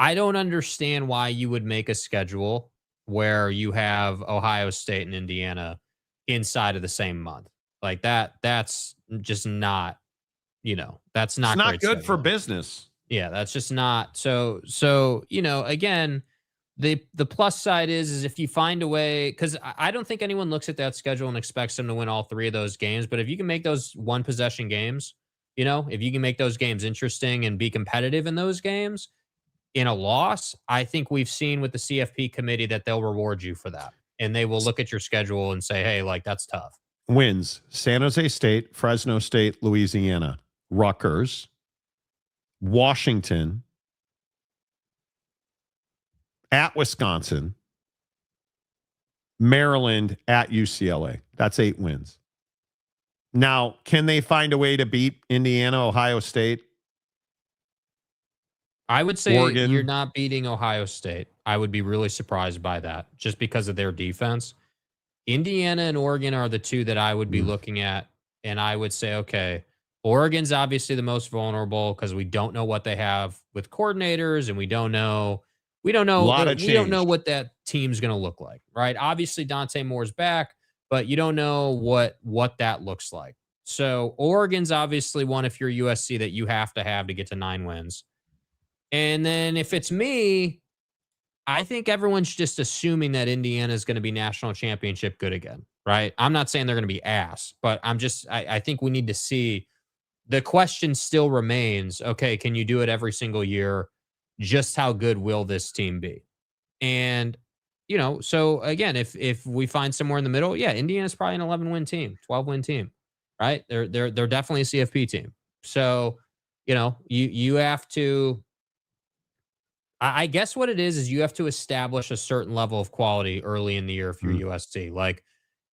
I don't understand why you would make a schedule where you have Ohio State and Indiana inside of the same month. Like that's just not, that's not, it's not good for business. Yeah, that's just not. So again, the plus side is if you find a way, because I don't think anyone looks at that schedule and expects them to win all three of those games. But if you can make those one possession games, if you can make those games interesting and be competitive in those games, in a loss, I think we've seen with the CFP committee that they'll reward you for that. And they will look at your schedule and say, hey, like that's tough. Wins: San Jose State, Fresno State, Louisiana, Rutgers, Washington, at Wisconsin, Maryland, at UCLA. That's 8 wins. Now, can they find a way to beat Indiana, Ohio State? I would say Oregon? You're not beating Ohio State. I would be really surprised by that just because of their defense. Indiana and Oregon are the two that I would be looking at. And I would say, okay, Oregon's obviously the most vulnerable because we don't know what they have with coordinators and we don't know what that team's going to look like, right? Obviously Dante Moore's back, but you don't know what that looks like. So Oregon's obviously one, if you're USC, that you have to get to 9 wins. And then if it's me, I think everyone's just assuming that Indiana is going to be national championship good again, right? I'm not saying they're going to be ass, but I think we need to see. The question still remains, okay, can you do it every single year? Just how good will this team be? And, so again, if we find somewhere in the middle, yeah, Indiana's probably an 11-win team, 12-win team, right? They're definitely a CFP team. So, you have to, I guess what it is you have to establish a certain level of quality early in the year if you're USC. Like,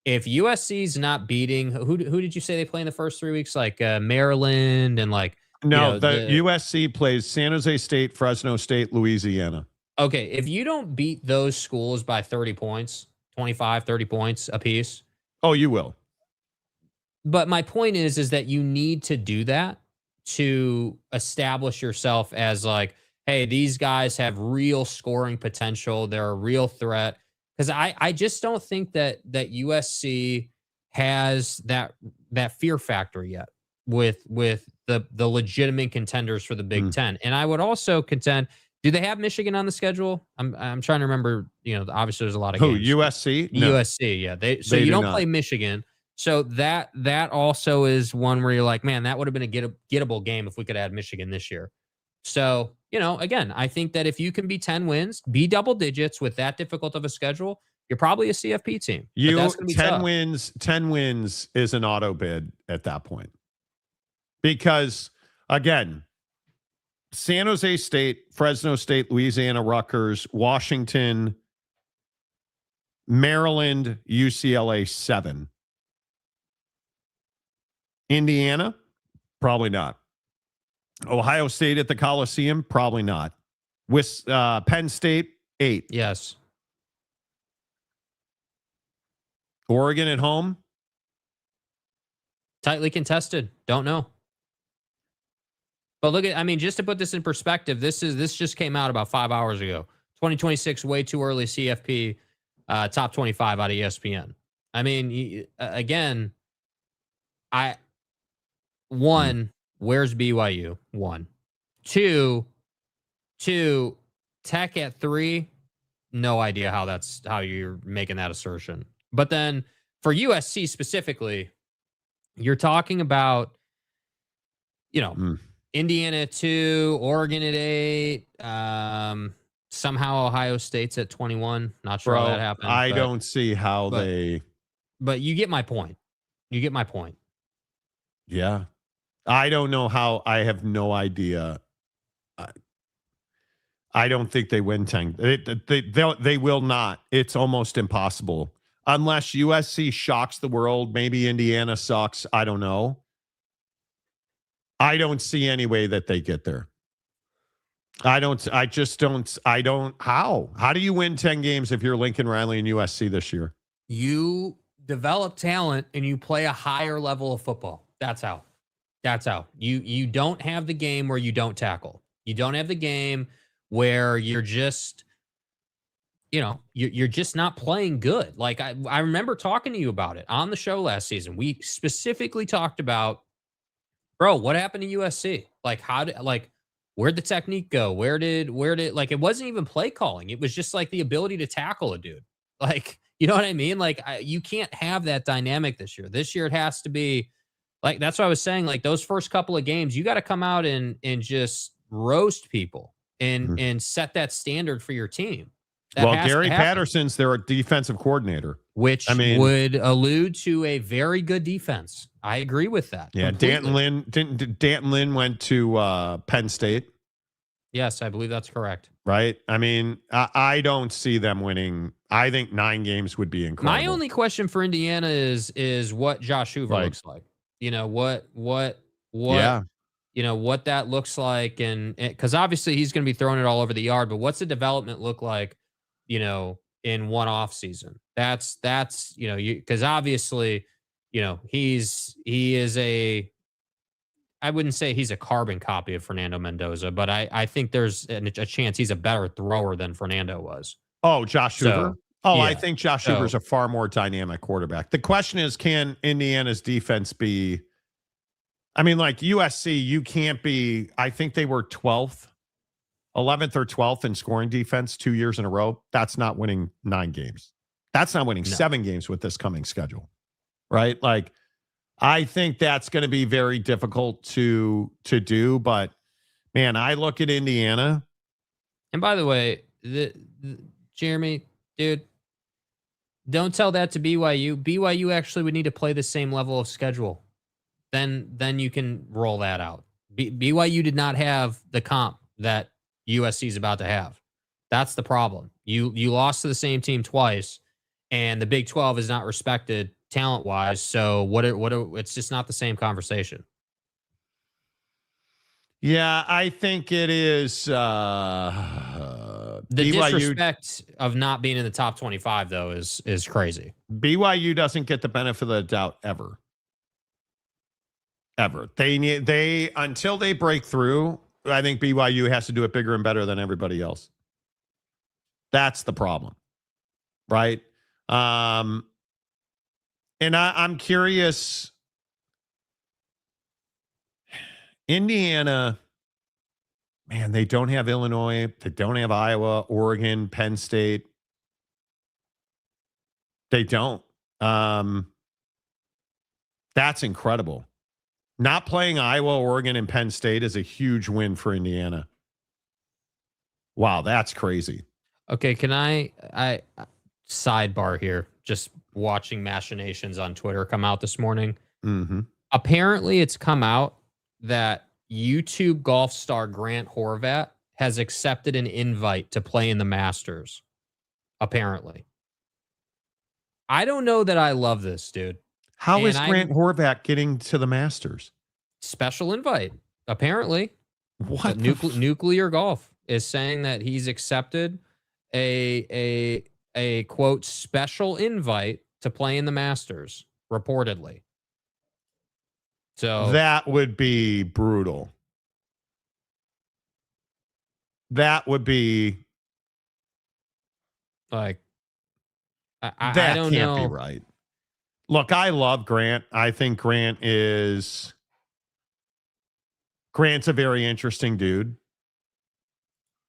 if USC's not beating, who did you say they play in the first 3 weeks? Like Maryland and like... No, the USC plays San Jose State, Fresno State, Louisiana. Okay, if you don't beat those schools by 30 points, 25, 30 points apiece... Oh, you will. But my point is that you need to do that to establish yourself as like, hey, these guys have real scoring potential. They're a real threat. Because I just don't think that USC has that fear factor yet. with the legitimate contenders for the Big Ten. And I would also contend, do they have Michigan on the schedule? I'm trying to remember. Obviously there's a lot of games. USC? No. USC, yeah. So you don't play Michigan. So that also is one where you're like, man, that would have been a gettable game if we could add Michigan this year. So, again, I think that if you can be 10 wins, be double digits with that difficult of a schedule, you're probably a CFP team. That's gonna be 10 tough. wins, 10 wins is an auto bid at that point. Because again, San Jose State, Fresno State, Louisiana, Rutgers, Washington, Maryland, UCLA 7. Indiana, probably not. Ohio State at the Coliseum, probably not. With Penn State, 8. Yes. Oregon at home, tightly contested. Don't know. But look at, just to put this in perspective, this just came out about 5 hours ago. 2026, way too early CFP, top 25 out of ESPN. Again, where's BYU? 1. 2, Tech at 3. No idea how you're making that assertion. But then for USC specifically, you're talking about, Indiana at 2, Oregon at 8, somehow Ohio State's at 21. Not sure how that happened. I don't see how But you get my point. Yeah. I don't know how. I have no idea. I don't think they win 10. They will not. It's almost impossible. Unless USC shocks the world. Maybe Indiana sucks. I don't know. I don't see any way that they get there. How do you win 10 games if you're Lincoln Riley and USC this year? You develop talent and you play a higher level of football. That's how. You don't have the game where you don't tackle. You don't have the game where you're just, you're just not playing good. Like I remember talking to you about it on the show last season. We specifically talked about, bro, what happened to USC? Where'd the technique go? Where did it wasn't even play calling. It was just like the ability to tackle a dude. You know what I mean? You can't have that dynamic this year. This year it has to be that's what I was saying. Those first couple of games, you got to come out and just roast people and set that standard for your team. Gary Patterson's their defensive coordinator, which would allude to a very good defense. I agree with that. Yeah, completely. Danton Lynn went to Penn State. Yes, I believe that's correct. Right? I don't see them winning. I think 9 games would be incredible. My only question for Indiana is what Josh Hoover looks like. What that looks like, and because obviously he's going to be throwing it all over the yard, but what's the development look like, in one off season? That's because obviously, he is I wouldn't say he's a carbon copy of Fernando Mendoza, but I think there's a chance he's a better thrower than Fernando was. Oh, Josh Hoover? Yeah. I think Josh Hoover's a far more dynamic quarterback. The question is, can Indiana's defense be... USC, you can't be... I think they were 11th or 12th in scoring defense 2 years in a row. That's not winning 9 games. That's not winning 7 games with this coming schedule, right? I think that's going to be very difficult to do. But, man, I look at Indiana. And by the way, Jeremy, dude, don't tell that to BYU. BYU actually would need to play the same level of schedule. Then you can roll that out. BYU did not have the comp that USC is about to have. That's the problem. You lost to the same team twice, and the Big 12 is not respected talent-wise. So it's just not the same conversation. Yeah, I think it is. The BYU, disrespect of not being in the top 25, though, is crazy. BYU doesn't get the benefit of the doubt ever. They until they break through, I think BYU has to do it bigger and better than everybody else. That's the problem, right? And I'm curious. Indiana, man, they don't have Illinois. They don't have Iowa, Oregon, Penn State. They don't. That's incredible. Not playing Iowa, Oregon, and Penn State is a huge win for Indiana. Wow, that's crazy. Okay, can I sidebar here? Just watching machinations on Twitter come out this morning. Mm-hmm. Apparently, it's come out that YouTube golf star Grant Horvat has accepted an invite to play in the Masters. Apparently. I don't know that I love this, dude. How is Grant Horvat getting to the Masters? Special invite, apparently. What? Nuclear Golf is saying that he's accepted a quote special invite to play in the Masters, reportedly. So that would be brutal. That would be like that I don't can't know. be right. Look, I love Grant. I think Grant's a very interesting dude.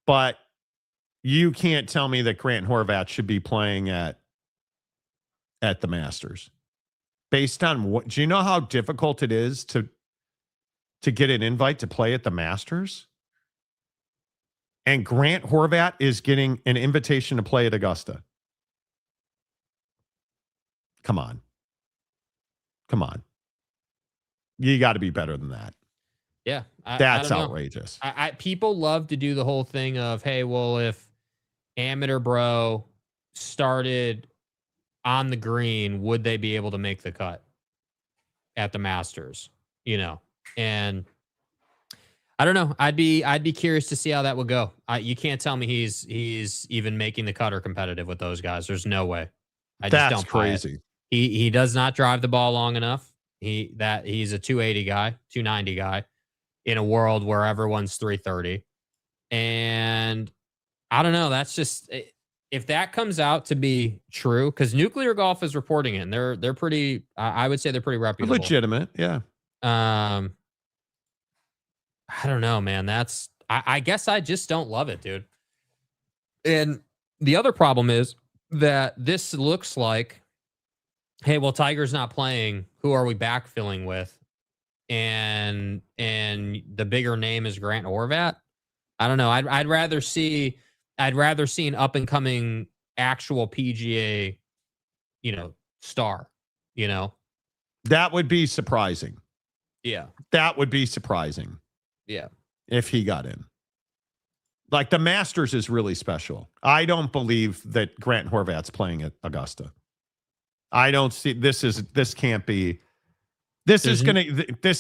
But you can't tell me that Grant Horvat should be playing at the Masters. Based on what? Do you know how difficult it is to get an invite to play at the Masters? And Grant Horvat is getting an invitation to play at Augusta. Come on. You got to be better than that. Yeah. That's I don't know. outrageous. People love to do the whole thing of, hey, well, if Amateur Bro started on the green, would they be able to make the cut at the Masters? You know, and I don't know. I'd be curious to see how that would go. You can't tell me he's even making the cut or competitive with those guys. There's no way. That's just don't crazy. He does not drive the ball long enough. He's a 280 guy, 290 guy in a world where everyone's 330. And I don't know. That's just, if that comes out to be true, because Nuclear Golf is reporting it, and they're pretty, I would say they're pretty reputable. Legitimate, yeah. I don't know, man. I guess I just don't love it, dude. And the other problem is that this looks like, hey, well, Tiger's not playing. Who are we backfilling with? And the bigger name is Grant Horvat. I don't know. I'd rather see an up and coming actual PGA, star. That would be surprising. Yeah. That would be surprising. Yeah. If he got in. Like, the Masters is really special. I don't believe that Grant Horvat's playing at Augusta. I don't see this can't be. This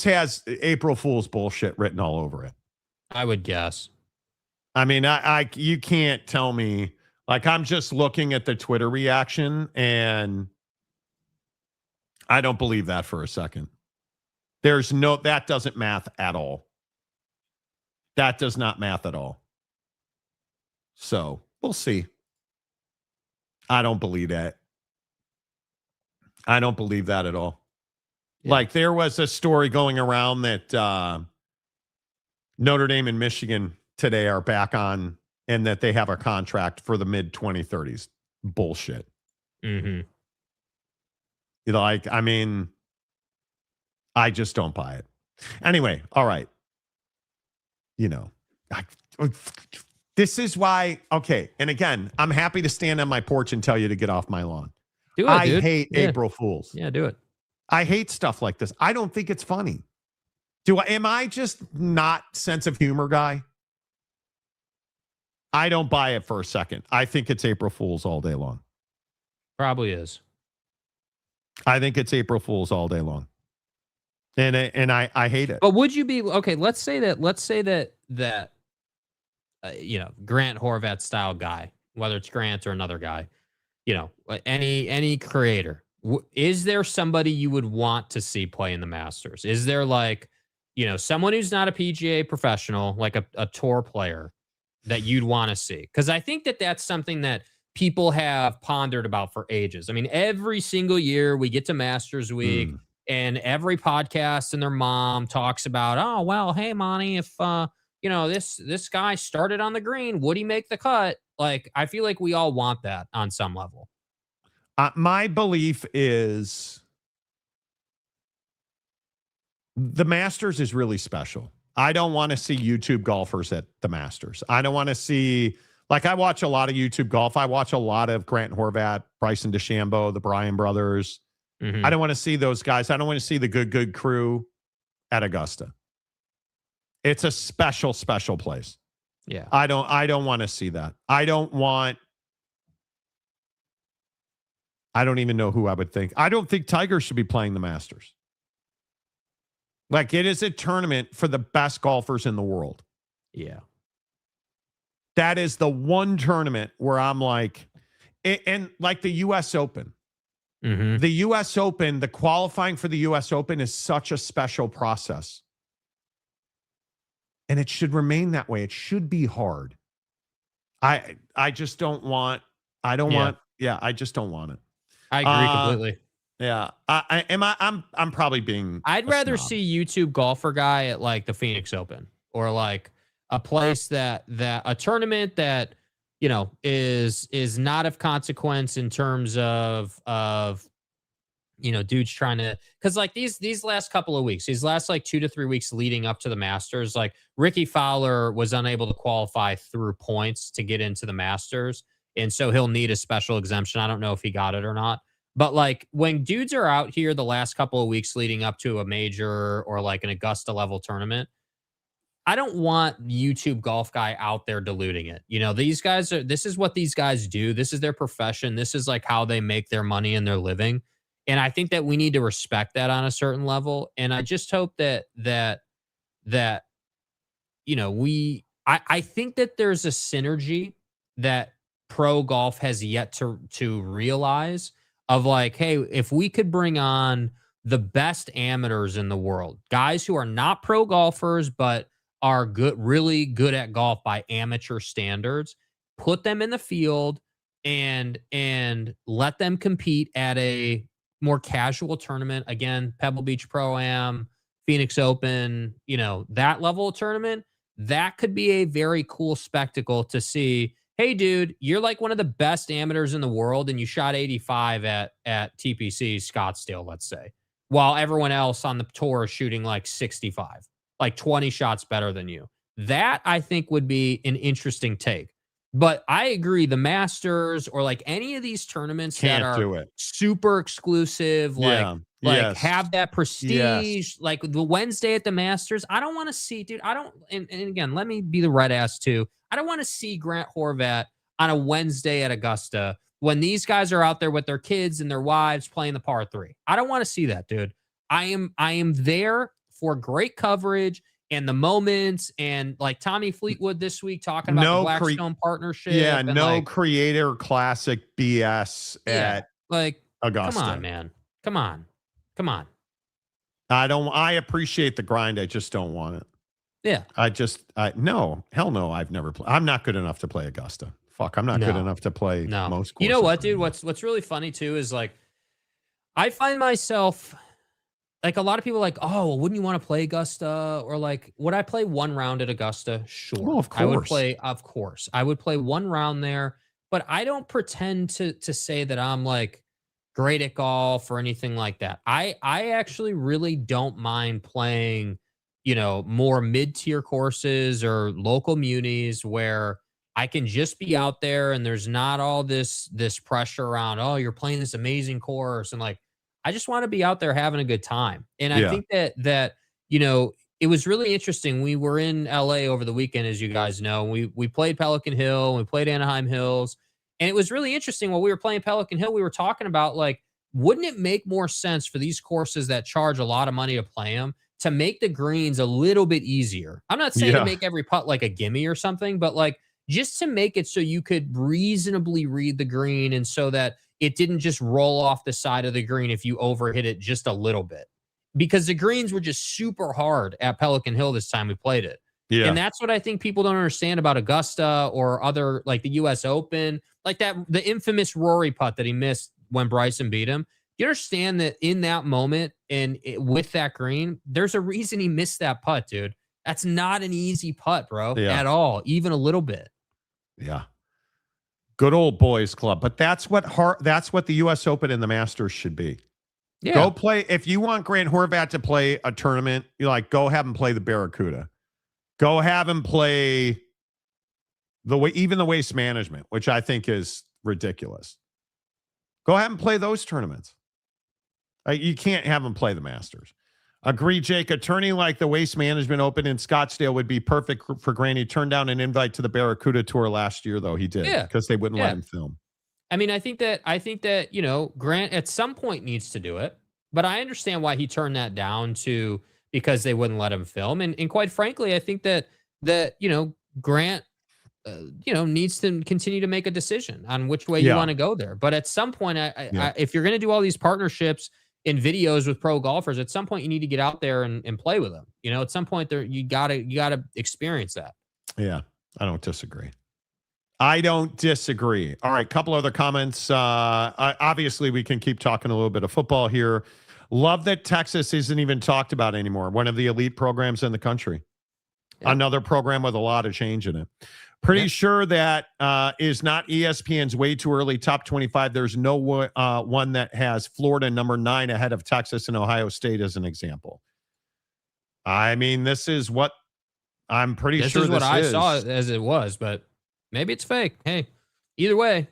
has April Fool's bullshit written all over it. I would guess. I mean, you can't tell me, like, I'm just looking at the Twitter reaction and I don't believe that for a second. That doesn't math at all. That does not math at all. So we'll see. I don't believe that. I don't believe that at all. Yeah. Like, there was a story going around that Notre Dame and Michigan today are back on, and that they have a contract for the mid 2030s. Bullshit. Mm-hmm. Like, I mean, I just don't buy it. Anyway, all right. This is why, okay, and again, I'm happy to stand on my porch and tell you to get off my lawn. Do it, I dude. hate April Fools. Yeah, do it. I hate stuff like this. I don't think it's funny. Am I just not sense of humor guy? I don't buy it for a second. I think it's April Fools all day long. Probably is. I think it's April Fools all day long. And I hate it. But would you be okay? Let's say that Grant Horvat style guy, whether it's Grant or another guy, any creator, is there somebody you would want to see play in the Masters? Is there, like, someone who's not a PGA professional, like a tour player, that you'd want to see? Because I think that's something that people have pondered about for ages. I mean, every single year we get to Masters Week And every podcast and their mom talks about, oh, well, hey, Monty, if, this guy started on the green, would he make the cut? Like, I feel like we all want that on some level. My belief is the Masters is really special. I don't want to see YouTube golfers at the Masters. I don't want to see, like, I watch a lot of YouTube golf. I watch a lot of Grant Horvat, Bryson DeChambeau, the Bryan brothers. Mm-hmm. I don't want to see those guys. I don't want to see the good crew at Augusta. It's a special, special place. Yeah. I don't want to see that. I don't even know who I would think. I don't think Tiger should be playing the Masters. Like, it is a tournament for the best golfers in the world. Yeah. That is the one tournament where I'm like, and like the U.S. Open. Mm-hmm. The U.S. Open, the qualifying for the U.S. Open is such a special process. And it should remain that way. It should be hard. I just don't want, I just don't want it. I agree completely. Yeah. I'm probably being, I'd rather see YouTube golfer guy at like the Phoenix Open or like a place that a tournament that, is not of consequence in terms of dudes trying to, because like these last couple of weeks, these last like 2 to 3 weeks leading up to the Masters, like Ricky Fowler was unable to qualify through points to get into the Masters. And so he'll need a special exemption. I don't know if he got it or not. But like when dudes are out here the last couple of weeks leading up to a major or like an Augusta level tournament, I don't want YouTube golf guy out there diluting it. These guys this is what these guys do. This is their profession. This is like how they make their money and their living. And I think that we need to respect that on a certain level. And I just hope that I think that there's a synergy that pro golf has yet to realize of like, hey, if we could bring on the best amateurs in the world, guys who are not pro golfers, but are really good at golf by amateur standards, put them in the field and let them compete at a more casual tournament. Again, Pebble Beach Pro-Am, Phoenix Open, that level of tournament, that could be a very cool spectacle to see. Hey, dude, you're like one of the best amateurs in the world, and you shot 85 at TPC Scottsdale, let's say, while everyone else on the tour is shooting like 65, like 20 shots better than you. That, I think, would be an interesting take. But I agree, the Masters or like any of these tournaments that are super exclusive, have that prestige, like the Wednesday at the Masters. I don't want to see, dude. And again, let me be the red ass too. I don't want to see Grant Horvat on a Wednesday at Augusta when these guys are out there with their kids and their wives playing the par 3. I don't want to see that, dude. I am there for great coverage and the moments, and like Tommy Fleetwood this week talking about the Blackstone partnership. Yeah, and no Creator Classic BS at like Augusta. Come on, man. Come on. I appreciate the grind. I just don't want it. Yeah. No, hell no. I've never played. I'm not good enough to play Augusta. Fuck, I'm not good enough to play most courses. You know what, dude? What's really funny too is like, I find myself like a lot of people are like, oh, well, wouldn't you want to play Augusta? Or like, would I play one round at Augusta? Sure. Well, of course. I would play one round there, but I don't pretend to say that I'm like great at golf or anything like that. I actually really don't mind playing, more mid-tier courses or local munis where I can just be out there and there's not all this pressure around, oh, you're playing this amazing course. And like, I just want to be out there having a good time. And I think that it was really interesting. We were in LA over the weekend, as you guys know. We played Pelican Hill, we played Anaheim Hills, and it was really interesting. While we were playing Pelican Hill, we were talking about like, wouldn't it make more sense for these courses that charge a lot of money to play them to make the greens a little bit easier? I'm not saying to make every putt like a gimme or something, but like just to make it so you could reasonably read the green and so that it didn't just roll off the side of the green if you overhit it just a little bit. Because the greens were just super hard at Pelican Hill this time we played it. Yeah. And that's what I think people don't understand about Augusta or other, like the U.S. Open, like the infamous Rory putt that he missed when Bryson beat him. You understand that in that moment and with that green, there's a reason he missed that putt, dude. That's not an easy putt, bro, at all, even a little bit. Yeah. Good old boys club. But that's what the U.S. Open and the Masters should be. Yeah. Go play. If you want Grant Horvat to play a tournament, go have him play the Barracuda. Go have him play even the Waste Management, which I think is ridiculous. Go have him play those tournaments. You can't have him play the Masters. Agree, Jake. A tourney like the Waste Management Open in Scottsdale would be perfect for Grant. He turned down an invite to the Barracuda Tour last year, though. He did, because they wouldn't let him film. I mean, I think that, Grant at some point needs to do it, but I understand why he turned that down because they wouldn't let him film. And quite frankly, I think that Grant, needs to continue to make a decision on which way you want to go there. But at some point, if you're going to do all these partnerships in videos with pro golfers, at some point you need to get out there and play with them. At some point you gotta experience that. Yeah, I don't disagree. All right, couple other comments. Obviously, we can keep talking a little bit of football here. Love that Texas isn't even talked about anymore. One of the elite programs in the country. Yeah. Another program with a lot of change in it. Pretty sure that is not ESPN's way too early top 25. There's no one that has Florida number 9 ahead of Texas and Ohio State as an example. I mean, this is what I'm pretty sure this is what I saw as it was, but maybe it's fake. Hey, either way.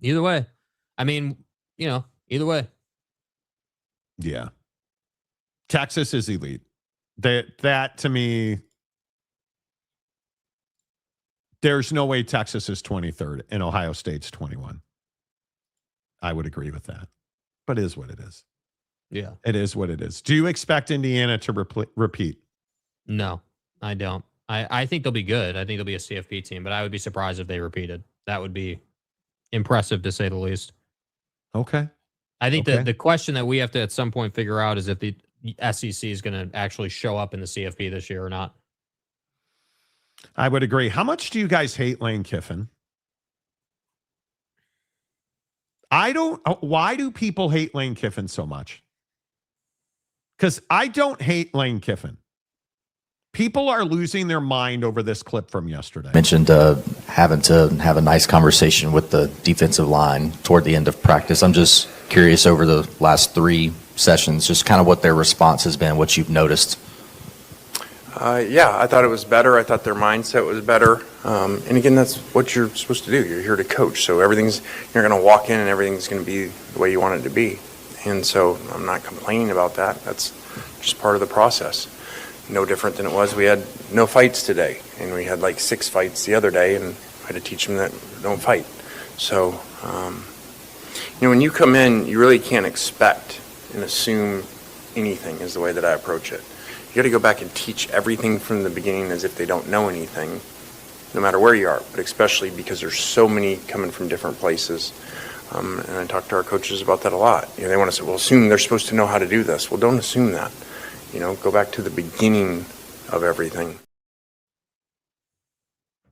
I mean, either way. Yeah. Texas is elite. That to me, there's no way Texas is 23rd and Ohio State's 21. I would agree with that. But it is what it is. Yeah. It is what it is. Do you expect Indiana to repeat? No, I don't. I think they'll be good. I think they'll be a CFP team, but I would be surprised if they repeated. That would be impressive, to say the least. Okay. I think the question that we have to at some point figure out is if the SEC is going to actually show up in the CFP this year or not. I would agree. How much do you guys hate Lane Kiffin? Why do people hate Lane Kiffin so much? Because I don't hate Lane Kiffin. People are losing their mind over this clip from yesterday. Mentioned having to have a nice conversation with the defensive line toward the end of practice. I'm just curious over the last 3 sessions, just kind of what their response has been, what you've noticed. Yeah, I thought it was better. I thought their mindset was better. And again, that's what you're supposed to do. You're here to coach. So you're going to walk in and everything's going to be the way you want it to be. And so I'm not complaining about that. That's just part of the process. No different than it was. We had no fights today, and we had like 6 fights the other day, and I had to teach them that don't fight. So, when you come in, you really can't expect and assume anything is the way that I approach it. You got to go back and teach everything from the beginning as if they don't know anything, no matter where you are, but especially because there's so many coming from different places. And I talk to our coaches about that a lot. They want to say, well, assume they're supposed to know how to do this. Well, don't assume that. Go back to the beginning of everything.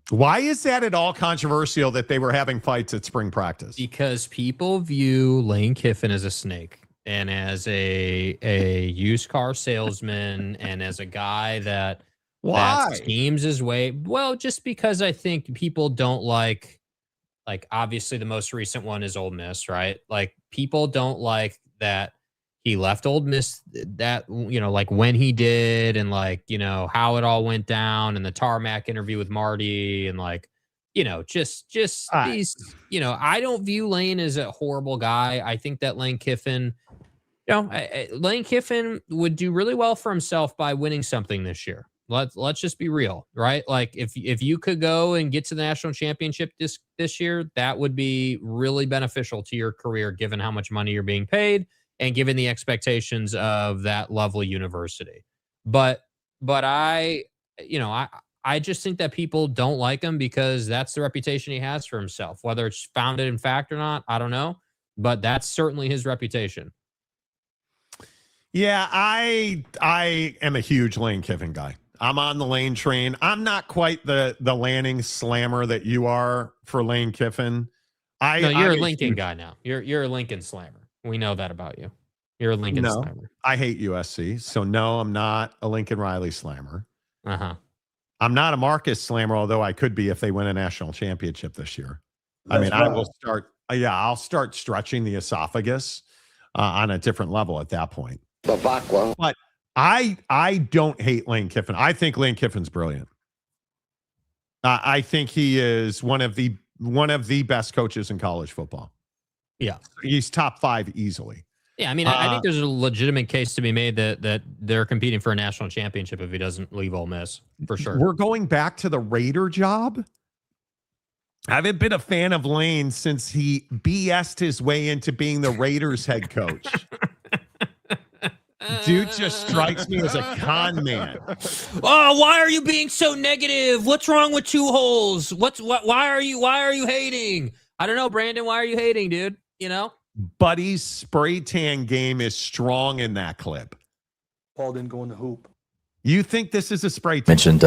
Why is that at all controversial that they were having fights at spring practice? Because people view Lane Kiffin as a snake and as a used car salesman and as a guy that schemes his way. Well, just because I think people don't like obviously the most recent one is Ole Miss, right? Like people don't like that he left Ole Miss, that, like when he did, and how it all went down, and the tarmac interview with Marty, and just these, I don't view Lane as a horrible guy. I think that Lane Kiffin, Lane Kiffin would do really well for himself by winning something this year. Let's just be real, right? Like if you could go and get to the national championship this year, that would be really beneficial to your career, given how much money you're being paid and given the expectations of that lovely university. But I just think that people don't like him because that's the reputation he has for himself. Whether it's founded in fact or not, I don't know. But that's certainly his reputation. Yeah, I am a huge Lane Kiffin guy. I'm on the Lane train. I'm not quite the Lanning slammer that you are for Lane Kiffin. You're a Lincoln guy now. You're a Lincoln slammer. We know that about you. You're a Lincoln No, slammer. I hate USC. So no, I'm not a Lincoln Riley slammer. Uh-huh. I'm not a Marcus slammer, although I could be if they win a national championship this year. That's I right. will start. I'll start stretching the esophagus on a different level at that point. But I don't hate Lane Kiffin. I think Lane Kiffin's brilliant. I think he is one of the best coaches in college football. Yeah, he's top 5 easily. Yeah, I mean, I think there's a legitimate case to be made that they're competing for a national championship if he doesn't leave Ole Miss, for sure. We're going back to the Raider job. I haven't been a fan of Lane since he BS'd his way into being the Raiders head coach. Dude just strikes me as a con man. Oh, why are you being so negative? What's wrong with two holes? Why are you hating? I don't know, Brandon. Why are you hating, dude? You know? Buddy's spray tan game is strong in that clip. Paul didn't go in the hoop. You think this is a spray tan? Mentioned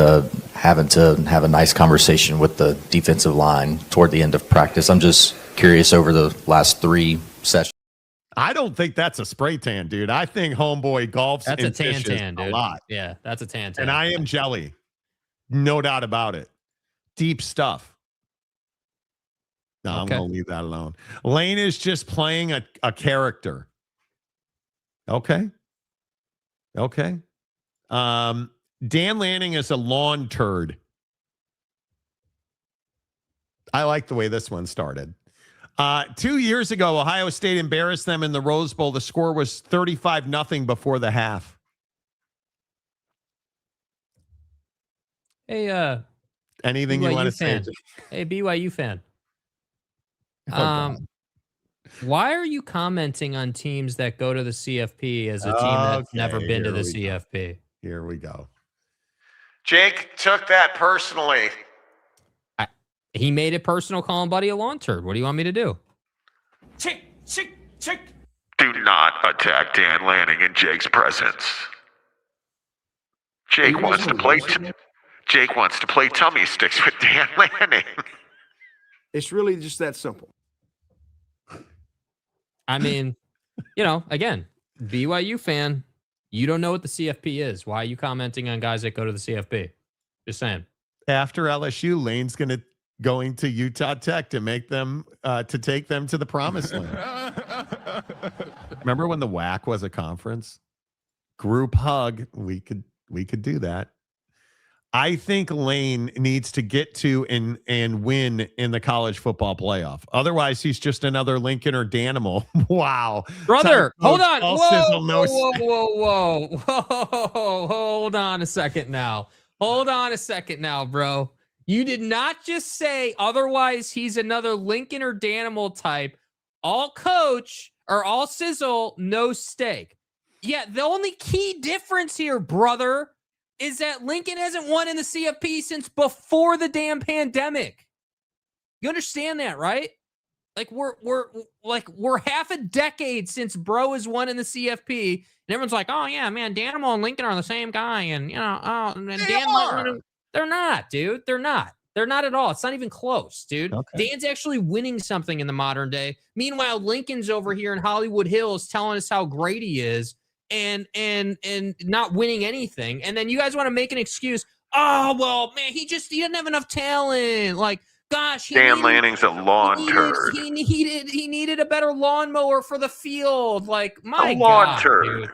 having to have a nice conversation with the defensive line toward the end of practice. I'm just curious over the last 3 sessions. I don't think that's a spray tan, dude. I think homeboy golfs That's a and fishes tan, dude. a lot. Yeah, that's a tan. And I am jelly. No doubt about it. Deep stuff. No, I'm going to leave that alone. Lane is just playing a character. Okay. Dan Lanning is a lawn turd. I like the way this one started. 2 years ago, Ohio State embarrassed them in the Rose Bowl. The score was 35-0 before the half. Hey, anything BYU you want to say? Hey, BYU fan. Oh, why are you commenting on teams that go to the CFP as a team that's never been to the CFP? Here we go. Jake took that personally. He made it personal calling Buddy a lawn turd. What do you want me to do? Chick. Do not attack Dan Lanning in Jake's presence. Jake wants to play tummy sticks with Dan Lanning. It's really just that simple. I mean, again, BYU fan, you don't know what the CFP is. Why are you commenting on guys that go to the CFP? Just saying. After LSU, Lane's going to Utah Tech to make them to take them to the promised land. Remember when the WAC was a conference? Group hug. We could do that. I think Lane needs to get to and win in the college football playoff. Otherwise, he's just another Lincoln or Danimal. Wow. Brother, hold on. Whoa. Whoa. Hold on a second now. Bro. You did not just say otherwise he's another Lincoln or Danimal type. All coach or all sizzle, no steak. Yeah, the only key difference here, brother, is that Lincoln hasn't won in the CFP since before the damn pandemic. You understand that, right? Like we're half a decade since bro has won in the CFP, and everyone's like, "Oh yeah, man, Danimal and Lincoln are the same guy," and they're not, dude. They're not. They're not at all. It's not even close, dude. Okay. Dan's actually winning something in the modern day. Meanwhile, Lincoln's over here in Hollywood Hills telling us how great he is. And not winning anything, and then you guys want to make an excuse. Oh well, man, he didn't have enough talent. Like, gosh, Dan Lanning's a lawn turd. He needed a better lawnmower for the field. Like, my a lawn God, turd. Dude.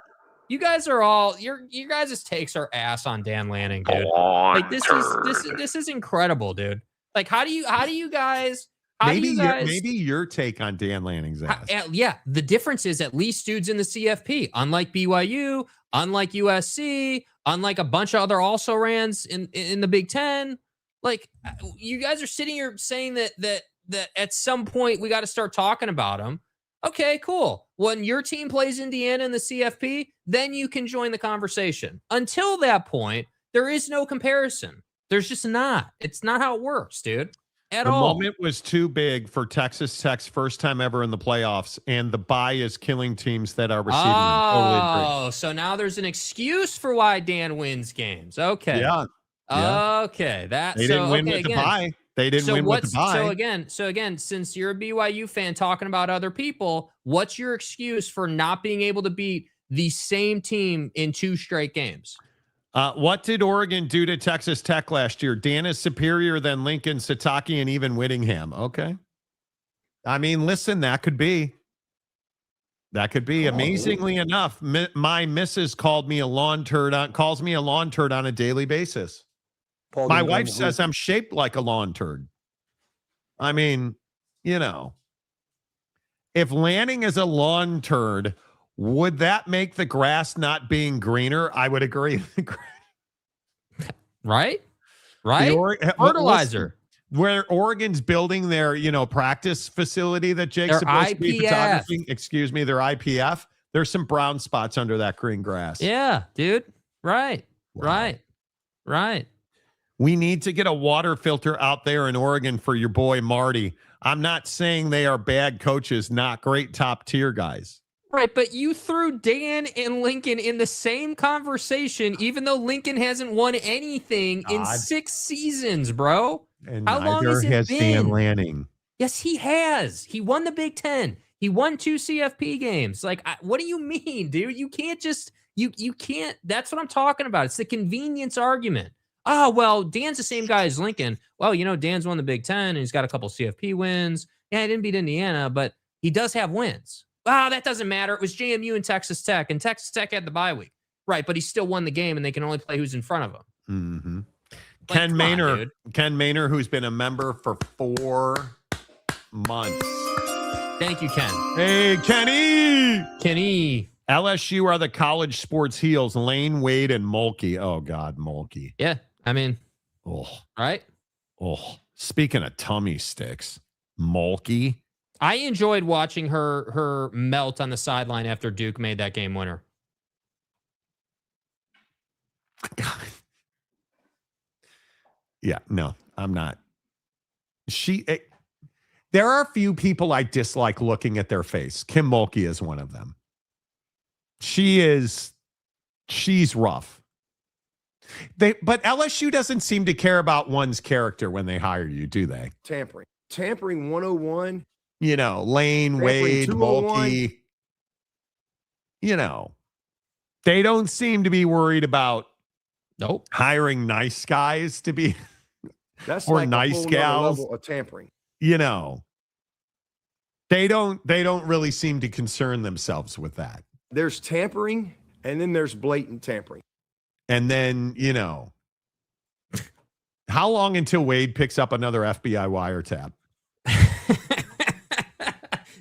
You guys are all your guys' takes are ass on Dan Lanning, dude. Lawn like this turd. is incredible, dude. Like, how do you guys? Maybe your take on Dan Lanning's ass. Yeah, the difference is at least dudes in the CFP, unlike BYU, unlike USC, unlike a bunch of other also-rans in the Big Ten. Like, you guys are sitting here saying that at some point we got to start talking about them. Okay, cool. When your team plays Indiana in the CFP, then you can join the conversation. Until that point, there is no comparison. There's just not. It's not how it works, dude. The moment was too big for Texas Tech's first time ever in the playoffs, and the bye is killing teams that are receiving them. Totally agree. So now there's an excuse for why Dan wins games. Okay. Yeah. Okay. They didn't win with the bye. They didn't win with the bye. So again, since you're a BYU fan talking about other people, what's your excuse for not being able to beat the same team in 2 straight games? What did Oregon do to Texas Tech last year? Dan is superior than Lincoln, Sataki, and even Whittingham. Okay. I mean, listen, that could be. That could be. Amazingly enough, my missus calls me a lawn turd on a daily basis. My wife says I'm shaped like a lawn turd. I mean, if Lanning is a lawn turd, would that make the grass not being greener? I would agree. Right? Fertilizer. Where Oregon's building their, practice facility that Jake's Their supposed to be IPF. photographing. Excuse me, their IPF. There's some brown spots under that green grass. Yeah, dude. Right. Wow. Right. We need to get a water filter out there in Oregon for your boy Marty. I'm not saying they are bad coaches, not great top tier guys. Right, but you threw Dan and Lincoln in the same conversation, even though Lincoln hasn't won anything in 6 seasons, bro. And how long has it been? Dan Lanning. Yes, he has. He won the Big Ten. He won 2 CFP games. Like, what do you mean, dude? You can't just you can't. That's what I'm talking about. It's the convenience argument. Oh, well, Dan's the same guy as Lincoln. Well, Dan's won the Big Ten and he's got a couple CFP wins. Yeah, he didn't beat Indiana, but he does have wins. That doesn't matter. It was JMU and Texas Tech, and Texas Tech had the bye week. Right, but he still won the game, and they can only play who's in front of him. Mm-hmm. Like, Ken Maynor, who's been a member for 4 months. Thank you, Ken. Hey, Kenny. LSU are the college sports heels, Lane, Wade, and Mulkey. Oh, God, Mulkey. Yeah, I mean, right? Speaking of tummy sticks, Mulkey. I enjoyed watching her melt on the sideline after Duke made that game winner. Yeah, no, I'm not. There are a few people I dislike looking at their face. Kim Mulkey is one of them. She's rough. But LSU doesn't seem to care about one's character when they hire you, do they? Tampering 101. Lane, Wade, Mulkey. They don't seem to be worried about hiring nice guys to be That's or like nice a whole gals. level of tampering. They don't really seem to concern themselves with that. There's tampering, and then there's blatant tampering. And then, how long until Wade picks up another FBI wiretap?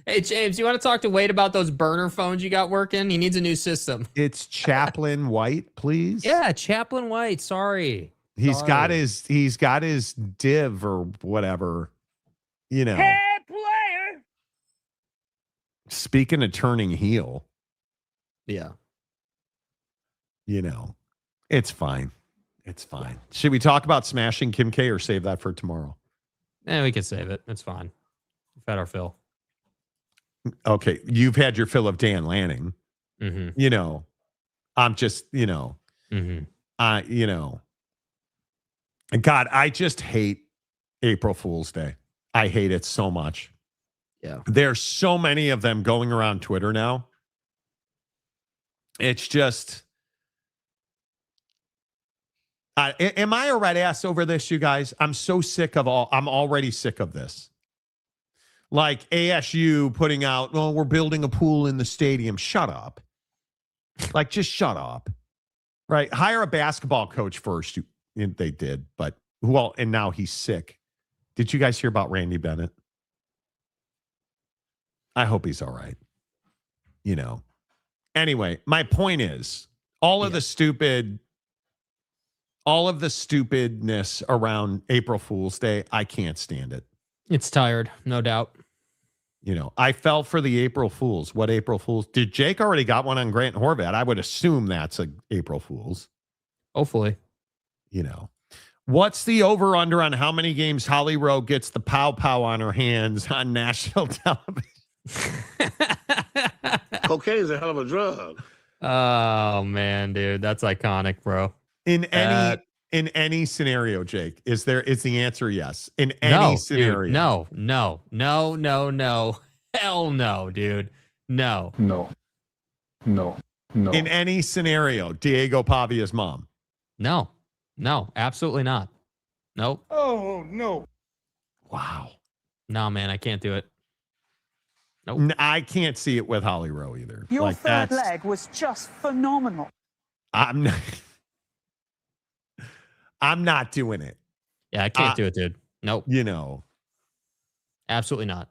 Hey, James, you want to talk to Wade about those burner phones you got working? He needs a new system. It's Chaplain White, please. Yeah, Chaplain White. Sorry. He's got his div or whatever. Hey, player. Speaking of turning heel. Yeah. It's fine. It's fine. Should we talk about smashing Kim K or save that for tomorrow? We can save it. It's fine. We've had our fill. Okay. You've had your fill of Dan Lanning. Mm-hmm. I'm just, mm-hmm. God, I just hate April Fool's Day. I hate it so much. Yeah. There's so many of them going around Twitter now. It's just, am I a red ass over this, you guys? I'm already sick of this. Like ASU putting out, we're building a pool in the stadium. Shut up. Like, just shut up. Right? Hire a basketball coach first. They did, but and now he's sick. Did you guys hear about Randy Bennett? I hope he's all right. Anyway, my point is all of the stupidness around April Fool's Day, I can't stand it. It's tired, no doubt. I fell for the April Fools. What April Fools? Did Jake already got one on Grant Horvat? I would assume that's a April Fools. Hopefully. What's the over-under on how many games Holly Rowe gets the pow-pow on her hands on national television? Cocaine is a hell of a drug. Oh, man, dude. That's iconic, bro. In In any scenario, Jake, is the answer yes? In any scenario. Dude, no. Hell no, dude. No. No. In any scenario, Diego Pavia's mom. No, absolutely not. Nope. Oh, no. Wow. No, man, I can't do it. Nope. I can't see it with Holly Rowe either. Your third leg was just phenomenal. I'm not doing it. Yeah, I can't do it, dude. Nope. Absolutely not.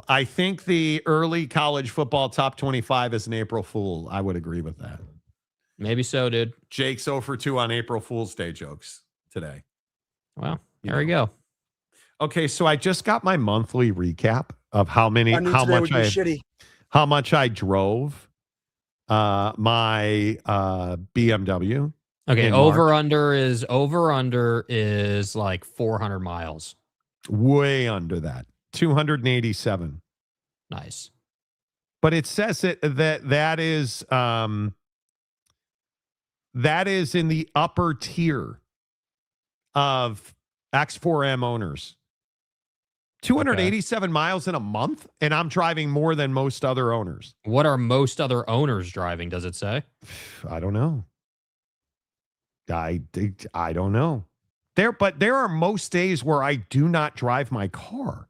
I think the early college football top 25 is an April Fool. I would agree with that. Maybe so, dude. Jake's 0 for 2 on April Fool's Day jokes today. Well, there we go. Okay, so I just got my monthly recap of how much I drove my BMW. Okay, over under is like 400 miles. Way under that. 287. Nice. But it says that is in the upper tier of X4M owners. 287 miles in a month, and I'm driving more than most other owners. What are most other owners driving, does it say? I don't know. I don't know. But there are most days where I do not drive my car.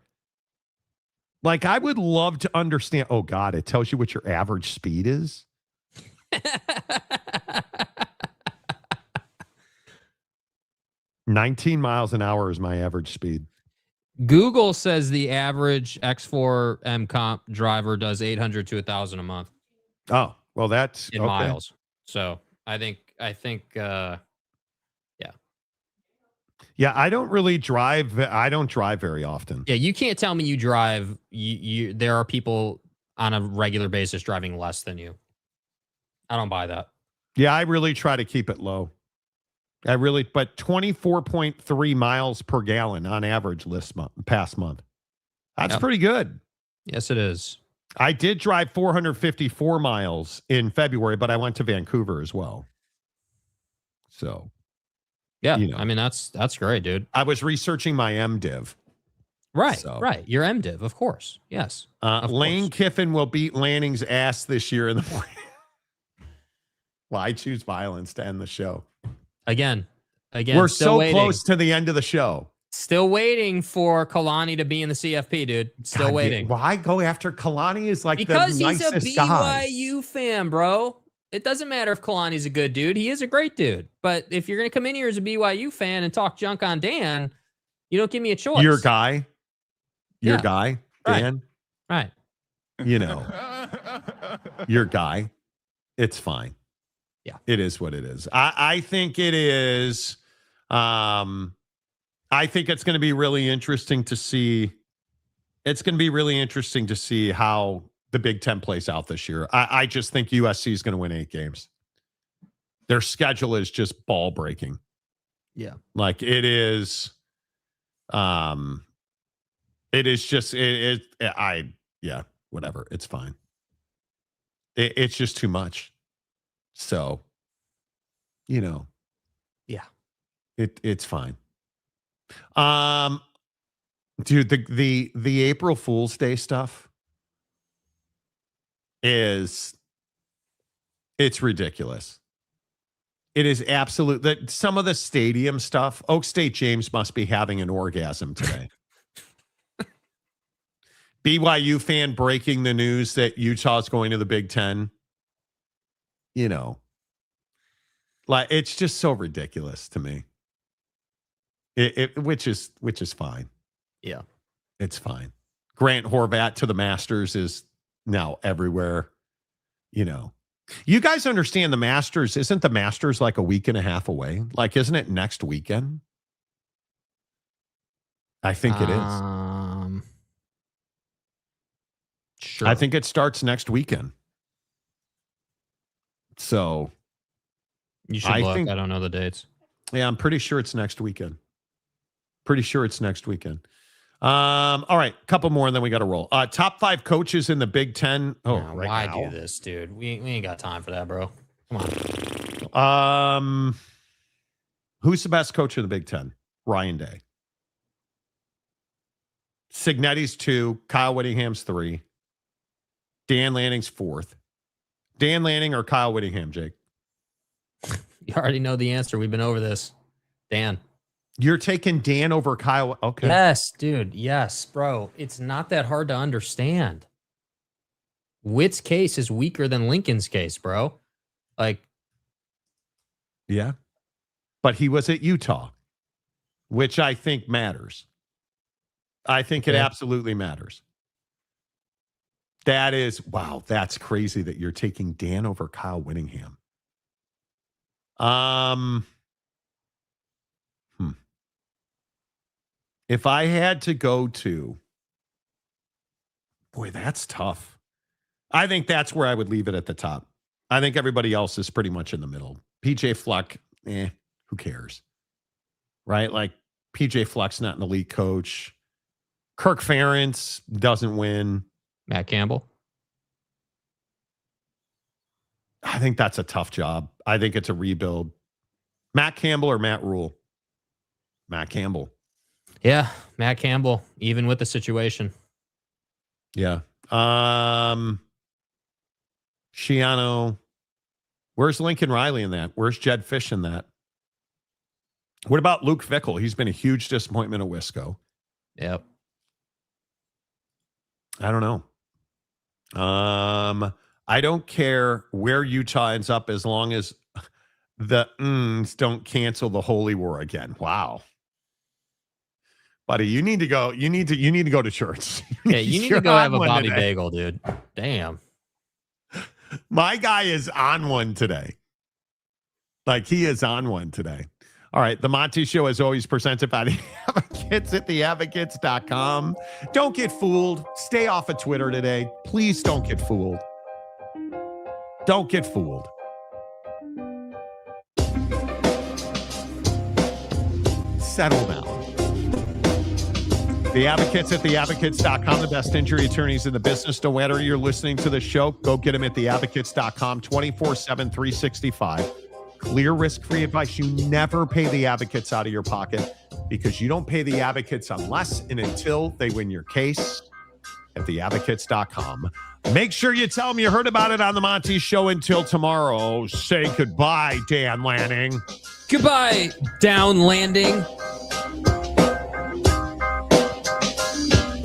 Like, I would love to understand. Oh, God, it tells you what your average speed is. 19 miles an hour is my average speed. Google says the average X4M comp driver does 800 to 1,000 a month. Oh, well, that's in miles. So I think, yeah. Yeah, I don't really drive. I don't drive very often. Yeah, you can't tell me you drive. There are people on a regular basis driving less than you. I don't buy that. Yeah, I really try to keep it low. But 24.3 miles per gallon on average past month. That's pretty good. Yes, it is. I did drive 454 miles in February, but I went to Vancouver as well. So, yeah, I mean, that's great, dude. I was researching my MDiv. Right, right. Your MDiv, of course. Yes. Lane Kiffin will beat Lanning's ass this year in the morning. Well, I choose violence to end the show. Again, we're so close to the end of the show. Still waiting for Kalani to be in the CFP, dude. Still waiting. Why go after Kalani? Is like because the he's a nicest guy. BYU fan, bro. It doesn't matter if Kalani's a good dude. He is a great dude. But if you're gonna come in here as a BYU fan and talk junk on Dan, you don't give me a choice. Your guy, Dan. Right. Your guy. It's fine. Yeah, it is what it is. I think it is. I think it's going to be really interesting to see. It's going to be really interesting to see how the Big Ten plays out this year. I just think USC is going to win 8 games. Their schedule is just ball breaking. Yeah, like it is. It is just whatever. It's fine. It's just too much. So, yeah, it's fine. Dude, the April Fool's Day stuff it's ridiculous. It is absolute that some of the stadium stuff, Oak State James must be having an orgasm today. BYU fan breaking the news that Utah's going to the Big Ten. Like it's just so ridiculous to me. Which is fine. Yeah, it's fine. Grant Horvat to the Masters is now everywhere. You guys understand the Masters? Isn't the Masters like a week and a half away? Like, isn't it next weekend? I think it is. Sure. I think it starts next weekend. So you should look. I don't know the dates. Yeah, I'm pretty sure it's next weekend. All right, a couple more and then we got to roll. Top 5 coaches in the Big Ten. Oh, yeah, right why now. do this, dude? We ain't got time for that, bro. Come on. Who's the best coach in the Big Ten? Ryan Day. Cignetti's 2. Kyle Whittingham's 3. Dan Lanning's 4th. Dan Lanning or Kyle Whittingham, Jake? You already know the answer. We've been over this. Dan. You're taking Dan over Kyle. Okay. Yes, dude. Yes, bro. It's not that hard to understand. Witt's case is weaker than Lincoln's case, bro. Like, yeah. But he was at Utah, which I think matters. I think it absolutely matters. That is, wow, that's crazy that you're taking Dan over Kyle Whittingham. If I had to go to, boy, that's tough. I think that's where I would leave it at the top. I think everybody else is pretty much in the middle. PJ Fleck, who cares? Right? Like, PJ Fleck's not an elite coach. Kirk Ferentz doesn't win. Matt Campbell. I think that's a tough job. I think it's a rebuild. Matt Campbell or Matt Rule? Matt Campbell. Yeah, Matt Campbell, even with the situation. Yeah. Shiano. Where's Lincoln Riley in that? Where's Jed Fish in that? What about Luke Fickell? He's been a huge disappointment at Wisco. Yep. I don't know. I don't care where Utah ends up as long as the don't cancel the Holy War again. Wow. Buddy, you need to go. You need to go to church. Yeah, you need to go have a Bobby Bagel, dude. Damn. My guy is on one today. Like, he is on one today. All right. The Monty Show is always presented by the Advocates at theadvocates.com. Don't get fooled. Stay off of Twitter today. Please don't get fooled. Don't get fooled. Settle down. The Advocates at theadvocates.com, the best injury attorneys in the business. No matter you're listening to the show, go get them at theadvocates.com 24/7, 365. Clear, risk-free advice. You never pay the advocates out of your pocket because you don't pay the advocates unless and until they win your case at theadvocates.com. Make sure you tell them you heard about it on the Monty Show. Until tomorrow, say goodbye, Dan Lanning. Goodbye, Down Landing.